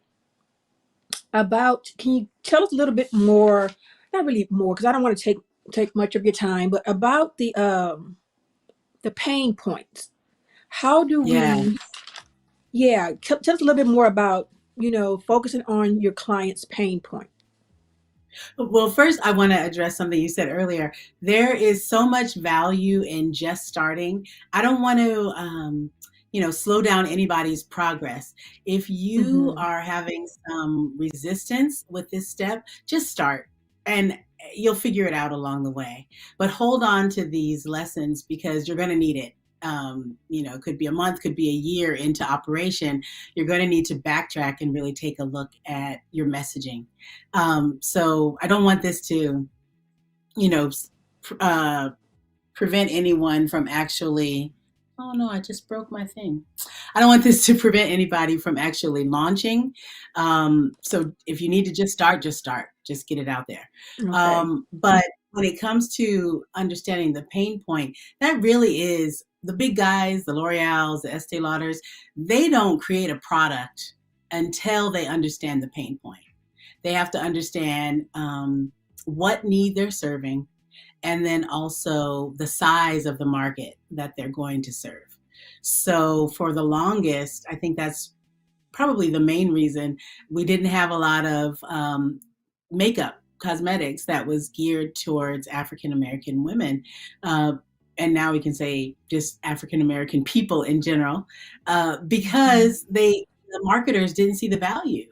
about, can you tell us a little bit more, not really more, because I don't want to take much of your time, but about the pain points. How do Yeah. we, yeah, tell us a little bit more about, focusing on your client's pain point. Well, first, I want to address something you said earlier. There is so much value in just starting. I don't want to, slow down anybody's progress. If you Mm-hmm. are having some resistance with this step, just start and you'll figure it out along the way. But hold on to these lessons because you're going to need it. It could be a month, could be a year into operation. You're going to need to backtrack and really take a look at your messaging. So I don't want this to, you know, uh, prevent anyone from actually. Oh no, I just broke my thing. I don't want this to prevent anybody from actually launching. So if you need to just start, just start. Just get it out there. Okay. But when it comes to understanding the pain point, that really is the big guys, the L'Oreals, the Estee Lauders. They don't create a product until they understand the pain point. They have to understand what need they're serving and then also the size of the market that they're going to serve. So for the longest, I think that's probably the main reason we didn't have a lot of makeup cosmetics that was geared towards African American women. And now we can say just African American people in general, because the marketers didn't see the value.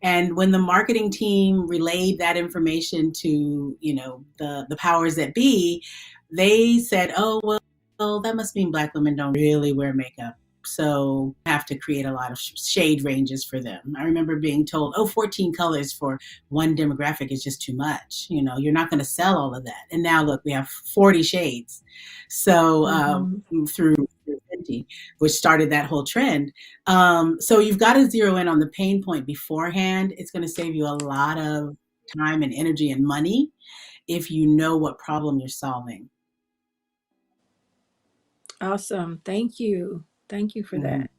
And when the marketing team relayed that information to, the powers that be, they said, "Oh, well, that must mean Black women don't really wear makeup. So have to create a lot of shade ranges for them." I remember being told, "Oh, 14 colors for one demographic is just too much. You're not going to sell all of that." And now look, we have 40 shades. So Mm-hmm. through Fenty, which started that whole trend. So you've got to zero in on the pain point beforehand. It's going to save you a lot of time and energy and money if you know what problem you're solving. Awesome. Thank you. Thank you for Mhm. that.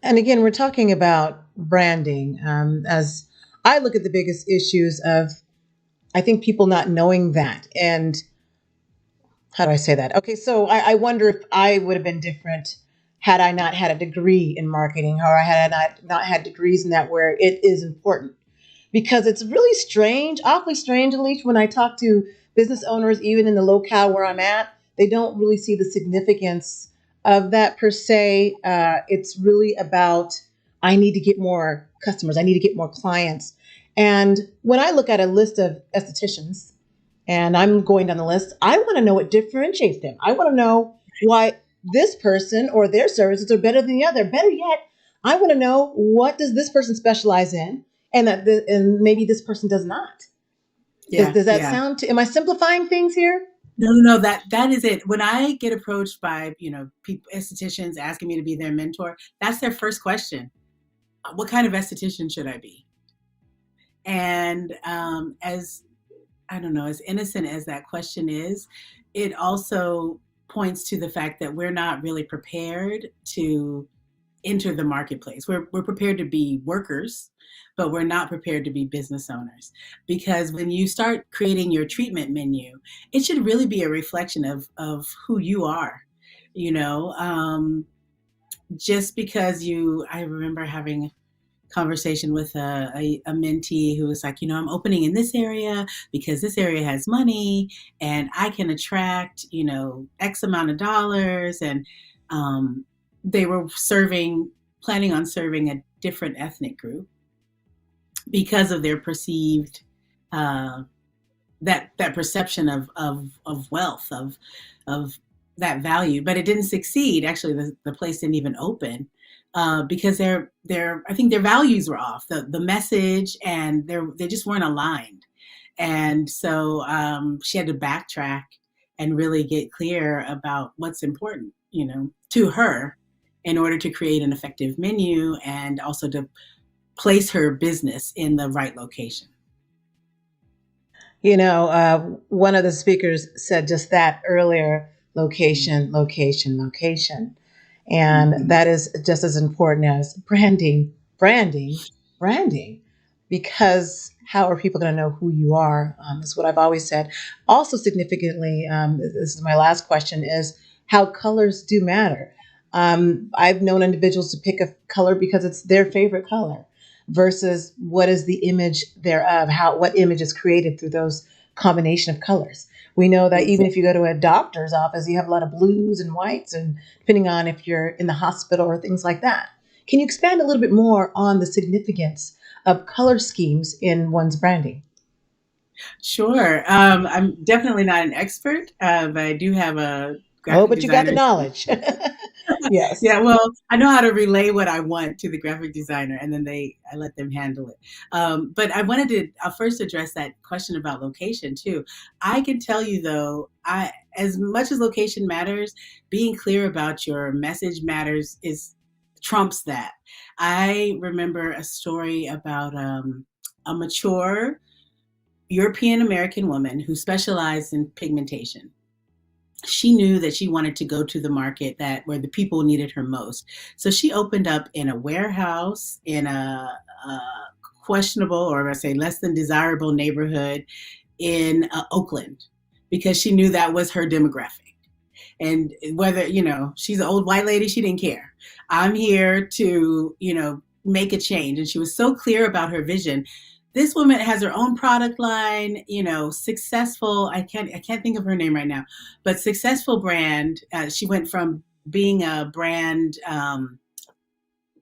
And again, we're talking about branding. As I look at the biggest issues of, I think people not knowing that. And how do I say that? Okay, so I wonder if I would have been different had I not had a degree in marketing, or I had not had degrees in that where it is important. Because it's really strange, awfully strange, at least when I talk to business owners, even in the locale where I'm at, they don't really see the significance of that per se. It's really about, I need to get more customers, I need to get more clients. And when I look at a list of estheticians, and I'm going down the list, I want to know what differentiates them. I want to know why this person or their services are better than the other. Better yet, I want to know, what does this person specialize in, and and maybe this person does not. Yeah, Does that yeah. sound? Am I simplifying things here? No, that is it. When I get approached by, people, estheticians asking me to be their mentor, that's their first question. What kind of esthetician should I be? And as I don't know, as innocent as that question is, it also points to the fact that we're not really prepared to enter the marketplace. We're prepared to be workers, but we're not prepared to be business owners. Because when you start creating your treatment menu, it should really be a reflection of who you are. You know, just because I remember having conversation with a mentee who was like, I'm opening in this area because this area has money and I can attract, X amount of dollars. And they were planning on serving a different ethnic group because of their perceived uh, that perception of wealth, of that value, but it didn't succeed. Actually, the place didn't even open because I think their values were off. The message and they just weren't aligned, and so she had to backtrack and really get clear about what's important, to her, in order to create an effective menu and also to place her business in the right location. One of the speakers said just that earlier: location, location, location. And Mm-hmm. that is just as important as branding, branding, branding. Because how are people going to know who you are? Is what I've always said. Also, significantly, this is my last question: is how colors do matter. I've known individuals to pick a color because it's their favorite color versus what is the image thereof, what image is created through those combination of colors. We know that even if you go to a doctor's office, you have a lot of blues and whites, and depending on if you're in the hospital or things like that. Can you expand a little bit more on the significance of color schemes in one's branding? Sure. I'm definitely not an expert, but I do have a Oh, graphic but you got the designer. knowledge. Yes. Yeah, well, I know how to relay what I want to the graphic designer, and then I let them handle it. But I wanted to I'll first address that question about location too. I can tell you though, as much as location matters, being clear about your message matters is trumps that. I remember a story about a mature European American woman who specialized in pigmentation. She knew that she wanted to go to the market where the people needed her most. So she opened up in a warehouse in a questionable, or I say less than desirable neighborhood in Oakland, because she knew that was her demographic. And whether, she's an old white lady, she didn't care. I'm here to, make a change. And she was so clear about her vision. This woman has her own product line, successful. I can't think of her name right now, but successful brand. She went from being a brand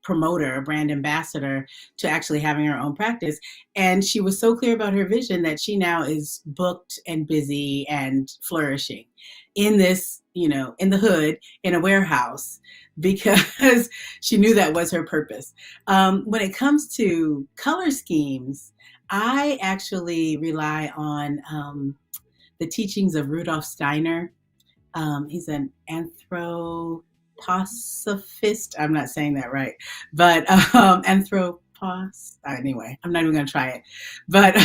promoter, a brand ambassador, to actually having her own practice. And she was so clear about her vision that she now is booked and busy and flourishing in this, in the hood, in a warehouse, because she knew that was her purpose. When it comes to color schemes, I actually rely on the teachings of Rudolf Steiner. He's an anthroposophist. I'm not saying that right, but anyway, I'm not even going to try it. But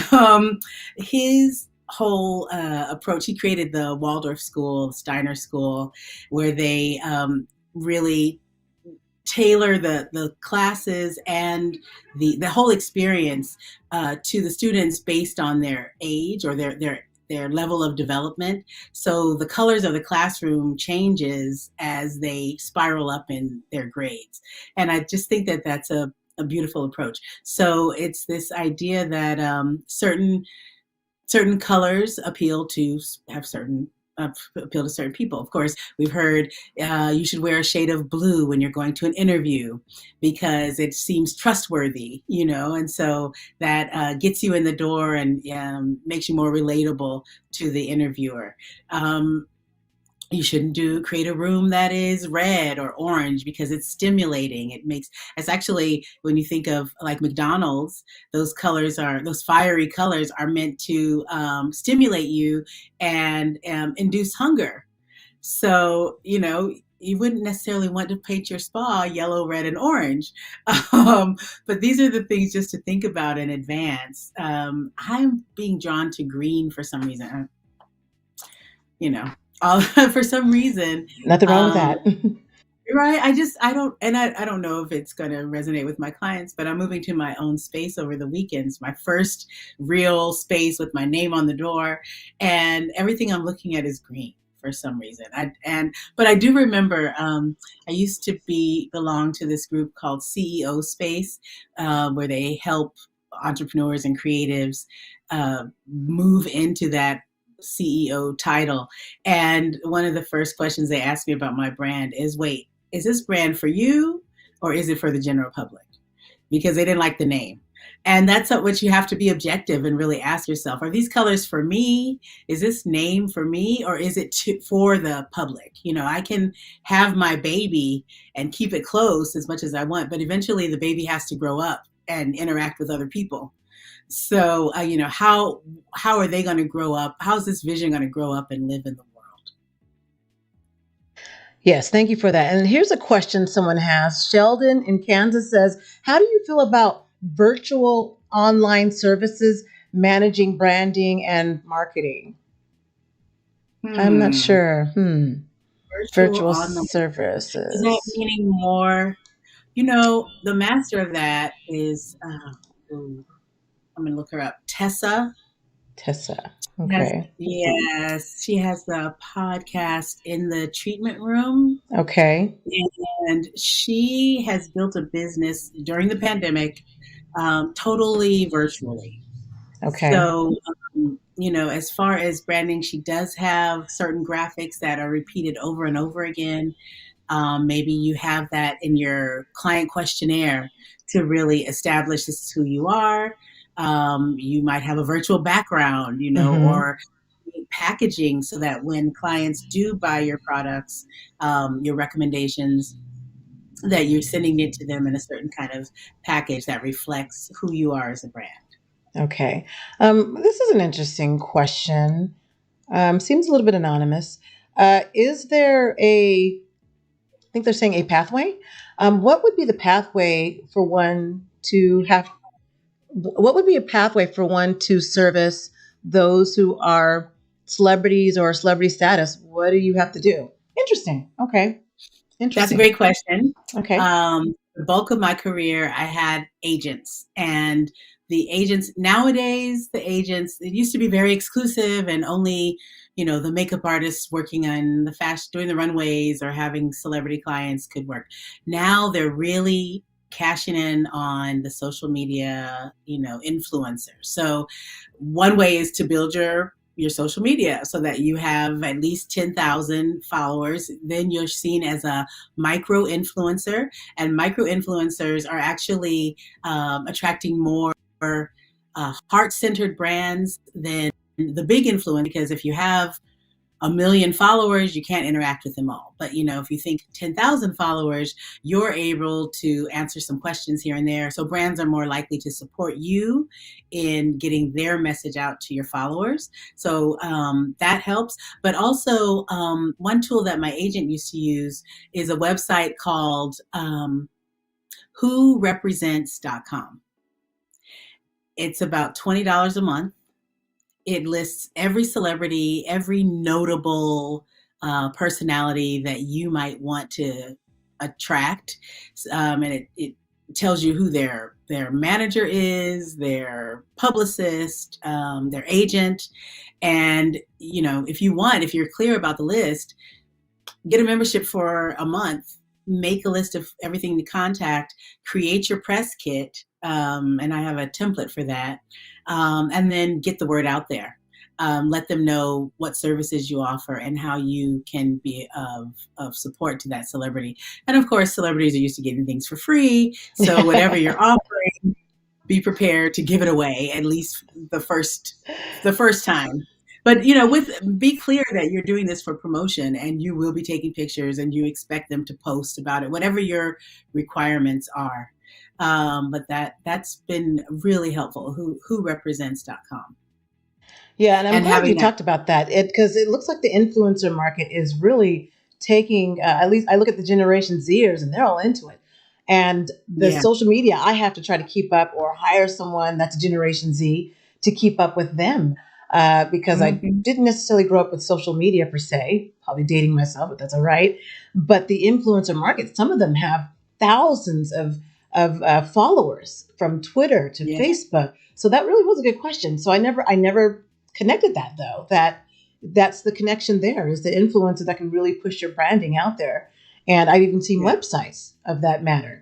his whole approach, he created the Waldorf School, Steiner School, where they really tailor the classes and the whole experience to the students based on their age or their level of development. So the colors of the classroom changes as they spiral up in their grades. And I just think that that's a beautiful approach. So it's this idea that certain colors appeal to certain people. Of course, we've heard you should wear a shade of blue when you're going to an interview because it seems trustworthy, and so that gets you in the door and makes you more relatable to the interviewer. You shouldn't create a room that is red or orange because it's stimulating. It's actually, when you think of like McDonald's, those fiery colors are meant to stimulate you and induce hunger. So, you wouldn't necessarily want to paint your spa yellow, red, and orange. But these are the things just to think about in advance. I'm being drawn to green for some reason. For some reason, Nothing wrong with um, that. right. I don't know if it's going to resonate with my clients, but I'm moving to my own space over the weekends, my first real space with my name on the door, and everything I'm looking at is green for some reason. But I do remember, I used to belong to this group called CEO Space, where they help entrepreneurs and creatives move into that CEO title. And one of the first questions they asked me about my brand is, wait, is this brand for you or is it for the general public? Because they didn't like the name. And that's what you have to be objective and really ask yourself, are these colors for me? Is this name for me, or is it for the public? I can have my baby and keep it close as much as I want, but eventually the baby has to grow up and interact with other people. So, how are they going to grow up? How's this vision going to grow up and live in the world? Yes, thank you for that. And here's a question someone has. Sheldon in Kansas says, how do you feel about virtual online services managing branding and marketing? I'm not Hmm. sure. Virtual Virtual online. Is that services. meaning more? The master of that is, I'm going to look her up. Tessa. Tessa. Yes, Okay. yes, she has the podcast In the Treatment Room, Okay. and she has built a business during the pandemic, totally virtually. Okay. So, as far as branding, she does have certain graphics that are repeated over and over again. Maybe you have that in your client questionnaire to really establish this is who you are. You might have a virtual background, Mm-hmm. or packaging so that when clients do buy your products, your recommendations, that you're sending it to them in a certain kind of package that reflects who you are as a brand. Okay. This is an interesting question. Seems a little bit anonymous. Is there I think they're saying a pathway? What would be the pathway for one to have, what would be a pathway for one to service those who are celebrities or celebrity status? What do you have to do? Interesting. Okay. That's a Interesting. great question. Okay. The bulk of my career, I had agents, and the agents nowadays, it used to be very exclusive, and only the makeup artists working on the fashion, doing the runways, or having celebrity clients could work. Now they're really cashing in on the social media, influencers. So one way is to build your social media so that you have at least 10,000 followers. Then you're seen as a micro influencer, and micro influencers are actually attracting more heart centered brands than the big influencer, because if you have a million followers, you can't interact with them all. But if you think 10,000 followers, you're able to answer some questions here and there. So brands are more likely to support you in getting their message out to your followers. So that helps. But also, one tool that my agent used to use is a website called whorepresents.com. It's about $20 a month. It lists every celebrity, every notable personality that you might want to attract, and it tells you who their manager is, their publicist, their agent, and if you're clear about the list, get a membership for a month, make a list of everything to contact, create your press kit, and I have a template for that, and then get the word out there. Let them know what services you offer and how you can be of support to that celebrity. And of course, celebrities are used to getting things for free. So whatever you're offering, be prepared to give it away at least the first time. But be clear that you're doing this for promotion, and you will be taking pictures, and you expect them to post about it, whatever your requirements are. But that's been really helpful. Whorepresents.com. Yeah, and I'm And glad you having that. talked about that. Because it looks like the influencer market is really taking. At least I look at the Generation Zers, and they're all into it. And the Yeah. social media, I have to try to keep up or hire someone that's Generation Z to keep up with them. because I Mhm. didn't necessarily grow up with social media per se, probably dating myself, but that's all right. But the influencer market, some of them have thousands of followers from Twitter to Yeah. Facebook. So that really was a good question. So I never connected that though. That's the connection there is the influencer that can really push your branding out there. And I've even seen Yeah. websites of that matter.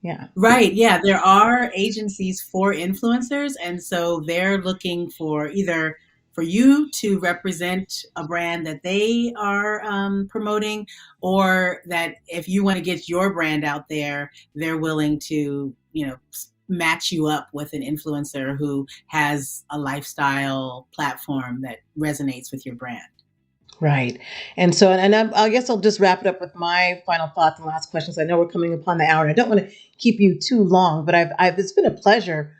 Yeah. Right. Yeah. There are agencies for influencers. And so they're looking for either for you to represent a brand that they are promoting, or that if you want to get your brand out there, they're willing to, match you up with an influencer who has a lifestyle platform that resonates with your brand. Right. And so, and I guess I'll just wrap it up with my final thoughts and last questions. I know we're coming upon the hour and I don't want to keep you too long, but it's been a pleasure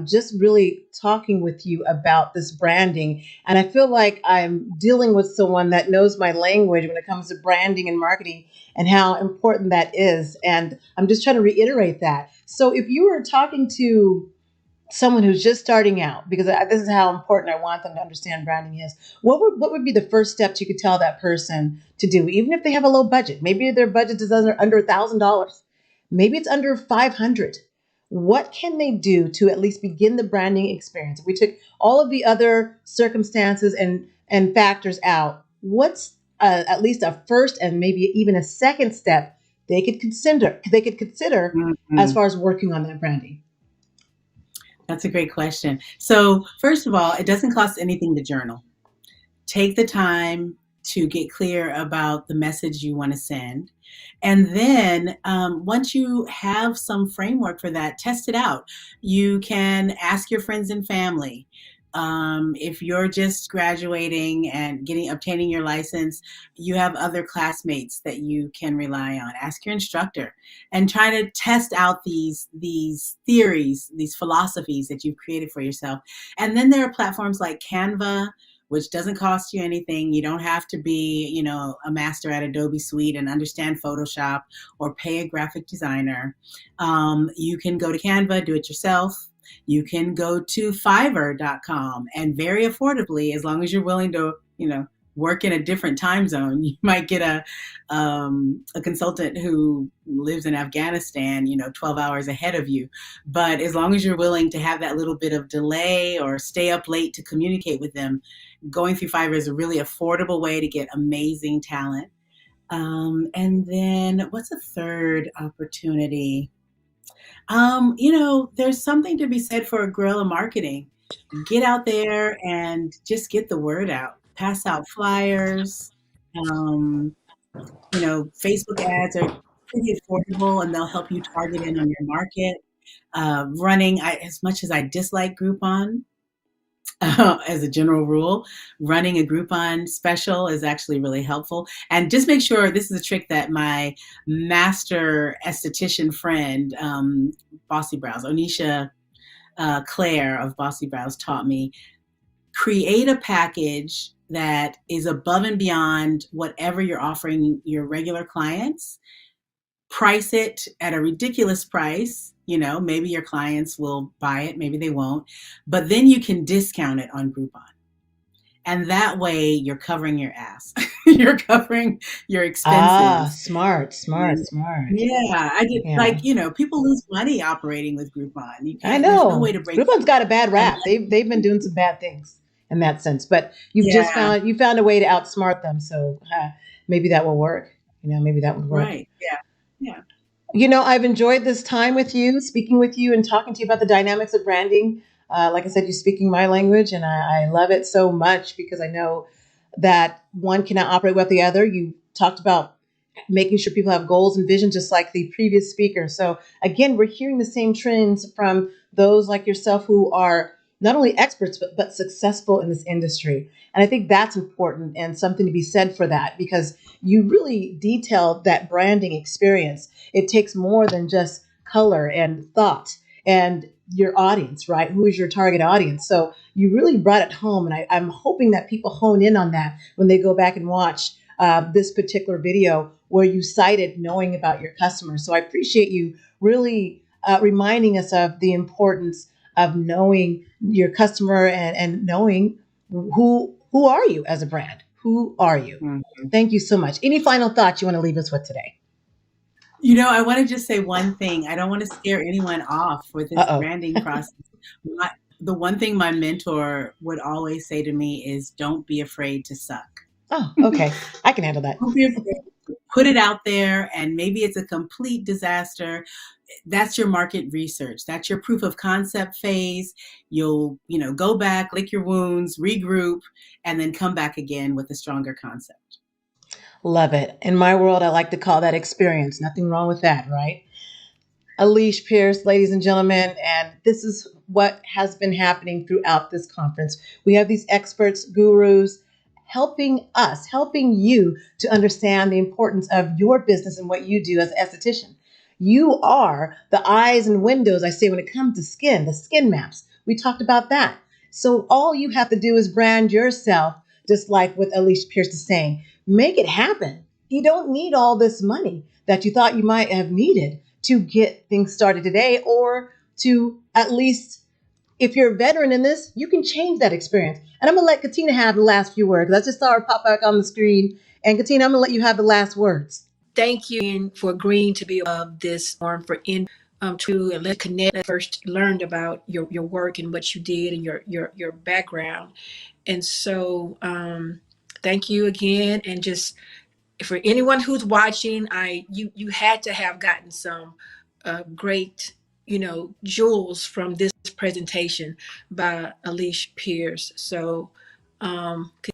just really talking with you about this branding. And I feel like I'm dealing with someone that knows my language when it comes to branding and marketing and how important that is. And I'm just trying to reiterate that. So if you were talking to someone who's just starting out, because this is how important I want them to understand branding is. What would be the first steps you could tell that person to do, even if they have a low budget? Maybe their budget is under $1,000. Maybe it's under 500. What can they do to at least begin the branding experience? If we took all of the other circumstances and factors out, what's at least a first and maybe even a second step they could consider? They could consider as Mhm. far as working on that branding. That's a great question. So, first of all, it doesn't cost anything to journal. Take the time to get clear about the message you want to send. And then once you have some framework for that, test it out. You can ask your friends and family. If you're just graduating and obtaining your license, you have other classmates that you can rely on. Ask your instructor and try to test out these theories, these philosophies that you've created for yourself. And then there are platforms like Canva, which doesn't cost you anything. You don't have to be, a master at Adobe Suite and understand Photoshop or pay a graphic designer. You can go to Canva, do it yourself. You can go to Fiverr.com and very affordably, as long as you're willing to, work in a different time zone. You might get a consultant who lives in Afghanistan, 12 hours ahead of you. But as long as you're willing to have that little bit of delay or stay up late to communicate with them, going through Fiverr is a really affordable way to get amazing talent. And then what's a third opportunity? There's something to be said for guerrilla marketing. Get out there and just get the word out. Pass out flyers. Um, Facebook ads are pretty affordable and they'll help you target in on your market. As much as I dislike Groupon, as a general rule, running a Groupon special is actually really helpful. And just make sure, this is a trick that my master esthetician friend, Bossy Brows, Onisha Claire of Bossy Brows, taught me. Create a package that is above and beyond whatever you're offering your regular clients. Price it at a ridiculous price. Maybe your clients will buy it, maybe they won't, but then you can discount it on Groupon. And that way you're covering your ass. You're covering your Ah, expenses. smart, smart, And smart. yeah, I get Yeah, people lose money operating with Groupon. I There's no know. way to break Groupon's got a bad even. rap. They've been doing some bad things in that sense, but Yeah, you found a way to outsmart them. So maybe that will work. Maybe that would work. right. Yeah. Yeah. I've enjoyed this time with you, speaking with you, and talking to you about the dynamics of branding. Like I said, you're speaking my language, and I love it so much because I know that one cannot operate without the other. You talked about making sure people have goals and vision, just like the previous speaker. So, again, we're hearing the same trends from those like yourself who are not only experts, but successful in this industry. And I think that's important and something to be said for that because you really detailed that branding experience. It takes more than just color and thought and your audience, right? Who is your target audience? So you really brought it home. And I'm hoping that people hone in on that when they go back and watch this particular video where you cited knowing about your customers. So I appreciate you really reminding us of the importance of knowing your customer and knowing who are you as a brand? Who are you? Mhm. Thank you so much. Any final thoughts you want to leave us with today? I want to just say one thing. I don't want to scare anyone off with this Uh-oh. branding process. The one thing my mentor would always say to me is, don't be afraid to suck. Oh, okay. I can handle that. Don't be afraid to put it out there, and maybe it's a complete disaster. That's your market research. That's your proof of concept phase. You'll, go back, lick your wounds, regroup, and then come back again with a stronger concept. Love it. In my world, I like to call that experience. Nothing wrong with that, right? Aliesh Pierce, ladies and gentlemen, and this is what has been happening throughout this conference. We have these experts, gurus, helping us, helping you to understand the importance of your business and what you do as an esthetician. You are the eyes and windows, I say, when it comes to skin, the skin maps. We talked about that. So all you have to do is brand yourself, just like what Aliesh Pierce is saying. Make it happen. You don't need all this money that you thought you might have needed to get things started today, or to at least, if you're a veteran in this, you can change that experience. And I'm going to let Katina have the last few words. I just saw her pop back on the screen. And Katina, I'm going to let you have the last words. Thank you for agreeing to be of this forum for to and let's connect. First learned about your work and what you did and your background. And so thank you again. And just for anyone who's watching, you had to have gotten some great jewels from this presentation by Aliesh Pierce. So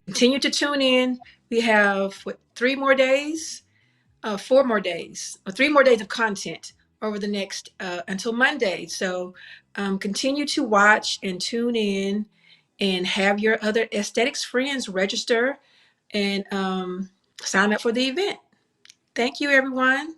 continue to tune in. We have 3 more days of content over the next until Monday. So continue to watch and tune in, and have your other aesthetics friends register and sign up for the event. Thank you, everyone.